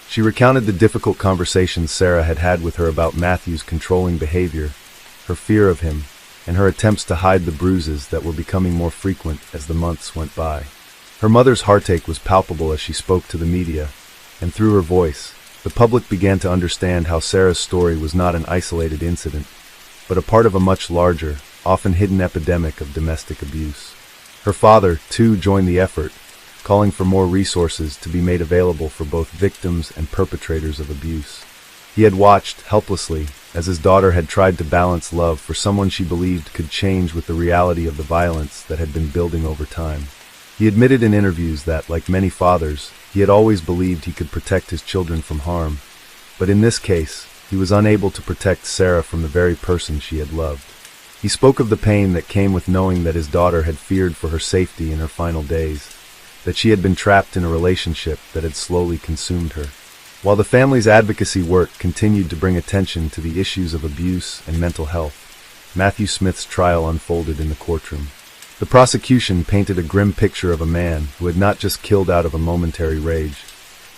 She recounted the difficult conversations Sarah had had with her about Matthew's controlling behavior, her fear of him, and her attempts to hide the bruises that were becoming more frequent as the months went by. Her mother's heartache was palpable as she spoke to the media, and through her voice, the public began to understand how Sarah's story was not an isolated incident, but a part of a much larger, often hidden epidemic of domestic abuse. Her father, too, joined the effort, calling for more resources to be made available for both victims and perpetrators of abuse. He had watched, helplessly, as his daughter had tried to balance love for someone she believed could change with the reality of the violence that had been building over time. He admitted in interviews that, like many fathers, he had always believed he could protect his children from harm, but in this case, he was unable to protect Sarah from the very person she had loved. He spoke of the pain that came with knowing that his daughter had feared for her safety in her final days, that she had been trapped in a relationship that had slowly consumed her. While the family's advocacy work continued to bring attention to the issues of abuse and mental health, Matthew Smith's trial unfolded in the courtroom. The prosecution painted a grim picture of a man who had not just killed out of a momentary rage,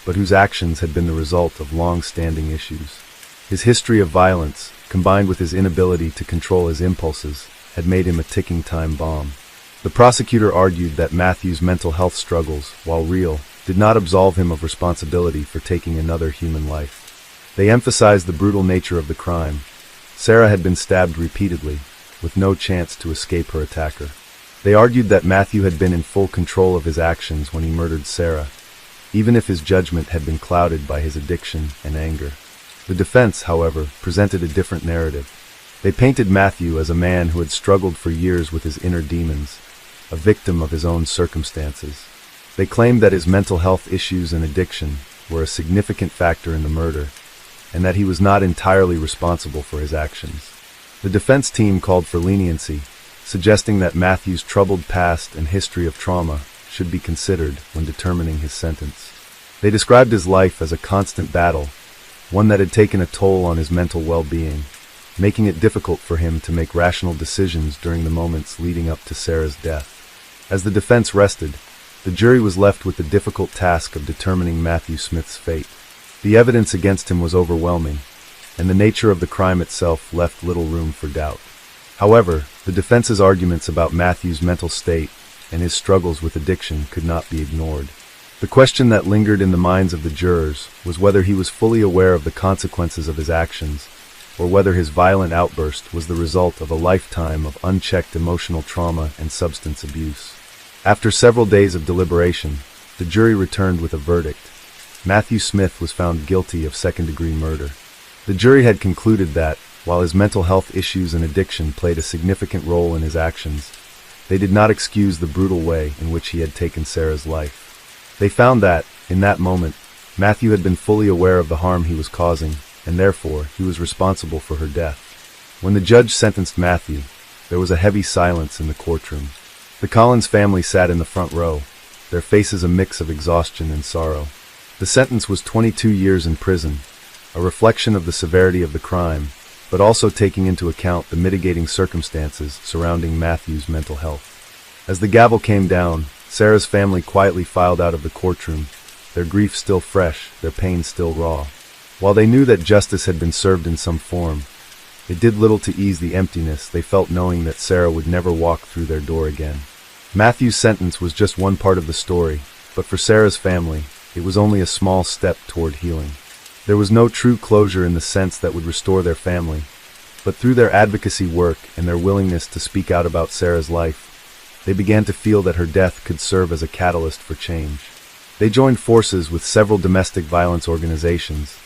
but whose actions had been the result of long-standing issues. His history of violence, combined with his inability to control his impulses, had made him a ticking time bomb. The prosecutor argued that Matthew's mental health struggles, while real, did not absolve him of responsibility for taking another human life. They emphasized the brutal nature of the crime. Sarah had been stabbed repeatedly, with no chance to escape her attacker. They argued that Matthew had been in full control of his actions when he murdered Sarah, even if his judgment had been clouded by his addiction and anger. The defense, however, presented a different narrative. They painted Matthew as a man who had struggled for years with his inner demons, a victim of his own circumstances. They claimed that his mental health issues and addiction were a significant factor in the murder, and that he was not entirely responsible for his actions. The defense team called for leniency, suggesting that Matthew's troubled past and history of trauma should be considered when determining his sentence. They described his life as a constant battle, one that had taken a toll on his mental well-being, making it difficult for him to make rational decisions during the moments leading up to Sarah's death. As the defense rested, the jury was left with the difficult task of determining Matthew Smith's fate. The evidence against him was overwhelming, and the nature of the crime itself left little room for doubt. However, the defense's arguments about Matthew's mental state and his struggles with addiction could not be ignored. The question that lingered in the minds of the jurors was whether he was fully aware of the consequences of his actions, or whether his violent outburst was the result of a lifetime of unchecked emotional trauma and substance abuse. After several days of deliberation, the jury returned with a verdict. Matthew Smith was found guilty of second-degree murder. The jury had concluded that, while his mental health issues and addiction played a significant role in his actions, they did not excuse the brutal way in which he had taken Sarah's life. They found that, in that moment, Matthew had been fully aware of the harm he was causing, and therefore he was responsible for her death. When the judge sentenced Matthew, there was a heavy silence in the courtroom. The Collins family sat in the front row, their faces a mix of exhaustion and sorrow. The sentence was 22 years in prison, a reflection of the severity of the crime, but also taking into account the mitigating circumstances surrounding Matthew's mental health. As the gavel came down, Sarah's family quietly filed out of the courtroom, their grief still fresh, their pain still raw. While they knew that justice had been served in some form, it did little to ease the emptiness they felt knowing that Sarah would never walk through their door again. Matthew's sentence was just one part of the story, but for Sarah's family, it was only a small step toward healing. There was no true closure in the sense that would restore their family, but through their advocacy work and their willingness to speak out about Sarah's life, they began to feel that her death could serve as a catalyst for change. They joined forces with several domestic violence organizations,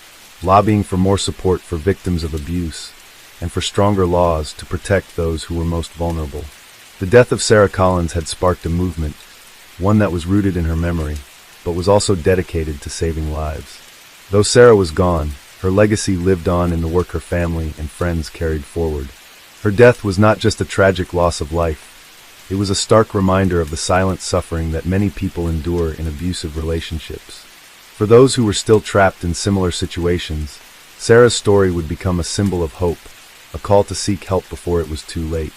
lobbying for more support for victims of abuse and for stronger laws to protect those who were most vulnerable. The death of Sarah Collins had sparked a movement, one that was rooted in her memory, but was also dedicated to saving lives. Though Sarah was gone, her legacy lived on in the work her family and friends carried forward. Her death was not just a tragic loss of life. It was a stark reminder of the silent suffering that many people endure in abusive relationships. For those who were still trapped in similar situations, Sarah's story would become a symbol of hope, a call to seek help before it was too late.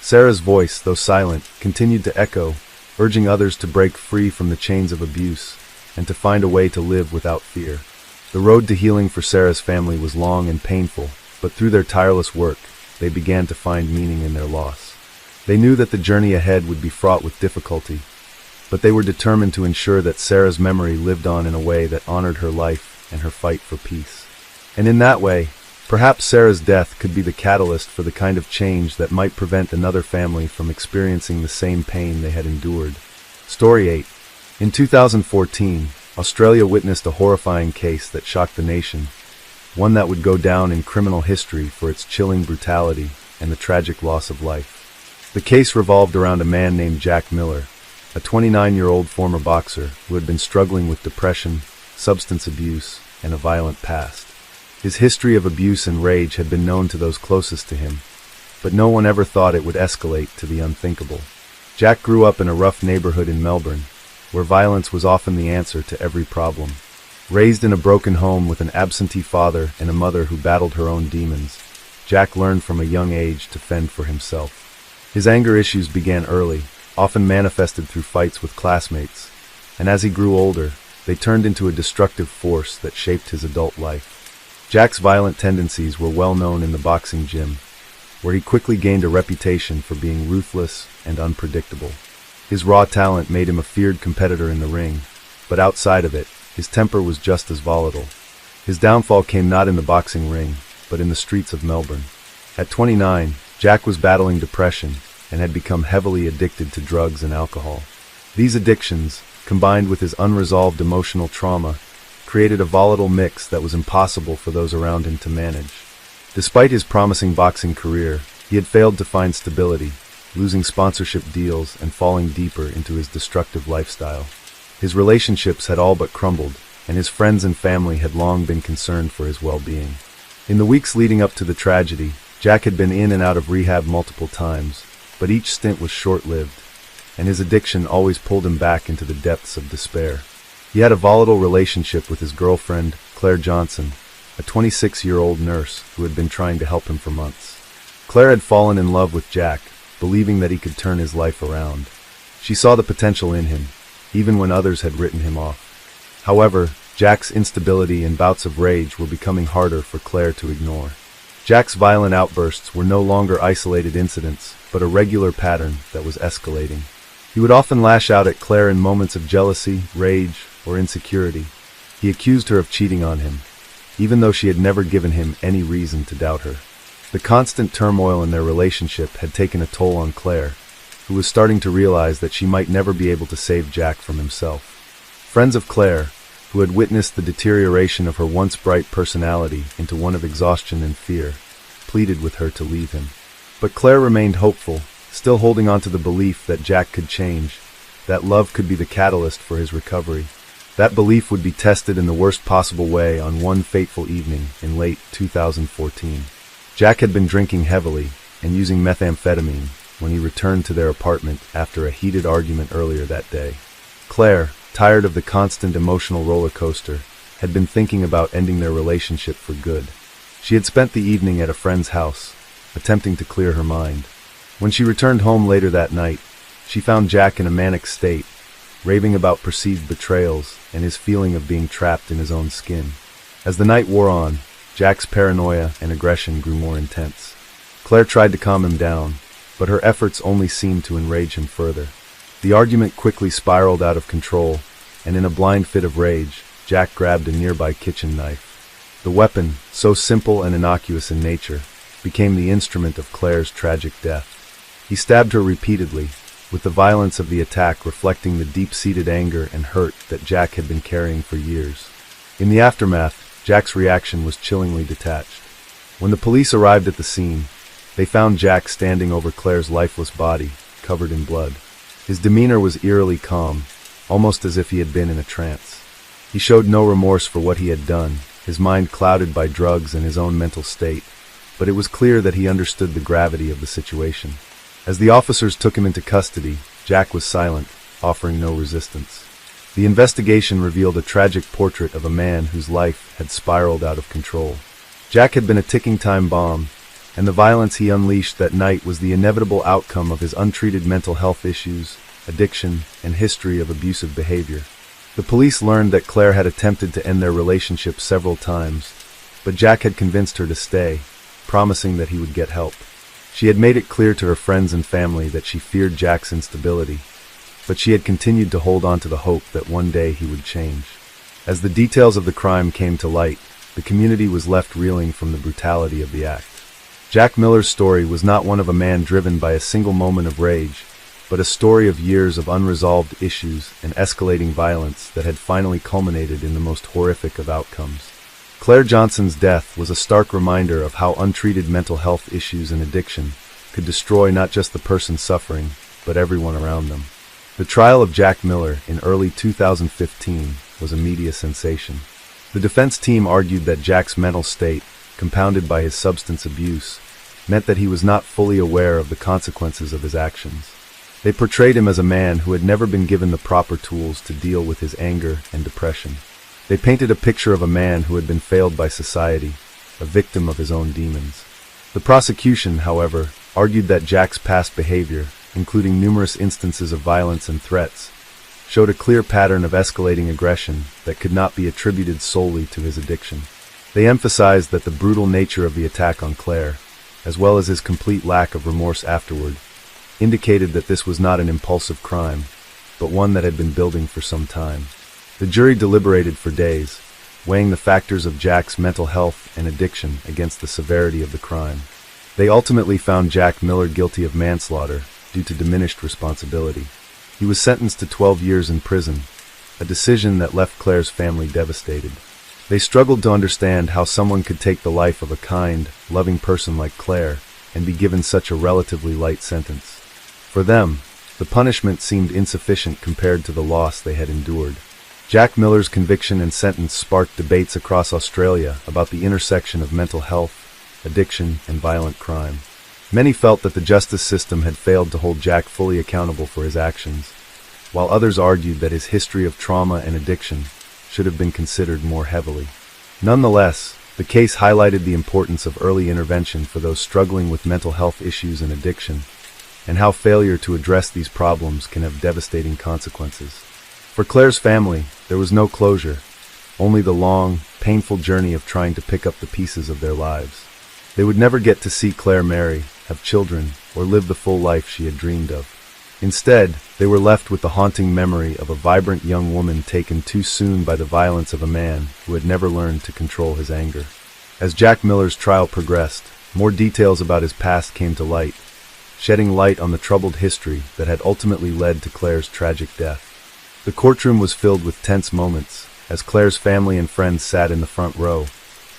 Sarah's voice, though silent, continued to echo, urging others to break free from the chains of abuse and to find a way to live without fear. The road to healing for Sarah's family was long and painful, but through their tireless work, they began to find meaning in their loss. They knew that the journey ahead would be fraught with difficulty, but they were determined to ensure that Sarah's memory lived on in a way that honored her life and her fight for peace. And in that way, perhaps Sarah's death could be the catalyst for the kind of change that might prevent another family from experiencing the same pain they had endured. Story 8. In 2014, Australia witnessed a horrifying case that shocked the nation, one that would go down in criminal history for its chilling brutality and the tragic loss of life. The case revolved around a man named Jack Miller, a 29-year-old former boxer who had been struggling with depression, substance abuse, and a violent past. His history of abuse and rage had been known to those closest to him, but no one ever thought it would escalate to the unthinkable. Jack grew up in a rough neighborhood in Melbourne, where violence was often the answer to every problem. Raised in a broken home with an absentee father and a mother who battled her own demons, Jack learned from a young age to fend for himself. His anger issues began early, often manifested through fights with classmates, and as he grew older, they turned into a destructive force that shaped his adult life. Jack's violent tendencies were well known in the boxing gym, where he quickly gained a reputation for being ruthless and unpredictable. His raw talent made him a feared competitor in the ring, but outside of it, his temper was just as volatile. His downfall came not in the boxing ring, but in the streets of Melbourne. At 29, Jack was battling depression and had become heavily addicted to drugs and alcohol. These addictions, combined with his unresolved emotional trauma, created a volatile mix that was impossible for those around him to manage. Despite his promising boxing career, he had failed to find stability, losing sponsorship deals and falling deeper into his destructive lifestyle. His relationships had all but crumbled, and his friends and family had long been concerned for his well-being. In the weeks leading up to the tragedy, Jack had been in and out of rehab multiple times, but each stint was short-lived, and his addiction always pulled him back into the depths of despair. He had a volatile relationship with his girlfriend, Claire Johnson, a 26-year-old nurse who had been trying to help him for months. Claire had fallen in love with Jack, believing that he could turn his life around. She saw the potential in him, even when others had written him off. However, Jack's instability and bouts of rage were becoming harder for Claire to ignore. Jack's violent outbursts were no longer isolated incidents, but a regular pattern that was escalating. He would often lash out at Claire in moments of jealousy, rage, or insecurity. He accused her of cheating on him, even though she had never given him any reason to doubt her. The constant turmoil in their relationship had taken a toll on Claire, who was starting to realize that she might never be able to save Jack from himself. Friends of Claire, who had witnessed the deterioration of her once bright personality into one of exhaustion and fear, pleaded with her to leave him. But Claire remained hopeful, still holding on to the belief that Jack could change, that love could be the catalyst for his recovery. That belief would be tested in the worst possible way on one fateful evening in late 2014. Jack had been drinking heavily and using methamphetamine when he returned to their apartment after a heated argument earlier that day. Claire, tired of the constant emotional roller coaster, had been thinking about ending their relationship for good. She had spent the evening at a friend's house, attempting to clear her mind. When she returned home later that night, she found Jack in a manic state, raving about perceived betrayals and his feeling of being trapped in his own skin. As the night wore on, Jack's paranoia and aggression grew more intense. Claire tried to calm him down, but her efforts only seemed to enrage him further. The argument quickly spiraled out of control, and in a blind fit of rage, Jack grabbed a nearby kitchen knife. The weapon, so simple and innocuous in nature, became the instrument of Claire's tragic death. He stabbed her repeatedly, with the violence of the attack reflecting the deep-seated anger and hurt that Jack had been carrying for years. In the aftermath, Jack's reaction was chillingly detached. When the police arrived at the scene, they found Jack standing over Claire's lifeless body, covered in blood. His demeanor was eerily calm, almost as if he had been in a trance. He showed no remorse for what he had done, his mind clouded by drugs and his own mental state, but it was clear that he understood the gravity of the situation. As the officers took him into custody, Jack was silent, offering no resistance. The investigation revealed a tragic portrait of a man whose life had spiraled out of control. Jack had been a ticking time bomb, and the violence he unleashed that night was the inevitable outcome of his untreated mental health issues, addiction, and history of abusive behavior. The police learned that Claire had attempted to end their relationship several times, but Jack had convinced her to stay, promising that he would get help. She had made it clear to her friends and family that she feared Jack's instability, but she had continued to hold on to the hope that one day he would change. As the details of the crime came to light, the community was left reeling from the brutality of the act. Jack Miller's story was not one of a man driven by a single moment of rage, but a story of years of unresolved issues and escalating violence that had finally culminated in the most horrific of outcomes. Claire Johnson's death was a stark reminder of how untreated mental health issues and addiction could destroy not just the person suffering, but everyone around them. The trial of Jack Miller in early 2015 was a media sensation. The defense team argued that Jack's mental state, compounded by his substance abuse, meant that he was not fully aware of the consequences of his actions. They portrayed him as a man who had never been given the proper tools to deal with his anger and depression. They painted a picture of a man who had been failed by society, a victim of his own demons. The prosecution, however, argued that Jack's past behavior, including numerous instances of violence and threats, showed a clear pattern of escalating aggression that could not be attributed solely to his addiction. They emphasized that the brutal nature of the attack on Claire, as well as his complete lack of remorse afterward, indicated that this was not an impulsive crime, but one that had been building for some time. The jury deliberated for days, weighing the factors of Jack's mental health and addiction against the severity of the crime. They ultimately found Jack Miller guilty of manslaughter due to diminished responsibility. He was sentenced to 12 years in prison, a decision that left Claire's family devastated. They struggled to understand how someone could take the life of a kind, loving person like Claire and be given such a relatively light sentence. For them, the punishment seemed insufficient compared to the loss they had endured. Jack Miller's conviction and sentence sparked debates across Australia about the intersection of mental health, addiction, and violent crime. Many felt that the justice system had failed to hold Jack fully accountable for his actions, while others argued that his history of trauma and addiction should have been considered more heavily. Nonetheless, the case highlighted the importance of early intervention for those struggling with mental health issues and addiction, and how failure to address these problems can have devastating consequences. For Claire's family, there was no closure, only the long, painful journey of trying to pick up the pieces of their lives. They would never get to see Claire marry, have children, or live the full life she had dreamed of. Instead, they were left with the haunting memory of a vibrant young woman taken too soon by the violence of a man who had never learned to control his anger. As Jack Miller's trial progressed, more details about his past came to light, shedding light on the troubled history that had ultimately led to Claire's tragic death. The courtroom was filled with tense moments, as Claire's family and friends sat in the front row,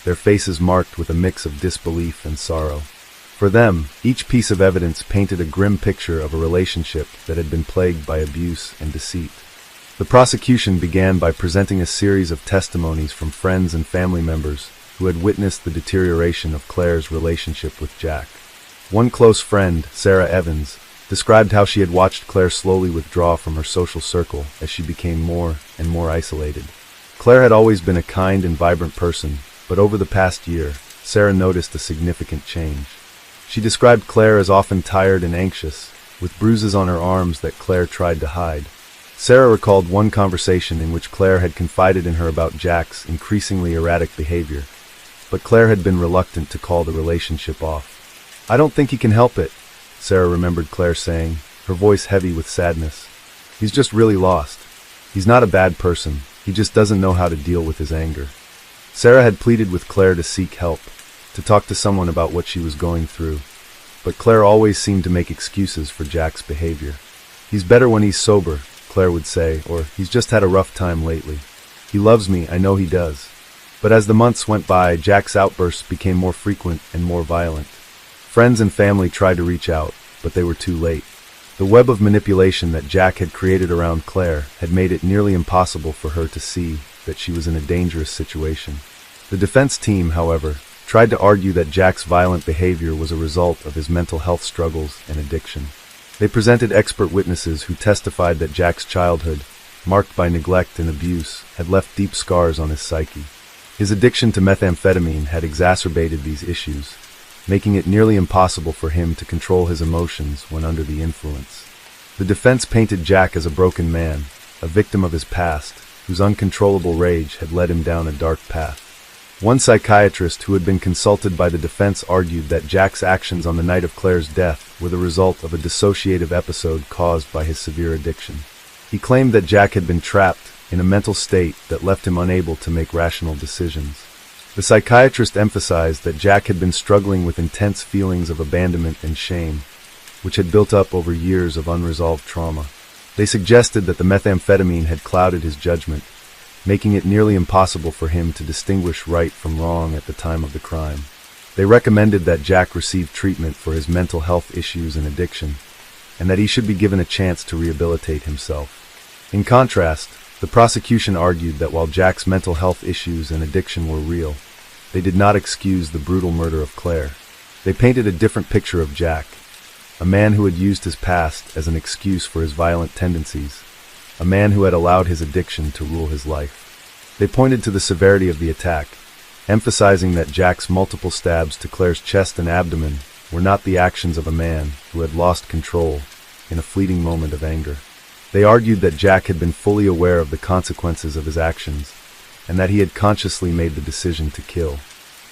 their faces marked with a mix of disbelief and sorrow. For them, each piece of evidence painted a grim picture of a relationship that had been plagued by abuse and deceit. The prosecution began by presenting a series of testimonies from friends and family members who had witnessed the deterioration of Claire's relationship with Jack. One close friend, Sarah Evans, described how she had watched Claire slowly withdraw from her social circle as she became more and more isolated. Claire had always been a kind and vibrant person, but over the past year, Sarah noticed a significant change. She described Claire as often tired and anxious, with bruises on her arms that Claire tried to hide. Sarah recalled one conversation in which Claire had confided in her about Jack's increasingly erratic behavior, but Claire had been reluctant to call the relationship off. "I don't think he can help it," Sarah remembered Claire saying, her voice heavy with sadness. "He's just really lost. He's not a bad person, he just doesn't know how to deal with his anger." Sarah had pleaded with Claire to seek help, to talk to someone about what she was going through, but Claire always seemed to make excuses for Jack's behavior. "He's better when he's sober," Claire would say, or "he's just had a rough time lately. He loves me, I know he does." But as the months went by, Jack's outbursts became more frequent and more violent. Friends and family tried to reach out, but they were too late. The web of manipulation that Jack had created around Claire had made it nearly impossible for her to see that she was in a dangerous situation. The defense team, however, tried to argue that Jack's violent behavior was a result of his mental health struggles and addiction. They presented expert witnesses who testified that Jack's childhood, marked by neglect and abuse, had left deep scars on his psyche. His addiction to methamphetamine had exacerbated these issues, making it nearly impossible for him to control his emotions when under the influence. The defense painted Jack as a broken man, a victim of his past, whose uncontrollable rage had led him down a dark path. One psychiatrist who had been consulted by the defense argued that Jack's actions on the night of Claire's death were the result of a dissociative episode caused by his severe addiction. He claimed that Jack had been trapped in a mental state that left him unable to make rational decisions. The psychiatrist emphasized that Jack had been struggling with intense feelings of abandonment and shame, which had built up over years of unresolved trauma. They suggested that the methamphetamine had clouded his judgment, making it nearly impossible for him to distinguish right from wrong at the time of the crime. They recommended that Jack receive treatment for his mental health issues and addiction, and that he should be given a chance to rehabilitate himself. In contrast, the prosecution argued that while Jack's mental health issues and addiction were real, they did not excuse the brutal murder of Claire. They painted a different picture of Jack, a man who had used his past as an excuse for his violent tendencies, a man who had allowed his addiction to rule his life. They pointed to the severity of the attack, emphasizing that Jack's multiple stabs to Claire's chest and abdomen were not the actions of a man who had lost control, in a fleeting moment of anger. They argued that Jack had been fully aware of the consequences of his actions, and that he had consciously made the decision to kill.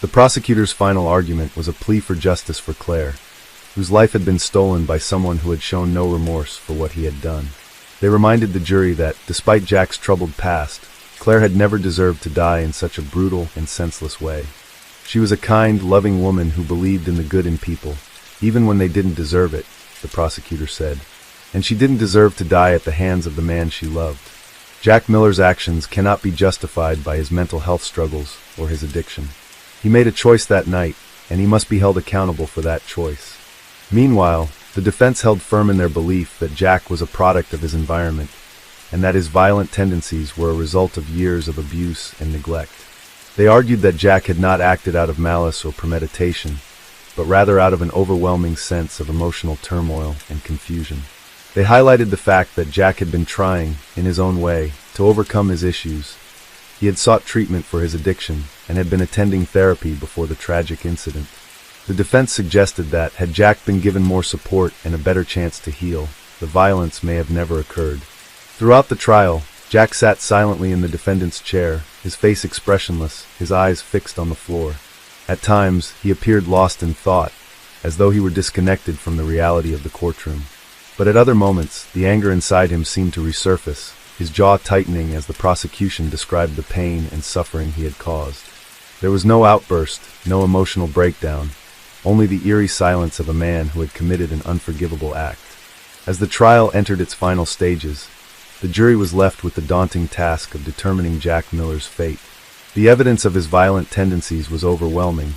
The prosecutor's final argument was a plea for justice for Claire, whose life had been stolen by someone who had shown no remorse for what he had done. They reminded the jury that, despite Jack's troubled past, Claire had never deserved to die in such a brutal and senseless way. She was a kind, loving woman who believed in the good in people, even when they didn't deserve it, the prosecutor said. And she didn't deserve to die at the hands of the man she loved. Jack Miller's actions cannot be justified by his mental health struggles or his addiction. He made a choice that night, and he must be held accountable for that choice. Meanwhile, the defense held firm in their belief that Jack was a product of his environment, and that his violent tendencies were a result of years of abuse and neglect. They argued that Jack had not acted out of malice or premeditation, but rather out of an overwhelming sense of emotional turmoil and confusion. They highlighted the fact that Jack had been trying, in his own way, to overcome his issues. He had sought treatment for his addiction and had been attending therapy before the tragic incident. The defense suggested that, had Jack been given more support and a better chance to heal, the violence may have never occurred. Throughout the trial, Jack sat silently in the defendant's chair, his face expressionless, his eyes fixed on the floor. At times, he appeared lost in thought, as though he were disconnected from the reality of the courtroom. But at other moments, the anger inside him seemed to resurface, his jaw tightening as the prosecution described the pain and suffering he had caused. There was no outburst, no emotional breakdown, only the eerie silence of a man who had committed an unforgivable act. As the trial entered its final stages, the jury was left with the daunting task of determining Jack Miller's fate. The evidence of his violent tendencies was overwhelming,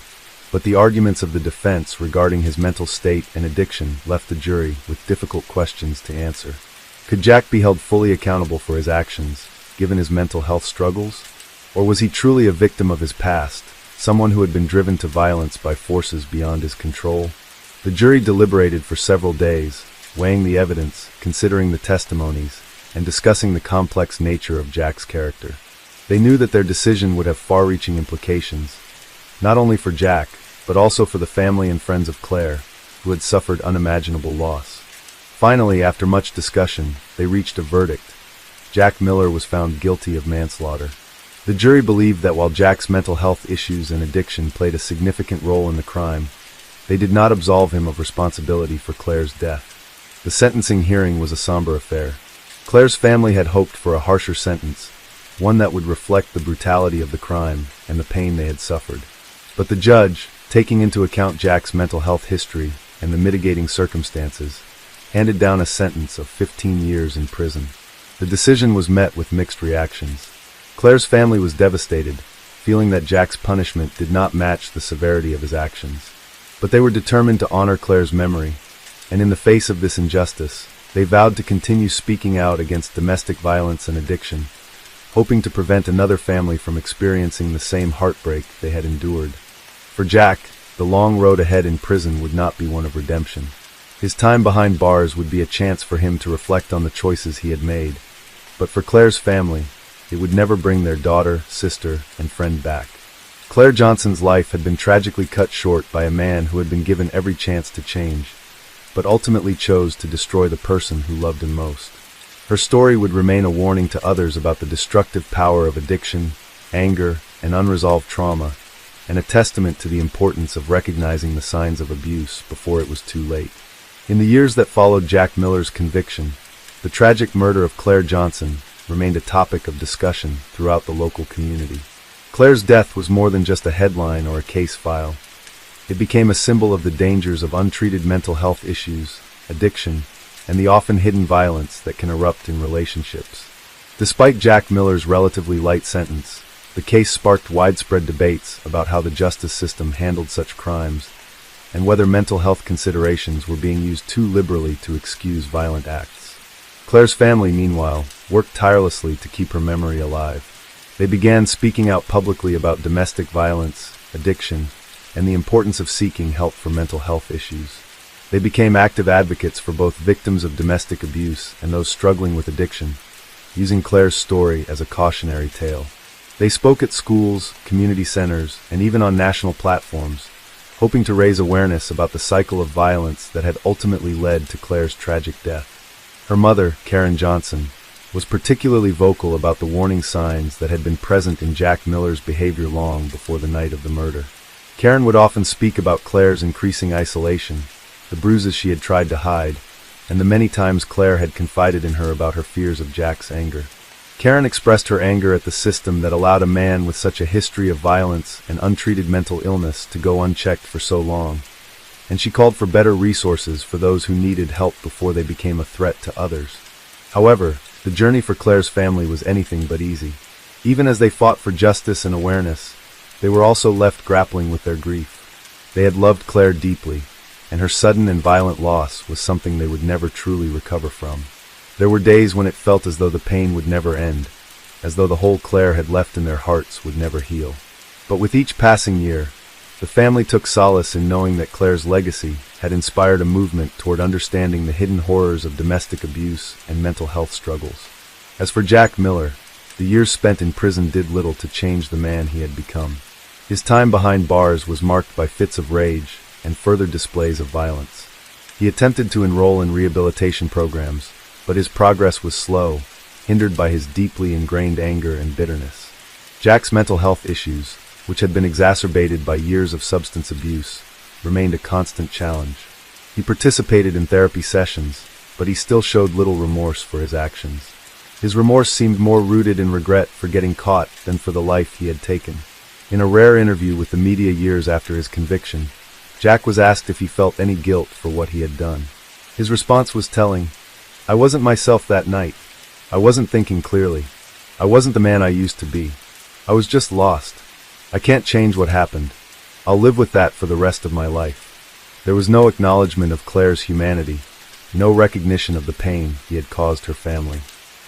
but the arguments of the defense regarding his mental state and addiction left the jury with difficult questions to answer. Could Jack be held fully accountable for his actions, given his mental health struggles? Or was he truly a victim of his past, someone who had been driven to violence by forces beyond his control? The jury deliberated for several days, weighing the evidence, considering the testimonies, and discussing the complex nature of Jack's character. They knew that their decision would have far-reaching implications, not only for Jack, but also for the family and friends of Claire, who had suffered unimaginable loss. Finally, after much discussion, they reached a verdict. Jack Miller was found guilty of manslaughter. The jury believed that while Jack's mental health issues and addiction played a significant role in the crime, they did not absolve him of responsibility for Claire's death. The sentencing hearing was a somber affair. Claire's family had hoped for a harsher sentence, one that would reflect the brutality of the crime and the pain they had suffered. But the judge, taking into account Jack's mental health history and the mitigating circumstances, handed down a sentence of 15 years in prison. The decision was met with mixed reactions. Claire's family was devastated, feeling that Jack's punishment did not match the severity of his actions. But they were determined to honor Claire's memory, and in the face of this injustice, they vowed to continue speaking out against domestic violence and addiction, hoping to prevent another family from experiencing the same heartbreak they had endured. For Jack, the long road ahead in prison would not be one of redemption. His time behind bars would be a chance for him to reflect on the choices he had made. But for Claire's family, it would never bring their daughter, sister, and friend back. Claire Johnson's life had been tragically cut short by a man who had been given every chance to change, but ultimately chose to destroy the person who loved him most. Her story would remain a warning to others about the destructive power of addiction, anger, and unresolved trauma, and a testament to the importance of recognizing the signs of abuse before it was too late. In the years that followed Jack Miller's conviction, the tragic murder of Claire Johnson remained a topic of discussion throughout the local community. Claire's death was more than just a headline or a case file. It became a symbol of the dangers of untreated mental health issues, addiction, and the often hidden violence that can erupt in relationships. Despite Jack Miller's relatively light sentence, the case sparked widespread debates about how the justice system handled such crimes, and whether mental health considerations were being used too liberally to excuse violent acts. Claire's family, meanwhile, worked tirelessly to keep her memory alive. They began speaking out publicly about domestic violence, addiction, and the importance of seeking help for mental health issues. They became active advocates for both victims of domestic abuse and those struggling with addiction, using Claire's story as a cautionary tale. They spoke at schools, community centers, and even on national platforms, hoping to raise awareness about the cycle of violence that had ultimately led to Claire's tragic death. Her mother, Karen Johnson, was particularly vocal about the warning signs that had been present in Jack Miller's behavior long before the night of the murder. Karen would often speak about Claire's increasing isolation, the bruises she had tried to hide, and the many times Claire had confided in her about her fears of Jack's anger. Karen expressed her anger at the system that allowed a man with such a history of violence and untreated mental illness to go unchecked for so long, and she called for better resources for those who needed help before they became a threat to others. However, the journey for Claire's family was anything but easy. Even as they fought for justice and awareness, they were also left grappling with their grief. They had loved Claire deeply, and her sudden and violent loss was something they would never truly recover from. There were days when it felt as though the pain would never end, as though the hole Claire had left in their hearts would never heal. But with each passing year, the family took solace in knowing that Claire's legacy had inspired a movement toward understanding the hidden horrors of domestic abuse and mental health struggles. As for Jack Miller, the years spent in prison did little to change the man he had become. His time behind bars was marked by fits of rage and further displays of violence. He attempted to enroll in rehabilitation programs, but his progress was slow, hindered by his deeply ingrained anger and bitterness. Jack's mental health issues, which had been exacerbated by years of substance abuse, remained a constant challenge. He participated in therapy sessions, but he still showed little remorse for his actions. His remorse seemed more rooted in regret for getting caught than for the life he had taken. In a rare interview with the media years after his conviction, Jack was asked if he felt any guilt for what he had done. His response was telling, "I wasn't myself that night. I wasn't thinking clearly. I wasn't the man I used to be. I was just lost. I can't change what happened. I'll live with that for the rest of my life." There was no acknowledgement of Claire's humanity, no recognition of the pain he had caused her family.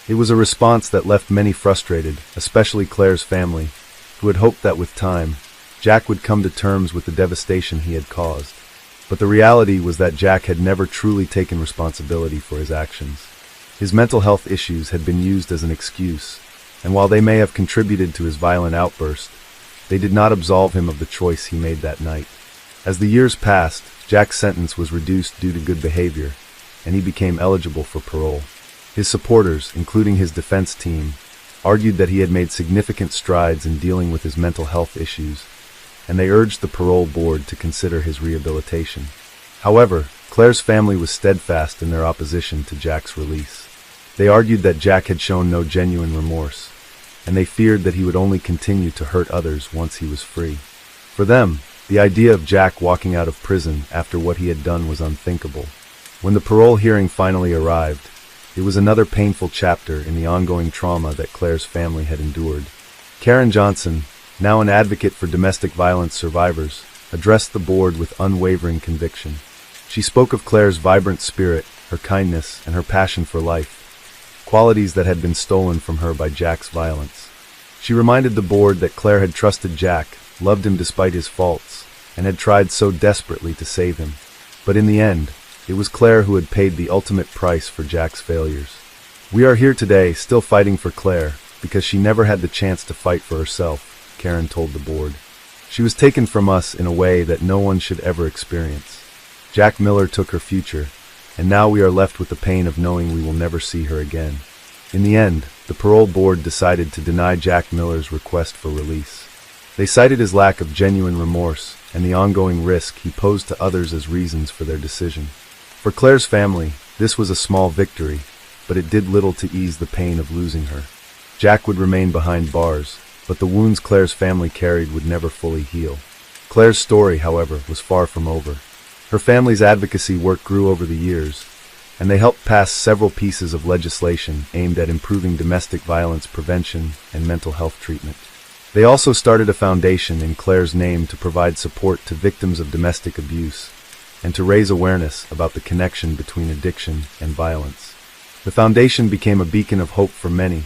It was a response that left many frustrated, especially Claire's family, who had hoped that with time, Jack would come to terms with the devastation he had caused. But the reality was that Jack had never truly taken responsibility for his actions. His mental health issues had been used as an excuse, and while they may have contributed to his violent outburst, they did not absolve him of the choice he made that night. As the years passed, Jack's sentence was reduced due to good behavior, and he became eligible for parole. His supporters, including his defense team, argued that he had made significant strides in dealing with his mental health issues, and they urged the parole board to consider his rehabilitation. However, Claire's family was steadfast in their opposition to Jack's release. They argued that Jack had shown no genuine remorse, and they feared that he would only continue to hurt others once he was free. For them, the idea of Jack walking out of prison after what he had done was unthinkable. When the parole hearing finally arrived, it was another painful chapter in the ongoing trauma that Claire's family had endured. Karen Johnson, now an advocate for domestic violence survivors, addressed the board with unwavering conviction. She spoke of Claire's vibrant spirit, her kindness, and her passion for life, qualities that had been stolen from her by Jack's violence. She reminded the board that Claire had trusted Jack, loved him despite his faults, and had tried so desperately to save him. But in the end, it was Claire who had paid the ultimate price for Jack's failures. "We are here today, still fighting for Claire, because she never had the chance to fight for herself," Karen told the board. "She was taken from us in a way that no one should ever experience. Jack Miller took her future, and now we are left with the pain of knowing we will never see her again." In the end, the parole board decided to deny Jack Miller's request for release. They cited his lack of genuine remorse and the ongoing risk he posed to others as reasons for their decision. For Claire's family, this was a small victory, but it did little to ease the pain of losing her. Jack would remain behind bars, but the wounds Claire's family carried would never fully heal. Claire's story, however, was far from over. Her family's advocacy work grew over the years, and they helped pass several pieces of legislation aimed at improving domestic violence prevention and mental health treatment. They also started a foundation in Claire's name to provide support to victims of domestic abuse and to raise awareness about the connection between addiction and violence. The foundation became a beacon of hope for many,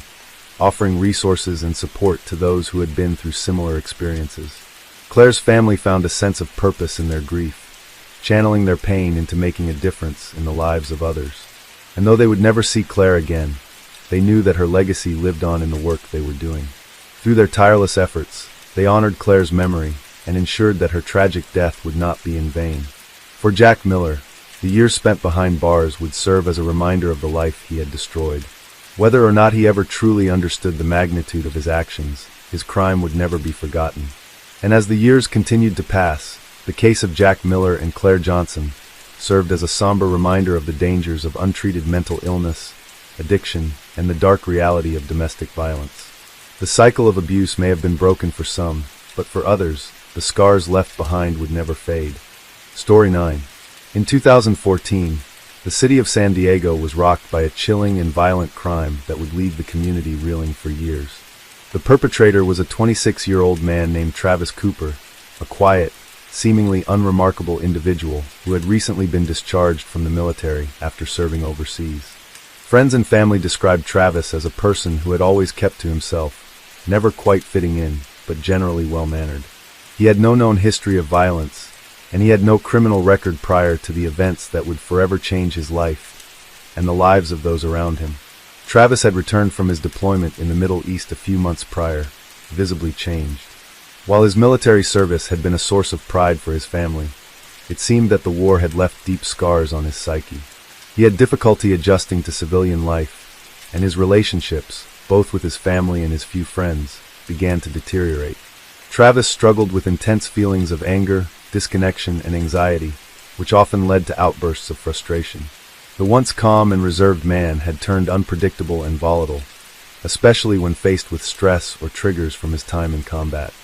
offering resources and support to those who had been through similar experiences. Claire's family found a sense of purpose in their grief, channeling their pain into making a difference in the lives of others. And though they would never see Claire again, they knew that her legacy lived on in the work they were doing. Through their tireless efforts, they honored Claire's memory and ensured that her tragic death would not be in vain. For Jack Miller, the years spent behind bars would serve as a reminder of the life he had destroyed. Whether or not he ever truly understood the magnitude of his actions, his crime would never be forgotten. And as the years continued to pass, the case of Jack Miller and Claire Johnson served as a somber reminder of the dangers of untreated mental illness, addiction, and the dark reality of domestic violence. The cycle of abuse may have been broken for some, but for others, the scars left behind would never fade. Story 9. In 2014, the city of San Diego was rocked by a chilling and violent crime that would leave the community reeling for years. The perpetrator was a 26-year-old man named Travis Cooper, a quiet, seemingly unremarkable individual who had recently been discharged from the military after serving overseas. Friends and family described Travis as a person who had always kept to himself, never quite fitting in, but generally well-mannered. He had no known history of violence, and he had no criminal record prior to the events that would forever change his life and the lives of those around him. Travis had returned from his deployment in the Middle East a few months prior, visibly changed. While his military service had been a source of pride for his family, it seemed that the war had left deep scars on his psyche. He had difficulty adjusting to civilian life, and his relationships, both with his family and his few friends, began to deteriorate. Travis struggled with intense feelings of anger, disconnection, and anxiety, which often led to outbursts of frustration. The once calm and reserved man had turned unpredictable and volatile, especially when faced with stress or triggers from his time in combat.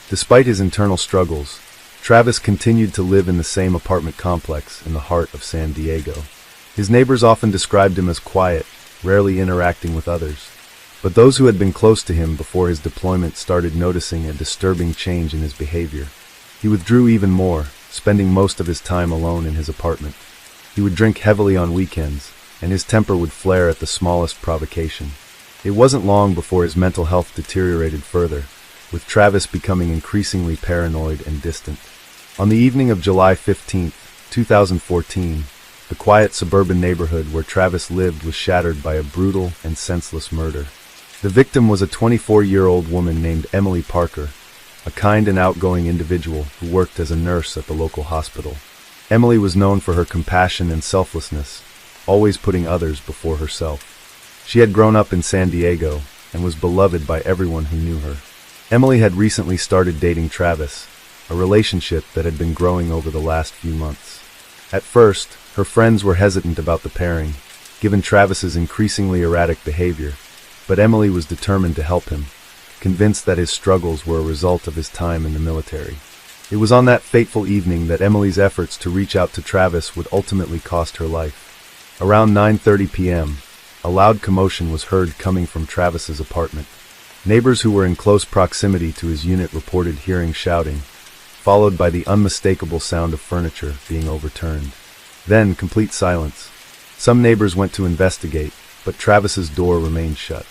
Despite his internal struggles, Travis continued to live in the same apartment complex in the heart of San Diego. His neighbors often described him as quiet, rarely interacting with others. But those who had been close to him before his deployment started noticing a disturbing change in his behavior. He withdrew even more, spending most of his time alone in his apartment. He would drink heavily on weekends, and his temper would flare at the smallest provocation. It wasn't long before his mental health deteriorated further, with Travis becoming increasingly paranoid and distant. On the evening of July 15, 2014, the quiet suburban neighborhood where Travis lived was shattered by a brutal and senseless murder. The victim was a 24-year-old woman named Emily Parker, a kind and outgoing individual who worked as a nurse at the local hospital. Emily was known for her compassion and selflessness, always putting others before herself. She had grown up in San Diego and was beloved by everyone who knew her. Emily had recently started dating Travis, a relationship that had been growing over the last few months. At first, her friends were hesitant about the pairing, given Travis's increasingly erratic behavior, but Emily was determined to help him, convinced that his struggles were a result of his time in the military. It was on that fateful evening that Emily's efforts to reach out to Travis would ultimately cost her life. Around 9:30 p.m., a loud commotion was heard coming from Travis's apartment. Neighbors who were in close proximity to his unit reported hearing shouting, followed by the unmistakable sound of furniture being overturned. Then, complete silence. Some neighbors went to investigate, but Travis's door remained shut.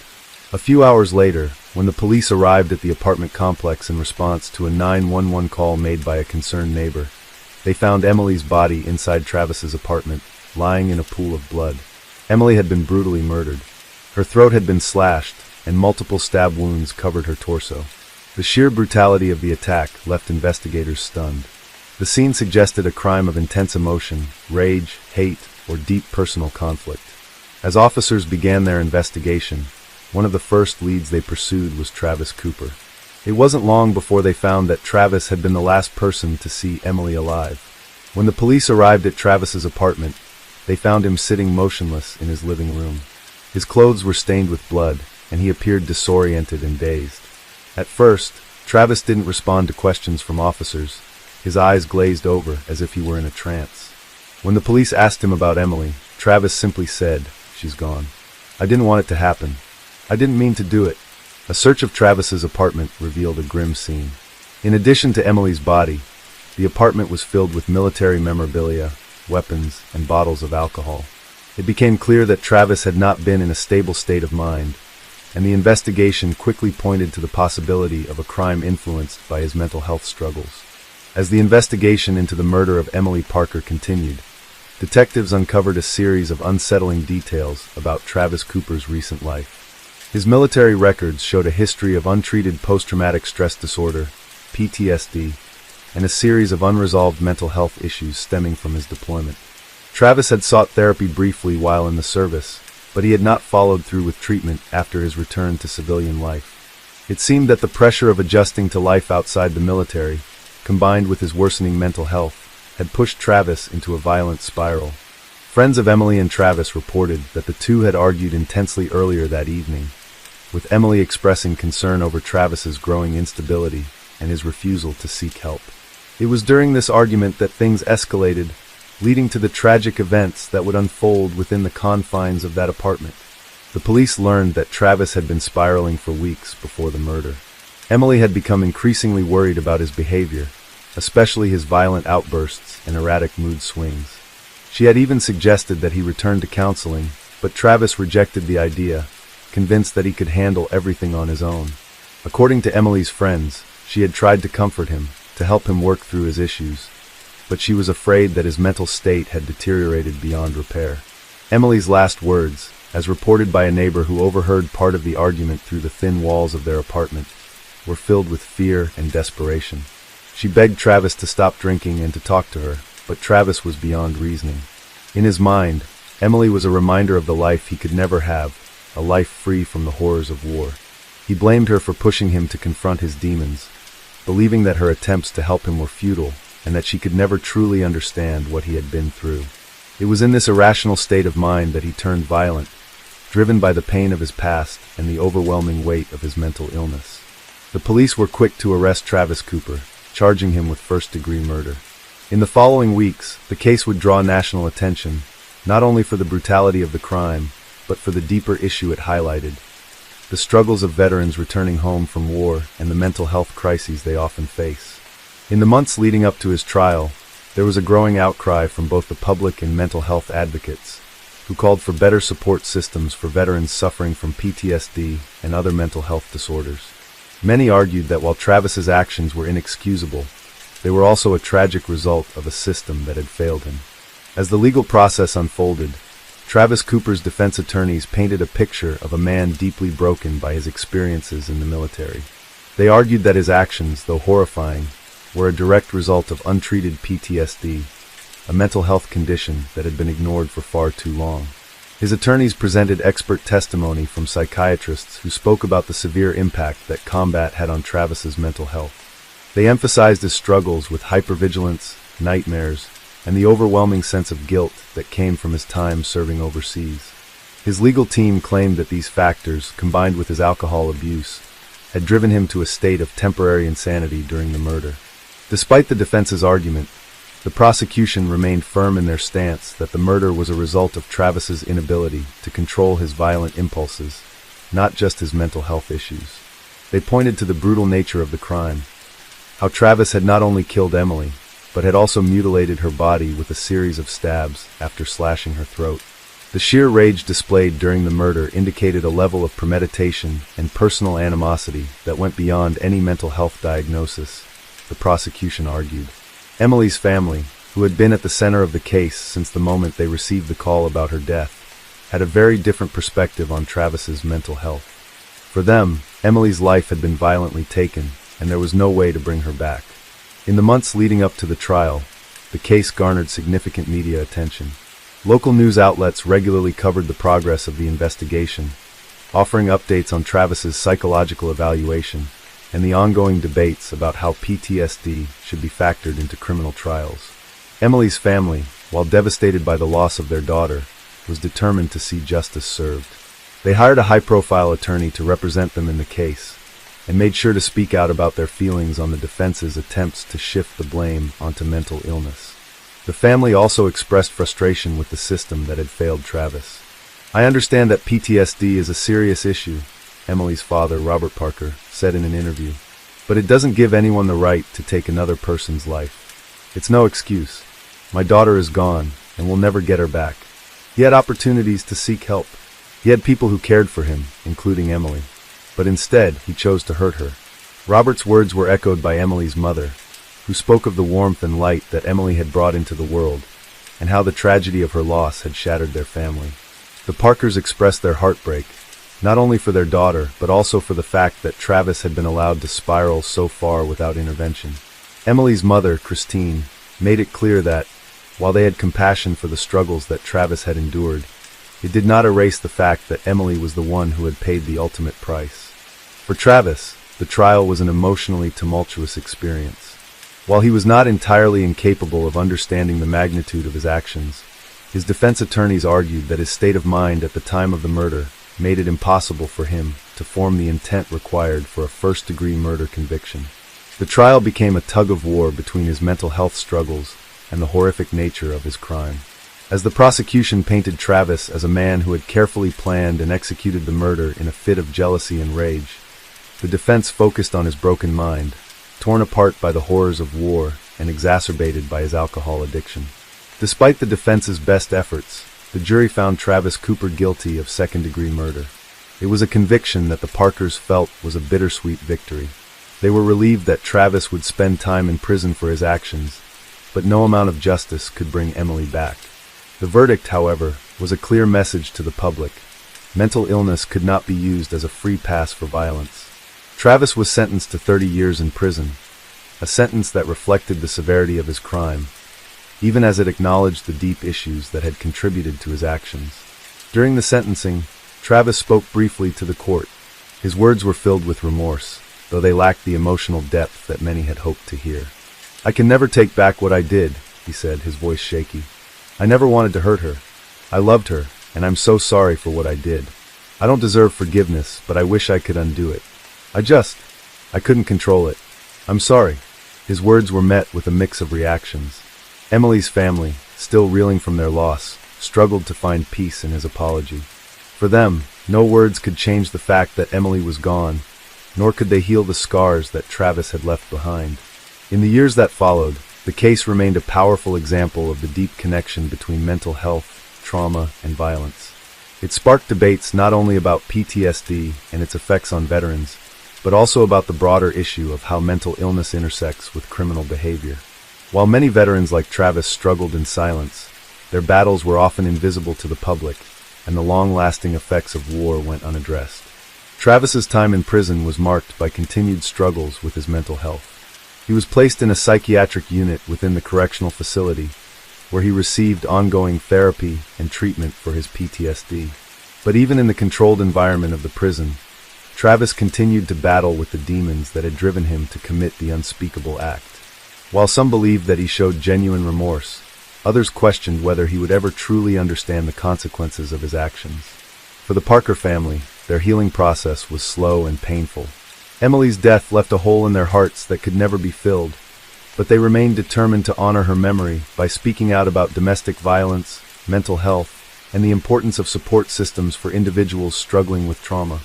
A few hours later, when the police arrived at the apartment complex in response to a 911 call made by a concerned neighbor, they found Emily's body inside Travis's apartment, lying in a pool of blood. Emily had been brutally murdered. Her throat had been slashed, and multiple stab wounds covered her torso. The sheer brutality of the attack left investigators stunned. The scene suggested a crime of intense emotion, rage, hate, or deep personal conflict. As officers began their investigation, one of the first leads they pursued was Travis Cooper. It wasn't long before they found that Travis had been the last person to see Emily alive. When the police arrived at Travis's apartment, they found him sitting motionless in his living room. His clothes were stained with blood, and he appeared disoriented and dazed. At first, Travis didn't respond to questions from officers. His eyes glazed over as if he were in a trance. When the police asked him about Emily, Travis simply said, "She's gone. I didn't want it to happen. I didn't mean to do it." A search of Travis's apartment revealed a grim scene. In addition to Emily's body, the apartment was filled with military memorabilia, weapons, and bottles of alcohol. It became clear that Travis had not been in a stable state of mind, and the investigation quickly pointed to the possibility of a crime influenced by his mental health struggles. As the investigation into the murder of Emily Parker continued, detectives uncovered a series of unsettling details about Travis Cooper's recent life. His military records showed a history of untreated post-traumatic stress disorder, PTSD, and a series of unresolved mental health issues stemming from his deployment. Travis had sought therapy briefly while in the service, but he had not followed through with treatment after his return to civilian life. It seemed that the pressure of adjusting to life outside the military, combined with his worsening mental health, had pushed Travis into a violent spiral. Friends of Emily and Travis reported that the two had argued intensely earlier that evening, with Emily expressing concern over Travis's growing instability and his refusal to seek help. It was during this argument that things escalated, leading to the tragic events that would unfold within the confines of that apartment. The police learned that Travis had been spiraling for weeks before the murder. Emily had become increasingly worried about his behavior, especially his violent outbursts and erratic mood swings. She had even suggested that he return to counseling, but Travis rejected the idea, convinced that he could handle everything on his own. According to Emily's friends, she had tried to comfort him, to help him work through his issues, but she was afraid that his mental state had deteriorated beyond repair. Emily's last words, as reported by a neighbor who overheard part of the argument through the thin walls of their apartment, were filled with fear and desperation. She begged Travis to stop drinking and to talk to her, but Travis was beyond reasoning. In his mind, Emily was a reminder of the life he could never have, a life free from the horrors of war. He blamed her for pushing him to confront his demons, believing that her attempts to help him were futile, and that she could never truly understand what he had been through. It was in this irrational state of mind that he turned violent, driven by the pain of his past and the overwhelming weight of his mental illness. The police were quick to arrest Travis Cooper, charging him with first-degree murder. In the following weeks, the case would draw national attention, not only for the brutality of the crime, but for the deeper issue it highlighted: the struggles of veterans returning home from war and the mental health crises they often face. In the months leading up to his trial, there was a growing outcry from both the public and mental health advocates, who called for better support systems for veterans suffering from PTSD and other mental health disorders. Many argued that while Travis's actions were inexcusable, they were also a tragic result of a system that had failed him. As the legal process unfolded, Travis Cooper's defense attorneys painted a picture of a man deeply broken by his experiences in the military. They argued that his actions, though horrifying, were a direct result of untreated PTSD, a mental health condition that had been ignored for far too long. His attorneys presented expert testimony from psychiatrists who spoke about the severe impact that combat had on Travis's mental health. They emphasized his struggles with hypervigilance, nightmares, and the overwhelming sense of guilt that came from his time serving overseas. His legal team claimed that these factors, combined with his alcohol abuse, had driven him to a state of temporary insanity during the murder. Despite the defense's argument, the prosecution remained firm in their stance that the murder was a result of Travis's inability to control his violent impulses, not just his mental health issues. They pointed to the brutal nature of the crime, how Travis had not only killed Emily, but had also mutilated her body with a series of stabs after slashing her throat. The sheer rage displayed during the murder indicated a level of premeditation and personal animosity that went beyond any mental health diagnosis, the prosecution argued. Emily's family, who had been at the center of the case since the moment they received the call about her death, had a very different perspective on Travis's mental health. For them, Emily's life had been violently taken, and there was no way to bring her back. In the months leading up to the trial, the case garnered significant media attention. Local news outlets regularly covered the progress of the investigation, offering updates on Travis's psychological evaluation and the ongoing debates about how PTSD should be factored into criminal trials. Emily's family, while devastated by the loss of their daughter, was determined to see justice served. They hired a high-profile attorney to represent them in the case, and made sure to speak out about their feelings on the defense's attempts to shift the blame onto mental illness. The family also expressed frustration with the system that had failed Travis. "I understand that PTSD is a serious issue," Emily's father, Robert Parker, said in an interview, "but it doesn't give anyone the right to take another person's life. It's no excuse. My daughter is gone, and we'll never get her back." He had opportunities to seek help. He had people who cared for him, including Emily. But instead, he chose to hurt her. Robert's words were echoed by Emily's mother, who spoke of the warmth and light that Emily had brought into the world, and how the tragedy of her loss had shattered their family. The Parkers expressed their heartbreak, not only for their daughter, but also for the fact that Travis had been allowed to spiral so far without intervention. Emily's mother, Christine, made it clear that, while they had compassion for the struggles that Travis had endured, it did not erase the fact that Emily was the one who had paid the ultimate price. For Travis, the trial was an emotionally tumultuous experience. While he was not entirely incapable of understanding the magnitude of his actions, his defense attorneys argued that his state of mind at the time of the murder made it impossible for him to form the intent required for a first-degree murder conviction. The trial became a tug-of-war between his mental health struggles and the horrific nature of his crime. As the prosecution painted Travis as a man who had carefully planned and executed the murder in a fit of jealousy and rage, the defense focused on his broken mind, torn apart by the horrors of war and exacerbated by his alcohol addiction. Despite the defense's best efforts, the jury found Travis Cooper guilty of second-degree murder. It was a conviction that the Parkers felt was a bittersweet victory. They were relieved that Travis would spend time in prison for his actions, but no amount of justice could bring Emily back. The verdict, however, was a clear message to the public. Mental illness could not be used as a free pass for violence. Travis was sentenced to 30 years in prison, a sentence that reflected the severity of his crime, even as it acknowledged the deep issues that had contributed to his actions. During the sentencing, Travis spoke briefly to the court. His words were filled with remorse, though they lacked the emotional depth that many had hoped to hear. "I can never take back what I did," he said, his voice shaky. "I never wanted to hurt her. I loved her, and I'm so sorry for what I did. I don't deserve forgiveness, but I wish I could undo it. I couldn't control it. I'm sorry." His words were met with a mix of reactions. Emily's family, still reeling from their loss, struggled to find peace in his apology. For them, no words could change the fact that Emily was gone, nor could they heal the scars that Travis had left behind. In the years that followed, the case remained a powerful example of the deep connection between mental health, trauma, and violence. It sparked debates not only about PTSD and its effects on veterans, but also about the broader issue of how mental illness intersects with criminal behavior. While many veterans like Travis struggled in silence, their battles were often invisible to the public, and the long-lasting effects of war went unaddressed. Travis's time in prison was marked by continued struggles with his mental health. He was placed in a psychiatric unit within the correctional facility, where he received ongoing therapy and treatment for his PTSD. But even in the controlled environment of the prison, Travis continued to battle with the demons that had driven him to commit the unspeakable act. While some believed that he showed genuine remorse, others questioned whether he would ever truly understand the consequences of his actions. For the Parker family, their healing process was slow and painful. Emily's death left a hole in their hearts that could never be filled, but they remained determined to honor her memory by speaking out about domestic violence, mental health, and the importance of support systems for individuals struggling with trauma.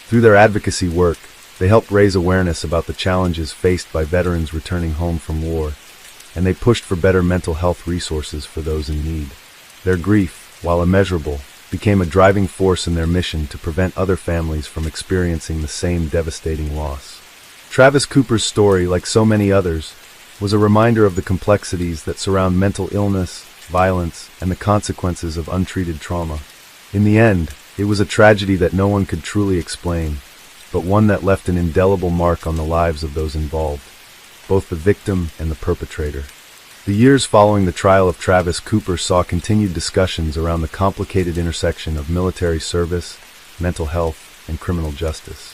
Through their advocacy work, they helped raise awareness about the challenges faced by veterans returning home from war, and they pushed for better mental health resources for those in need. Their grief, while immeasurable, became a driving force in their mission to prevent other families from experiencing the same devastating loss. Travis Cooper's story, like so many others, was a reminder of the complexities that surround mental illness, violence, and the consequences of untreated trauma. In the end, it was a tragedy that no one could truly explain, but one that left an indelible mark on the lives of those involved, both the victim and the perpetrator. The years following the trial of Travis Cooper saw continued discussions around the complicated intersection of military service, mental health, and criminal justice.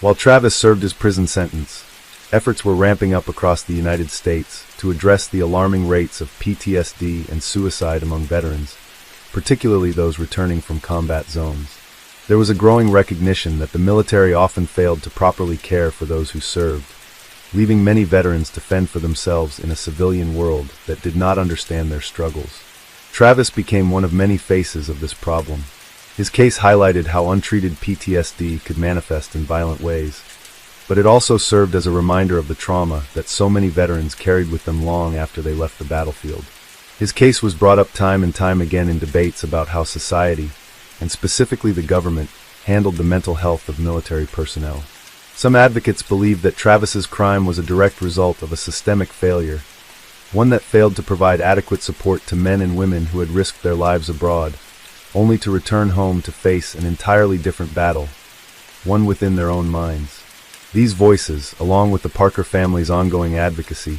While Travis served his prison sentence, efforts were ramping up across the United States to address the alarming rates of PTSD and suicide among veterans, particularly those returning from combat zones. There was a growing recognition that the military often failed to properly care for those who served, leaving many veterans to fend for themselves in a civilian world that did not understand their struggles. Travis became one of many faces of this problem. His case highlighted how untreated PTSD could manifest in violent ways, but it also served as a reminder of the trauma that so many veterans carried with them long after they left the battlefield. His case was brought up time and time again in debates about how society, and specifically the government, handled the mental health of military personnel. Some advocates believed that Travis's crime was a direct result of a systemic failure, one that failed to provide adequate support to men and women who had risked their lives abroad, only to return home to face an entirely different battle, one within their own minds. These voices, along with the Parker family's ongoing advocacy,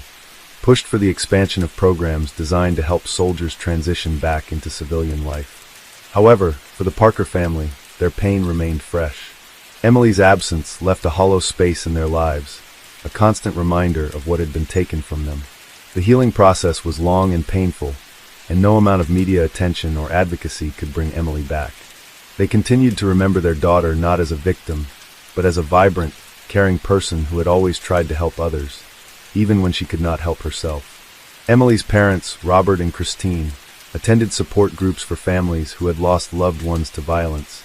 pushed for the expansion of programs designed to help soldiers transition back into civilian life. However, for the Parker family, their pain remained fresh. Emily's absence left a hollow space in their lives, a constant reminder of what had been taken from them. The healing process was long and painful, and no amount of media attention or advocacy could bring Emily back. They continued to remember their daughter not as a victim, but as a vibrant, caring person who had always tried to help others, even when she could not help herself. Emily's parents, Robert and Christine, attended support groups for families who had lost loved ones to violence,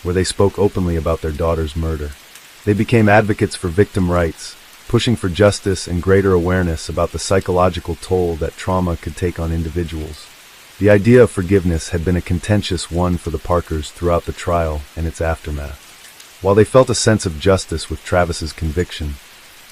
where they spoke openly about their daughter's murder. They became advocates for victim rights, pushing for justice and greater awareness about the psychological toll that trauma could take on individuals. The idea of forgiveness had been a contentious one for the Parkers throughout the trial and its aftermath. While they felt a sense of justice with Travis's conviction,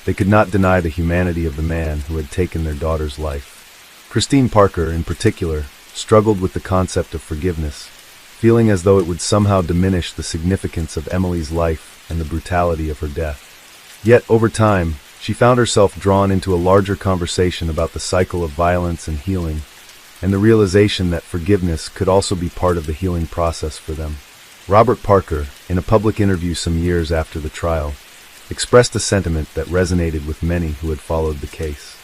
they could not deny the humanity of the man who had taken their daughter's life. Christine Parker, in particular, struggled with the concept of forgiveness, feeling as though it would somehow diminish the significance of Emily's life and the brutality of her death. Yet, over time, she found herself drawn into a larger conversation about the cycle of violence and healing, and the realization that forgiveness could also be part of the healing process for them. Robert Parker, in a public interview some years after the trial, expressed a sentiment that resonated with many who had followed the case.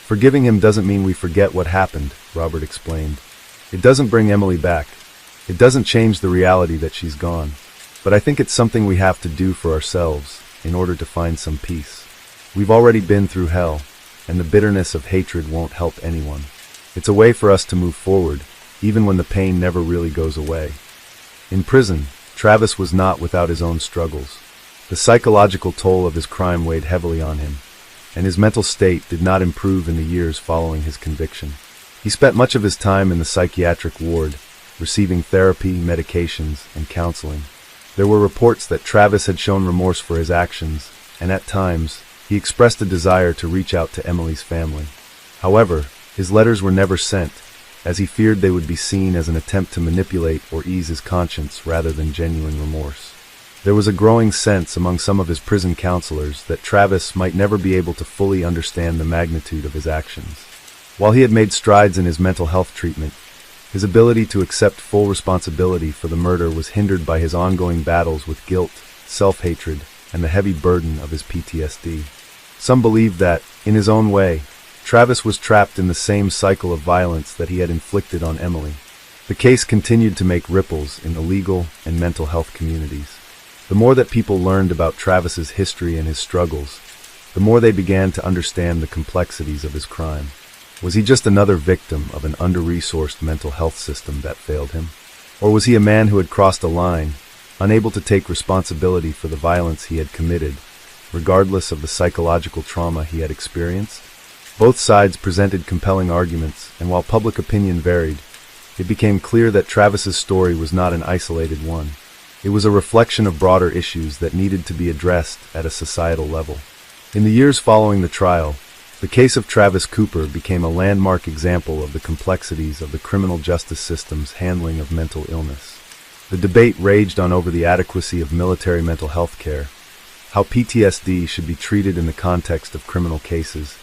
"Forgiving him doesn't mean we forget what happened," Robert explained. "It doesn't bring Emily back. It doesn't change the reality that she's gone. But I think it's something we have to do for ourselves in order to find some peace. We've already been through hell, and the bitterness of hatred won't help anyone. It's a way for us to move forward, even when the pain never really goes away." In prison, Travis was not without his own struggles. The psychological toll of his crime weighed heavily on him, and his mental state did not improve in the years following his conviction. He spent much of his time in the psychiatric ward, receiving therapy, medications, and counseling. There were reports that Travis had shown remorse for his actions, and at times, he expressed a desire to reach out to Emily's family. However, his letters were never sent, as he feared they would be seen as an attempt to manipulate or ease his conscience rather than genuine remorse. There was a growing sense among some of his prison counselors that Travis might never be able to fully understand the magnitude of his actions. While he had made strides in his mental health treatment, his ability to accept full responsibility for the murder was hindered by his ongoing battles with guilt, self-hatred, and the heavy burden of his PTSD. Some believed that, in his own way, Travis was trapped in the same cycle of violence that he had inflicted on Emily. The case continued to make ripples in the legal and mental health communities. The more that people learned about Travis's history and his struggles, the more they began to understand the complexities of his crime. Was he just another victim of an under-resourced mental health system that failed him? Or was he a man who had crossed a line, unable to take responsibility for the violence he had committed, regardless of the psychological trauma he had experienced? Both sides presented compelling arguments, and while public opinion varied, it became clear that Travis's story was not an isolated one. It was a reflection of broader issues that needed to be addressed at a societal level. In the years following the trial, the case of Travis Cooper became a landmark example of the complexities of the criminal justice system's handling of mental illness. The debate raged on over the adequacy of military mental health care, how PTSD should be treated in the context of criminal cases,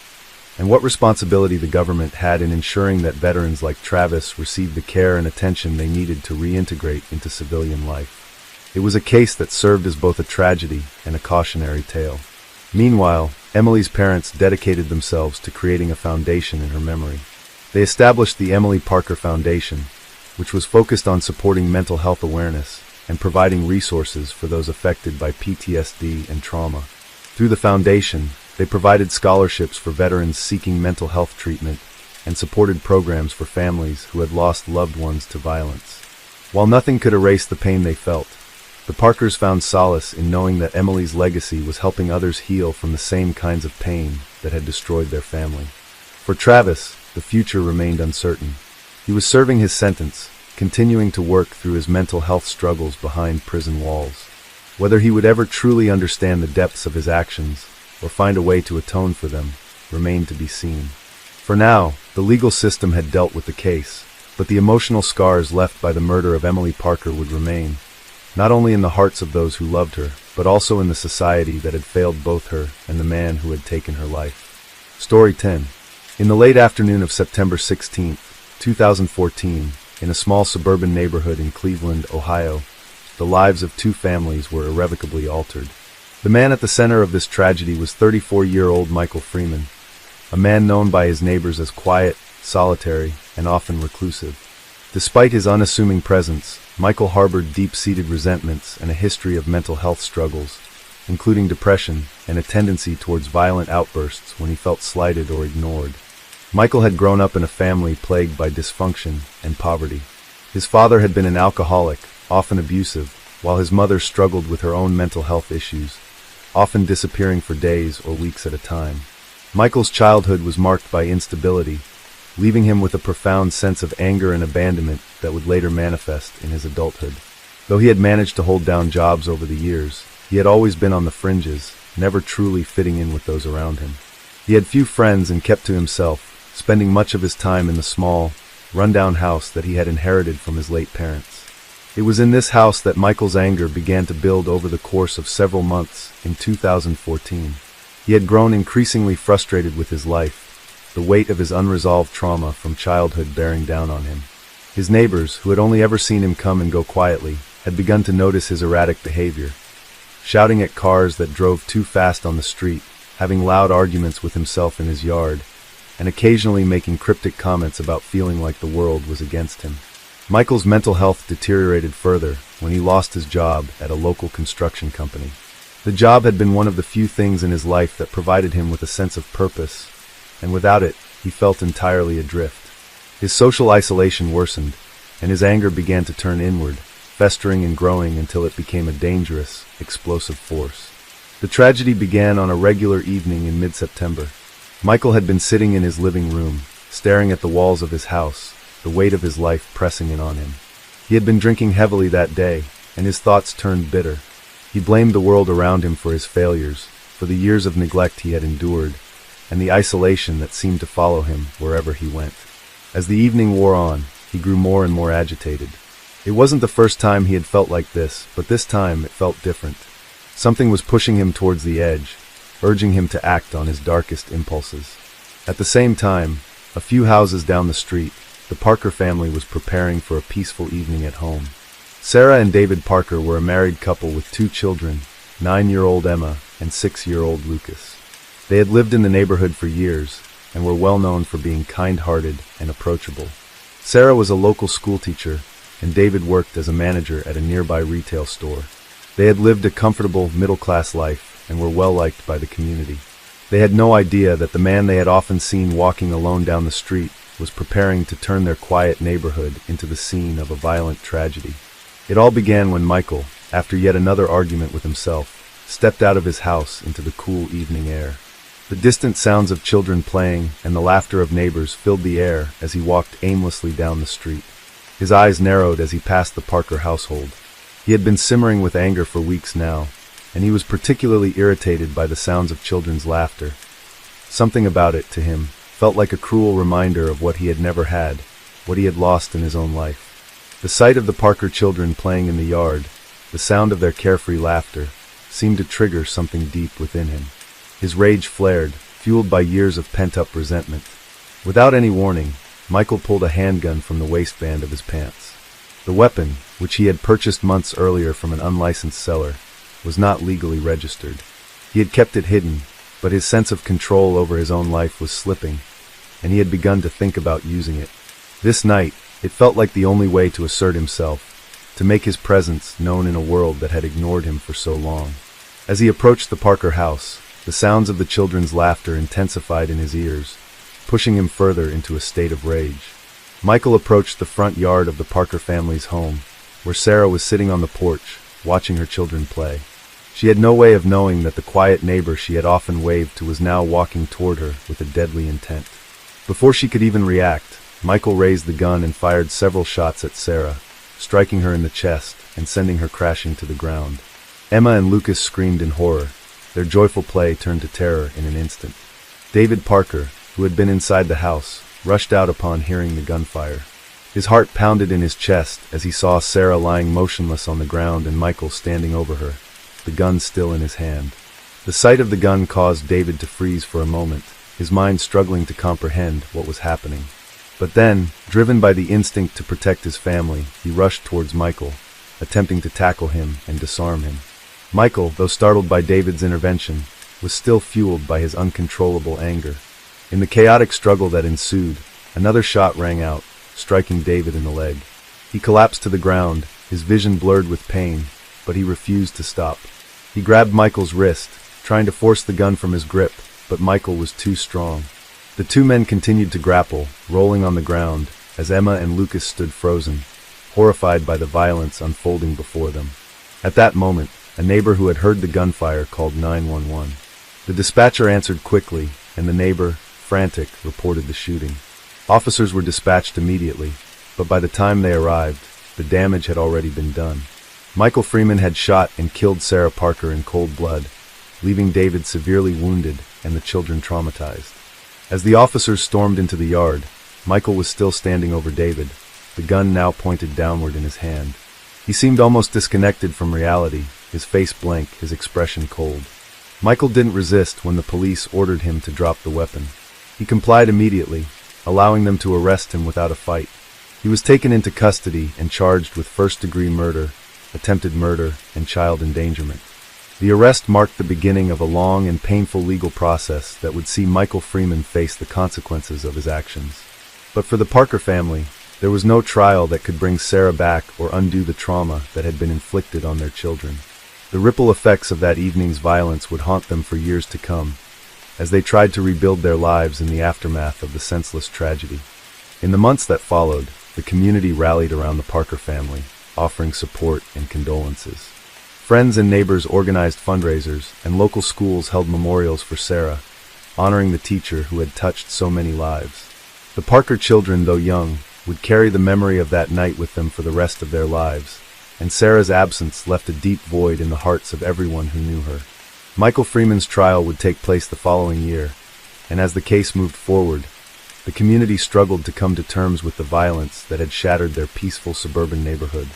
and what responsibility the government had in ensuring that veterans like Travis received the care and attention they needed to reintegrate into civilian life. It was a case that served as both a tragedy and a cautionary tale. Meanwhile, Emily's parents dedicated themselves to creating a foundation in her memory. They established the Emily Parker Foundation, which was focused on supporting mental health awareness and providing resources for those affected by PTSD and trauma. Through the foundation, they provided scholarships for veterans seeking mental health treatment and supported programs for families who had lost loved ones to violence. While nothing could erase the pain they felt, the Parkers found solace in knowing that Emily's legacy was helping others heal from the same kinds of pain that had destroyed their family. For Travis, the future remained uncertain. He was serving his sentence, continuing to work through his mental health struggles behind prison walls. Whether he would ever truly understand the depths of his actions, or find a way to atone for them, remained to be seen. For now, the legal system had dealt with the case, but the emotional scars left by the murder of Emily Parker would remain, not only in the hearts of those who loved her, but also in the society that had failed both her and the man who had taken her life. Story 10. In the late afternoon of September 16, 2014, in a small suburban neighborhood in Cleveland, Ohio, the lives of two families were irrevocably altered. The man at the center of this tragedy was 34-year-old Michael Freeman, a man known by his neighbors as quiet, solitary, and often reclusive. Despite his unassuming presence, Michael harbored deep-seated resentments and a history of mental health struggles, including depression and a tendency towards violent outbursts when he felt slighted or ignored. Michael had grown up in a family plagued by dysfunction and poverty. His father had been an alcoholic, often abusive, while his mother struggled with her own mental health issues, often disappearing for days or weeks at a time. Michael's childhood was marked by instability, leaving him with a profound sense of anger and abandonment that would later manifest in his adulthood. Though he had managed to hold down jobs over the years, he had always been on the fringes, never truly fitting in with those around him. He had few friends and kept to himself, spending much of his time in the small, run-down house that he had inherited from his late parents. It was in this house that Michael's anger began to build over the course of several months in 2014. He had grown increasingly frustrated with his life, the weight of his unresolved trauma from childhood bearing down on him. His neighbors, who had only ever seen him come and go quietly, had begun to notice his erratic behavior, shouting at cars that drove too fast on the street, having loud arguments with himself in his yard, and occasionally making cryptic comments about feeling like the world was against him. Michael's mental health deteriorated further when he lost his job at a local construction company. The job had been one of the few things in his life that provided him with a sense of purpose, and without it, he felt entirely adrift. His social isolation worsened, and his anger began to turn inward, festering and growing until it became a dangerous, explosive force. The tragedy began on a regular evening in mid-September. Michael had been sitting in his living room, staring at the walls of his house, the weight of his life pressing in on him. He had been drinking heavily that day, and his thoughts turned bitter. He blamed the world around him for his failures, for the years of neglect he had endured, and the isolation that seemed to follow him wherever he went. As the evening wore on, he grew more and more agitated. It wasn't the first time he had felt like this, but this time it felt different. Something was pushing him towards the edge, urging him to act on his darkest impulses. At the same time, a few houses down the street, the Parker family was preparing for a peaceful evening at home. Sarah and David Parker were a married couple with two children, 9-year-old Emma and 6-year-old Lucas. They had lived in the neighborhood for years and were well known for being kind-hearted and approachable. Sarah was a local schoolteacher, and David worked as a manager at a nearby retail store. They had lived a comfortable, middle-class life and were well-liked by the community. They had no idea that the man they had often seen walking alone down the street was preparing to turn their quiet neighborhood into the scene of a violent tragedy. It all began when Michael, after yet another argument with himself, stepped out of his house into the cool evening air. The distant sounds of children playing and the laughter of neighbors filled the air as he walked aimlessly down the street. His eyes narrowed as he passed the Parker household. He had been simmering with anger for weeks now, and he was particularly irritated by the sounds of children's laughter. Something about it, to him, felt like a cruel reminder of what he had never had, what he had lost in his own life. The sight of the Parker children playing in the yard, the sound of their carefree laughter, seemed to trigger something deep within him. His rage flared, fueled by years of pent-up resentment. Without any warning, Michael pulled a handgun from the waistband of his pants. The weapon, which he had purchased months earlier from an unlicensed seller, was not legally registered. He had kept it hidden, but his sense of control over his own life was slipping, and he had begun to think about using it. This night, it felt like the only way to assert himself, to make his presence known in a world that had ignored him for so long. As he approached the Parker house, the sounds of the children's laughter intensified in his ears, pushing him further into a state of rage. Michael approached the front yard of the Parker family's home, where Sarah was sitting on the porch, watching her children play. She had no way of knowing that the quiet neighbor she had often waved to was now walking toward her with a deadly intent. Before she could even react, Michael raised the gun and fired several shots at Sarah, striking her in the chest and sending her crashing to the ground. Emma and Lucas screamed in horror. Their joyful play turned to terror in an instant. David Parker, who had been inside the house, rushed out upon hearing the gunfire. His heart pounded in his chest as he saw Sarah lying motionless on the ground and Michael standing over her, the gun still in his hand. The sight of the gun caused David to freeze for a moment, his mind struggling to comprehend what was happening. But then, driven by the instinct to protect his family, he rushed towards Michael, attempting to tackle him and disarm him. Michael, though startled by David's intervention, was still fueled by his uncontrollable anger. In the chaotic struggle that ensued, another shot rang out, striking David in the leg. He collapsed to the ground, his vision blurred with pain, but he refused to stop. He grabbed Michael's wrist, trying to force the gun from his grip, but Michael was too strong. The two men continued to grapple, rolling on the ground, as Emma and Lucas stood frozen, horrified by the violence unfolding before them. At that moment, a neighbor who had heard the gunfire called 911. The dispatcher answered quickly, and the neighbor, frantic, reported the shooting. Officers were dispatched immediately, but by the time they arrived, the damage had already been done. Michael Freeman had shot and killed Sarah Parker in cold blood, leaving David severely wounded and the children traumatized. As the officers stormed into the yard, Michael was still standing over David, the gun now pointed downward in his hand. He seemed almost disconnected from reality, his face blank, his expression cold. Michael didn't resist when the police ordered him to drop the weapon. He complied immediately, allowing them to arrest him without a fight. He was taken into custody and charged with first-degree murder, attempted murder, and child endangerment. The arrest marked the beginning of a long and painful legal process that would see Michael Freeman face the consequences of his actions. But for the Parker family, there was no trial that could bring Sarah back or undo the trauma that had been inflicted on their children. The ripple effects of that evening's violence would haunt them for years to come, as they tried to rebuild their lives in the aftermath of the senseless tragedy. In the months that followed, the community rallied around the Parker family, offering support and condolences. Friends and neighbors organized fundraisers, and local schools held memorials for Sarah, honoring the teacher who had touched so many lives. The Parker children, though young, would carry the memory of that night with them for the rest of their lives, and Sarah's absence left a deep void in the hearts of everyone who knew her. Michael Freeman's trial would take place the following year, and as the case moved forward, the community struggled to come to terms with the violence that had shattered their peaceful suburban neighborhood.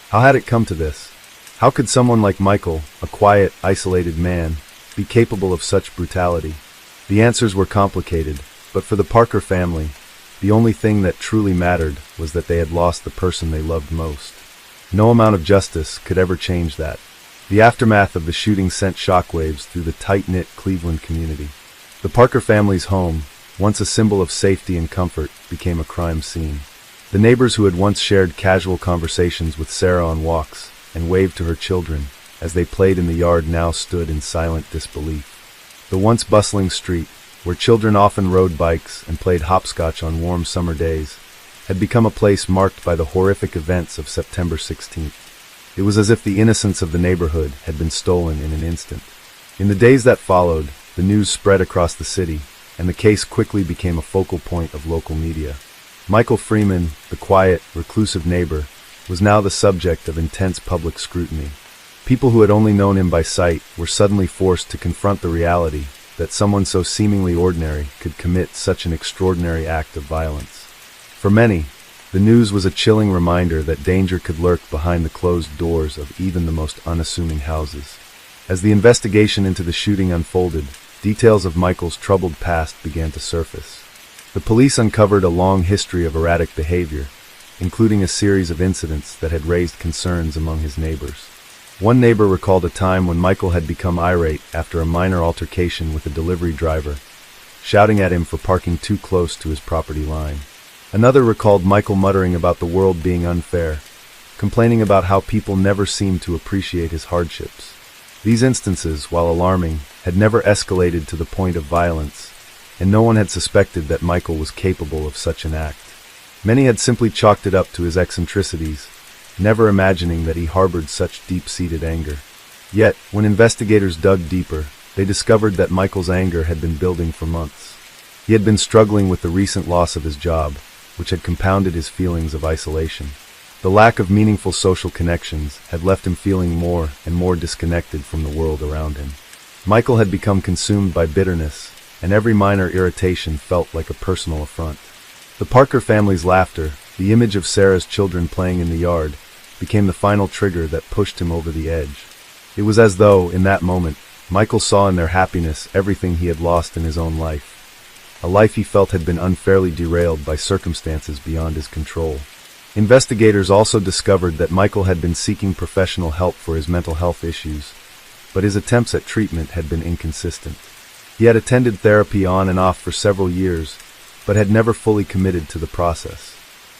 How had it come to this? How could someone like Michael, a quiet, isolated man, be capable of such brutality? The answers were complicated, but for the Parker family, the only thing that truly mattered was that they had lost the person they loved most. No amount of justice could ever change that. The aftermath of the shooting sent shockwaves through the tight-knit Cleveland community. The Parker family's home, once a symbol of safety and comfort, became a crime scene. The neighbors who had once shared casual conversations with Sarah on walks and waved to her children as they played in the yard now stood in silent disbelief. The once bustling street, where children often rode bikes and played hopscotch on warm summer days, had become a place marked by the horrific events of September 16th. It was as if the innocence of the neighborhood had been stolen in an instant. In the days that followed, the news spread across the city, and the case quickly became a focal point of local media. Michael Freeman, the quiet, reclusive neighbor, was now the subject of intense public scrutiny. People who had only known him by sight were suddenly forced to confront the reality that someone so seemingly ordinary could commit such an extraordinary act of violence. For many, the news was a chilling reminder that danger could lurk behind the closed doors of even the most unassuming houses. As the investigation into the shooting unfolded, details of Michael's troubled past began to surface. The police uncovered a long history of erratic behavior, including a series of incidents that had raised concerns among his neighbors. One neighbor recalled a time when Michael had become irate after a minor altercation with a delivery driver, shouting at him for parking too close to his property line. Another recalled Michael muttering about the world being unfair, complaining about how people never seemed to appreciate his hardships. These instances, while alarming, had never escalated to the point of violence, and no one had suspected that Michael was capable of such an act. Many had simply chalked it up to his eccentricities, never imagining that he harbored such deep-seated anger. Yet, when investigators dug deeper, they discovered that Michael's anger had been building for months. He had been struggling with the recent loss of his job, which had compounded his feelings of isolation. The lack of meaningful social connections had left him feeling more and more disconnected from the world around him. Michael had become consumed by bitterness, and every minor irritation felt like a personal affront. The Parker family's laughter, the image of Sarah's children playing in the yard, became the final trigger that pushed him over the edge. It was as though, in that moment, Michael saw in their happiness everything he had lost in his own life. a life he felt had been unfairly derailed by circumstances beyond his control. Investigators also discovered that Michael had been seeking professional help for his mental health issues, but his attempts at treatment had been inconsistent. He had attended therapy on and off for several years, but had never fully committed to the process.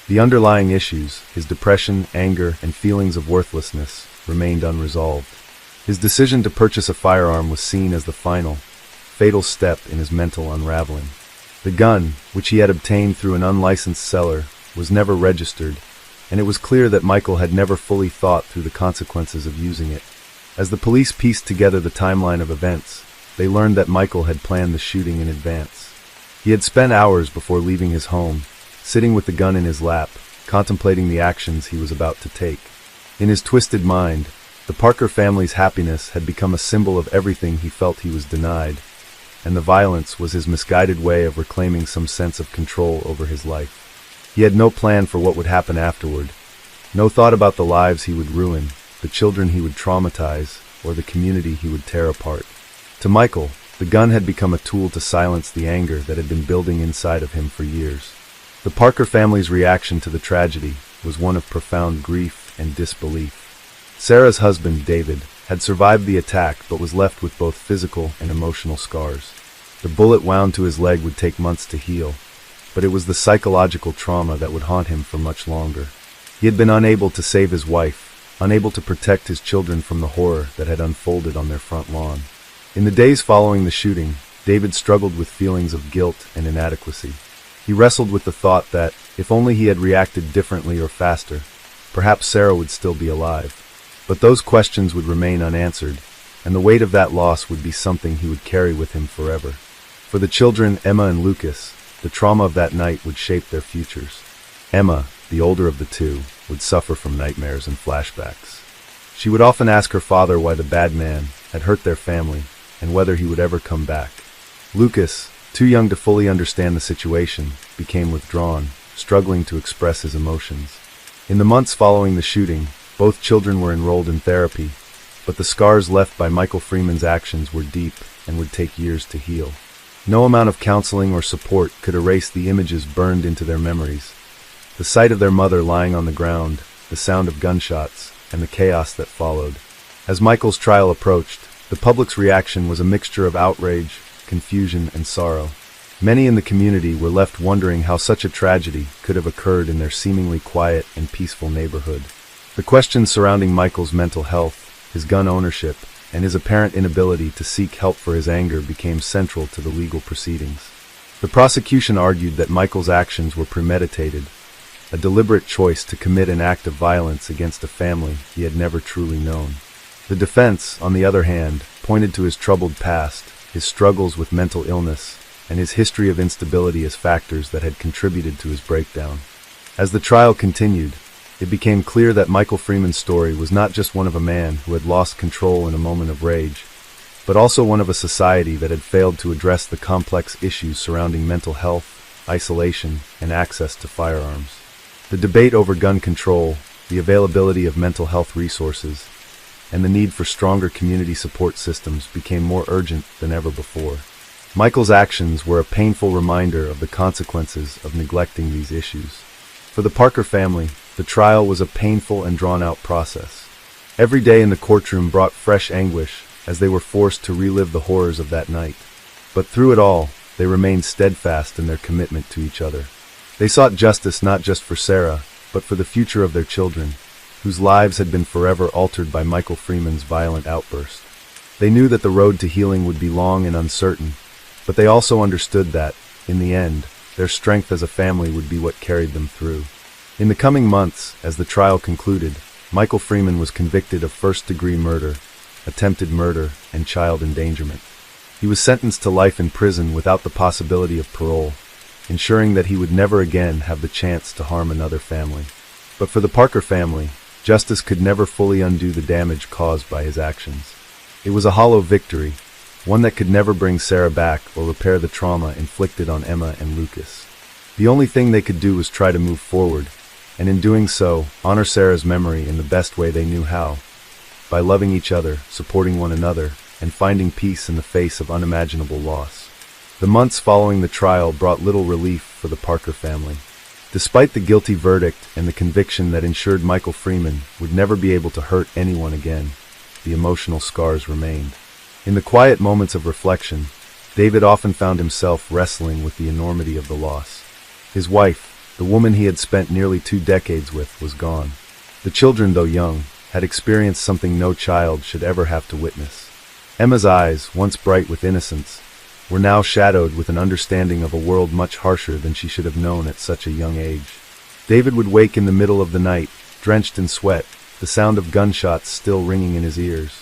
The underlying issues, his depression, anger, and feelings of worthlessness, remained unresolved. His decision to purchase a firearm was seen as the final, fatal step in his mental unraveling. The gun, which he had obtained through an unlicensed seller, was never registered, and it was clear that Michael had never fully thought through the consequences of using it. As the police pieced together the timeline of events, they learned that Michael had planned the shooting in advance. He had spent hours before leaving his home, sitting with the gun in his lap, contemplating the actions he was about to take. In his twisted mind, the Parker family's happiness had become a symbol of everything he felt he was denied, and the violence was his misguided way of reclaiming some sense of control over his life. He had no plan for what would happen afterward, no thought about the lives he would ruin, the children he would traumatize, or the community he would tear apart. To Michael, the gun had become a tool to silence the anger that had been building inside of him for years. The Parker family's reaction to the tragedy was one of profound grief and disbelief. Sarah's husband, David, had survived the attack but was left with both physical and emotional scars. The bullet wound to his leg would take months to heal, but it was the psychological trauma that would haunt him for much longer. He had been unable to save his wife, unable to protect his children from the horror that had unfolded on their front lawn. In the days following the shooting, David struggled with feelings of guilt and inadequacy. He wrestled with the thought that, if only he had reacted differently or faster, perhaps Sarah would still be alive. But those questions would remain unanswered, and the weight of that loss would be something he would carry with him forever. For the children, Emma and Lucas, the trauma of that night would shape their futures. Emma, the older of the two, would suffer from nightmares and flashbacks. She would often ask her father why the bad man had hurt their family, and whether he would ever come back. Lucas, too young to fully understand the situation, became withdrawn, struggling to express his emotions. In the months following the shooting, both children were enrolled in therapy, but the scars left by Michael Freeman's actions were deep and would take years to heal. No amount of counseling or support could erase the images burned into their memories. The sight of their mother lying on the ground, the sound of gunshots, and the chaos that followed. As Michael's trial approached, the public's reaction was a mixture of outrage, confusion, and sorrow. Many in the community were left wondering how such a tragedy could have occurred in their seemingly quiet and peaceful neighborhood. The questions surrounding Michael's mental health, his gun ownership, and his apparent inability to seek help for his anger became central to the legal proceedings. The prosecution argued that Michael's actions were premeditated, a deliberate choice to commit an act of violence against a family he had never truly known. The defense, on the other hand, pointed to his troubled past, his struggles with mental illness, and his history of instability as factors that had contributed to his breakdown. As the trial continued, it became clear that Michael Freeman's story was not just one of a man who had lost control in a moment of rage, but also one of a society that had failed to address the complex issues surrounding mental health, isolation, and access to firearms. The debate over gun control, the availability of mental health resources, and the need for stronger community support systems became more urgent than ever before. Michael's actions were a painful reminder of the consequences of neglecting these issues. For the Parker family, the trial was a painful and drawn-out process. Every day in the courtroom brought fresh anguish as they were forced to relive the horrors of that night. But through it all, they remained steadfast in their commitment to each other. They sought justice not just for Sarah, but for the future of their children, whose lives had been forever altered by Michael Freeman's violent outburst. They knew that the road to healing would be long and uncertain, but they also understood that, in the end, their strength as a family would be what carried them through. In the coming months, as the trial concluded, Michael Freeman was convicted of first-degree murder, attempted murder, and child endangerment. He was sentenced to life in prison without the possibility of parole, ensuring that he would never again have the chance to harm another family. But for the Parker family, justice could never fully undo the damage caused by his actions. It was a hollow victory, one that could never bring Sarah back or repair the trauma inflicted on Emma and Lucas. The only thing they could do was try to move forward, and in doing so, honor Sarah's memory in the best way they knew how, by loving each other, supporting one another, and finding peace in the face of unimaginable loss. The months following the trial brought little relief for the Parker family. Despite the guilty verdict and the conviction that ensured Michael Freeman would never be able to hurt anyone again, the emotional scars remained. In the quiet moments of reflection, David often found himself wrestling with the enormity of the loss. His wife, the woman he had spent nearly 2 decades with, was gone. The children, though young, had experienced something no child should ever have to witness. Emma's eyes, once bright with innocence, were now shadowed with an understanding of a world much harsher than she should have known at such a young age. David would wake in the middle of the night, drenched in sweat, the sound of gunshots still ringing in his ears.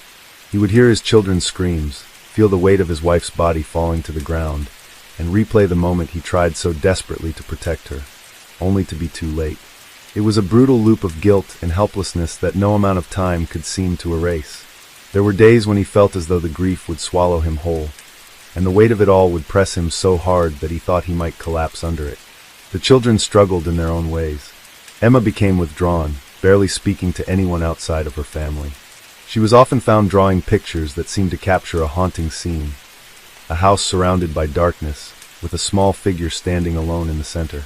He would hear his children's screams, feel the weight of his wife's body falling to the ground, and replay the moment he tried so desperately to protect her, only to be too late. It was a brutal loop of guilt and helplessness that no amount of time could seem to erase. There were days when he felt as though the grief would swallow him whole, and the weight of it all would press him so hard that he thought he might collapse under it. The children struggled in their own ways. Emma became withdrawn, barely speaking to anyone outside of her family. She was often found drawing pictures that seemed to capture a haunting scene, a house surrounded by darkness, with a small figure standing alone in the center.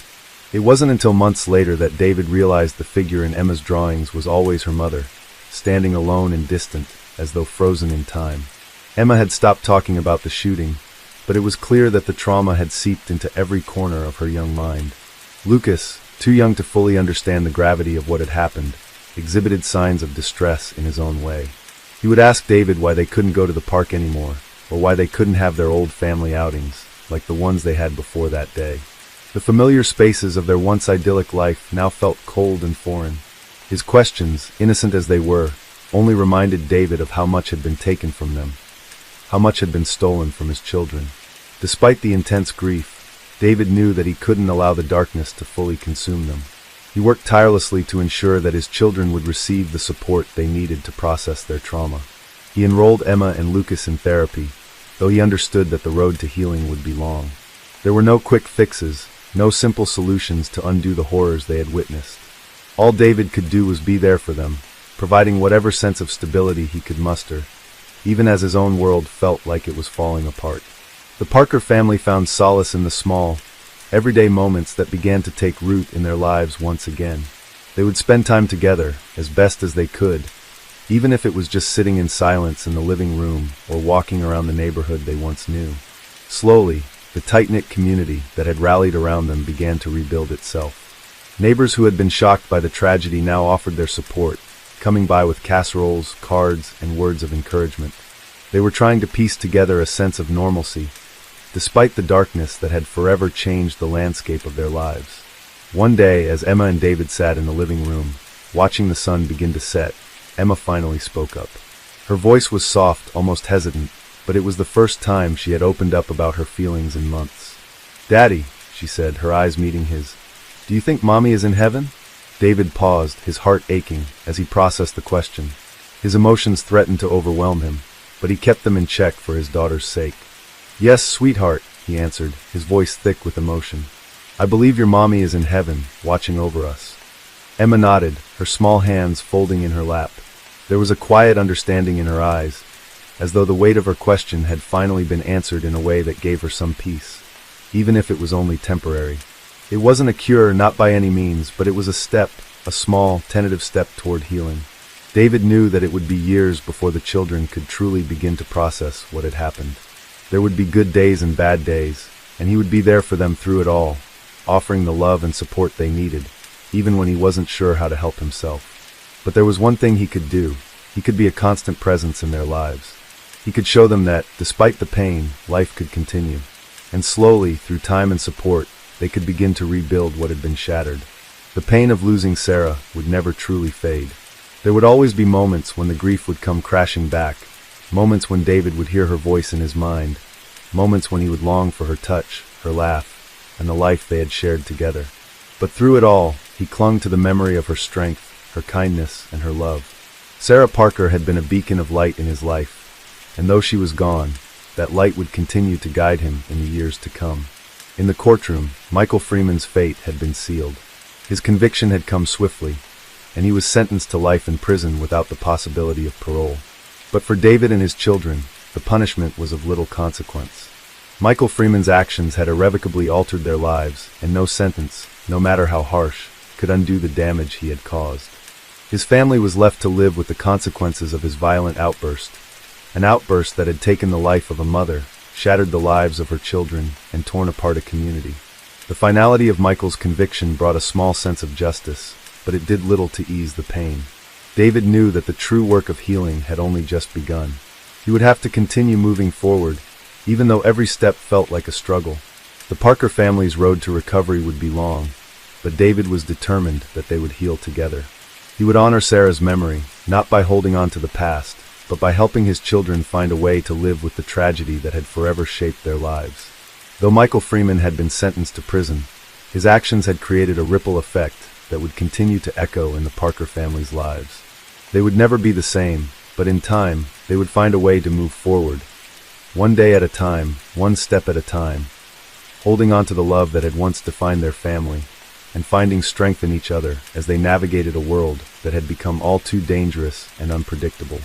It wasn't until months later that David realized the figure in Emma's drawings was always her mother, standing alone and distant, as though frozen in time. Emma had stopped talking about the shooting, but it was clear that the trauma had seeped into every corner of her young mind. Lucas, too young to fully understand the gravity of what had happened, exhibited signs of distress in his own way. He would ask David why they couldn't go to the park anymore, or why they couldn't have their old family outings, like the ones they had before that day. The familiar spaces of their once idyllic life now felt cold and foreign. His questions, innocent as they were, only reminded David of how much had been taken from them, how much had been stolen from his children. Despite the intense grief, David knew that he couldn't allow the darkness to fully consume them. He worked tirelessly to ensure that his children would receive the support they needed to process their trauma. He enrolled Emma and Lucas in therapy, though he understood that the road to healing would be long. There were no quick fixes, no simple solutions to undo the horrors they had witnessed. All David could do was be there for them, providing whatever sense of stability he could muster, even as his own world felt like it was falling apart. The Parker family found solace in the small, everyday moments that began to take root in their lives once again. They would spend time together, as best as they could, even if it was just sitting in silence in the living room or walking around the neighborhood they once knew. Slowly, the tight-knit community that had rallied around them began to rebuild itself. Neighbors who had been shocked by the tragedy now offered their support, coming by with casseroles, cards, and words of encouragement. They were trying to piece together a sense of normalcy, despite the darkness that had forever changed the landscape of their lives. One day, as Emma and David sat in the living room, watching the sun begin to set, Emma finally spoke up. Her voice was soft, almost hesitant, but it was the first time she had opened up about her feelings in months. "Daddy," she said, her eyes meeting his, "do you think Mommy is in heaven?" David paused, his heart aching, as he processed the question. His emotions threatened to overwhelm him, but he kept them in check for his daughter's sake. "Yes, sweetheart," he answered, his voice thick with emotion. "I believe your Mommy is in heaven, watching over us." Emma nodded, her small hands folding in her lap. There was a quiet understanding in her eyes, as though the weight of her question had finally been answered in a way that gave her some peace, even if it was only temporary. It wasn't a cure, not by any means, but it was a step, a small, tentative step toward healing. David knew that it would be years before the children could truly begin to process what had happened. There would be good days and bad days, and he would be there for them through it all, offering the love and support they needed, even when he wasn't sure how to help himself. But there was one thing he could do. He could be a constant presence in their lives. He could show them that, despite the pain, life could continue. And slowly, through time and support, they could begin to rebuild what had been shattered. The pain of losing Sarah would never truly fade. There would always be moments when the grief would come crashing back, moments when David would hear her voice in his mind, moments when he would long for her touch, her laugh, and the life they had shared together. But through it all, he clung to the memory of her strength, her kindness, and her love. Sarah Parker had been a beacon of light in his life, and though she was gone, that light would continue to guide him in the years to come. In the courtroom, Michael Freeman's fate had been sealed. His conviction had come swiftly, and he was sentenced to life in prison without the possibility of parole. But for David and his children, the punishment was of little consequence. Michael Freeman's actions had irrevocably altered their lives, and no sentence, no matter how harsh, could undo the damage he had caused. His family was left to live with the consequences of his violent outburst, an outburst that had taken the life of a mother, shattered the lives of her children, and torn apart a community. The finality of Michael's conviction brought a small sense of justice, but it did little to ease the pain. David knew that the true work of healing had only just begun. He would have to continue moving forward, even though every step felt like a struggle. The Parker family's road to recovery would be long, but David was determined that they would heal together. He would honor Sarah's memory, not by holding on to the past, but by helping his children find a way to live with the tragedy that had forever shaped their lives. Though Michael Freeman had been sentenced to prison, his actions had created a ripple effect that would continue to echo in the Parker family's lives. They would never be the same, but in time, they would find a way to move forward, one day at a time, one step at a time, holding on to the love that had once defined their family, and finding strength in each other as they navigated a world that had become all too dangerous and unpredictable.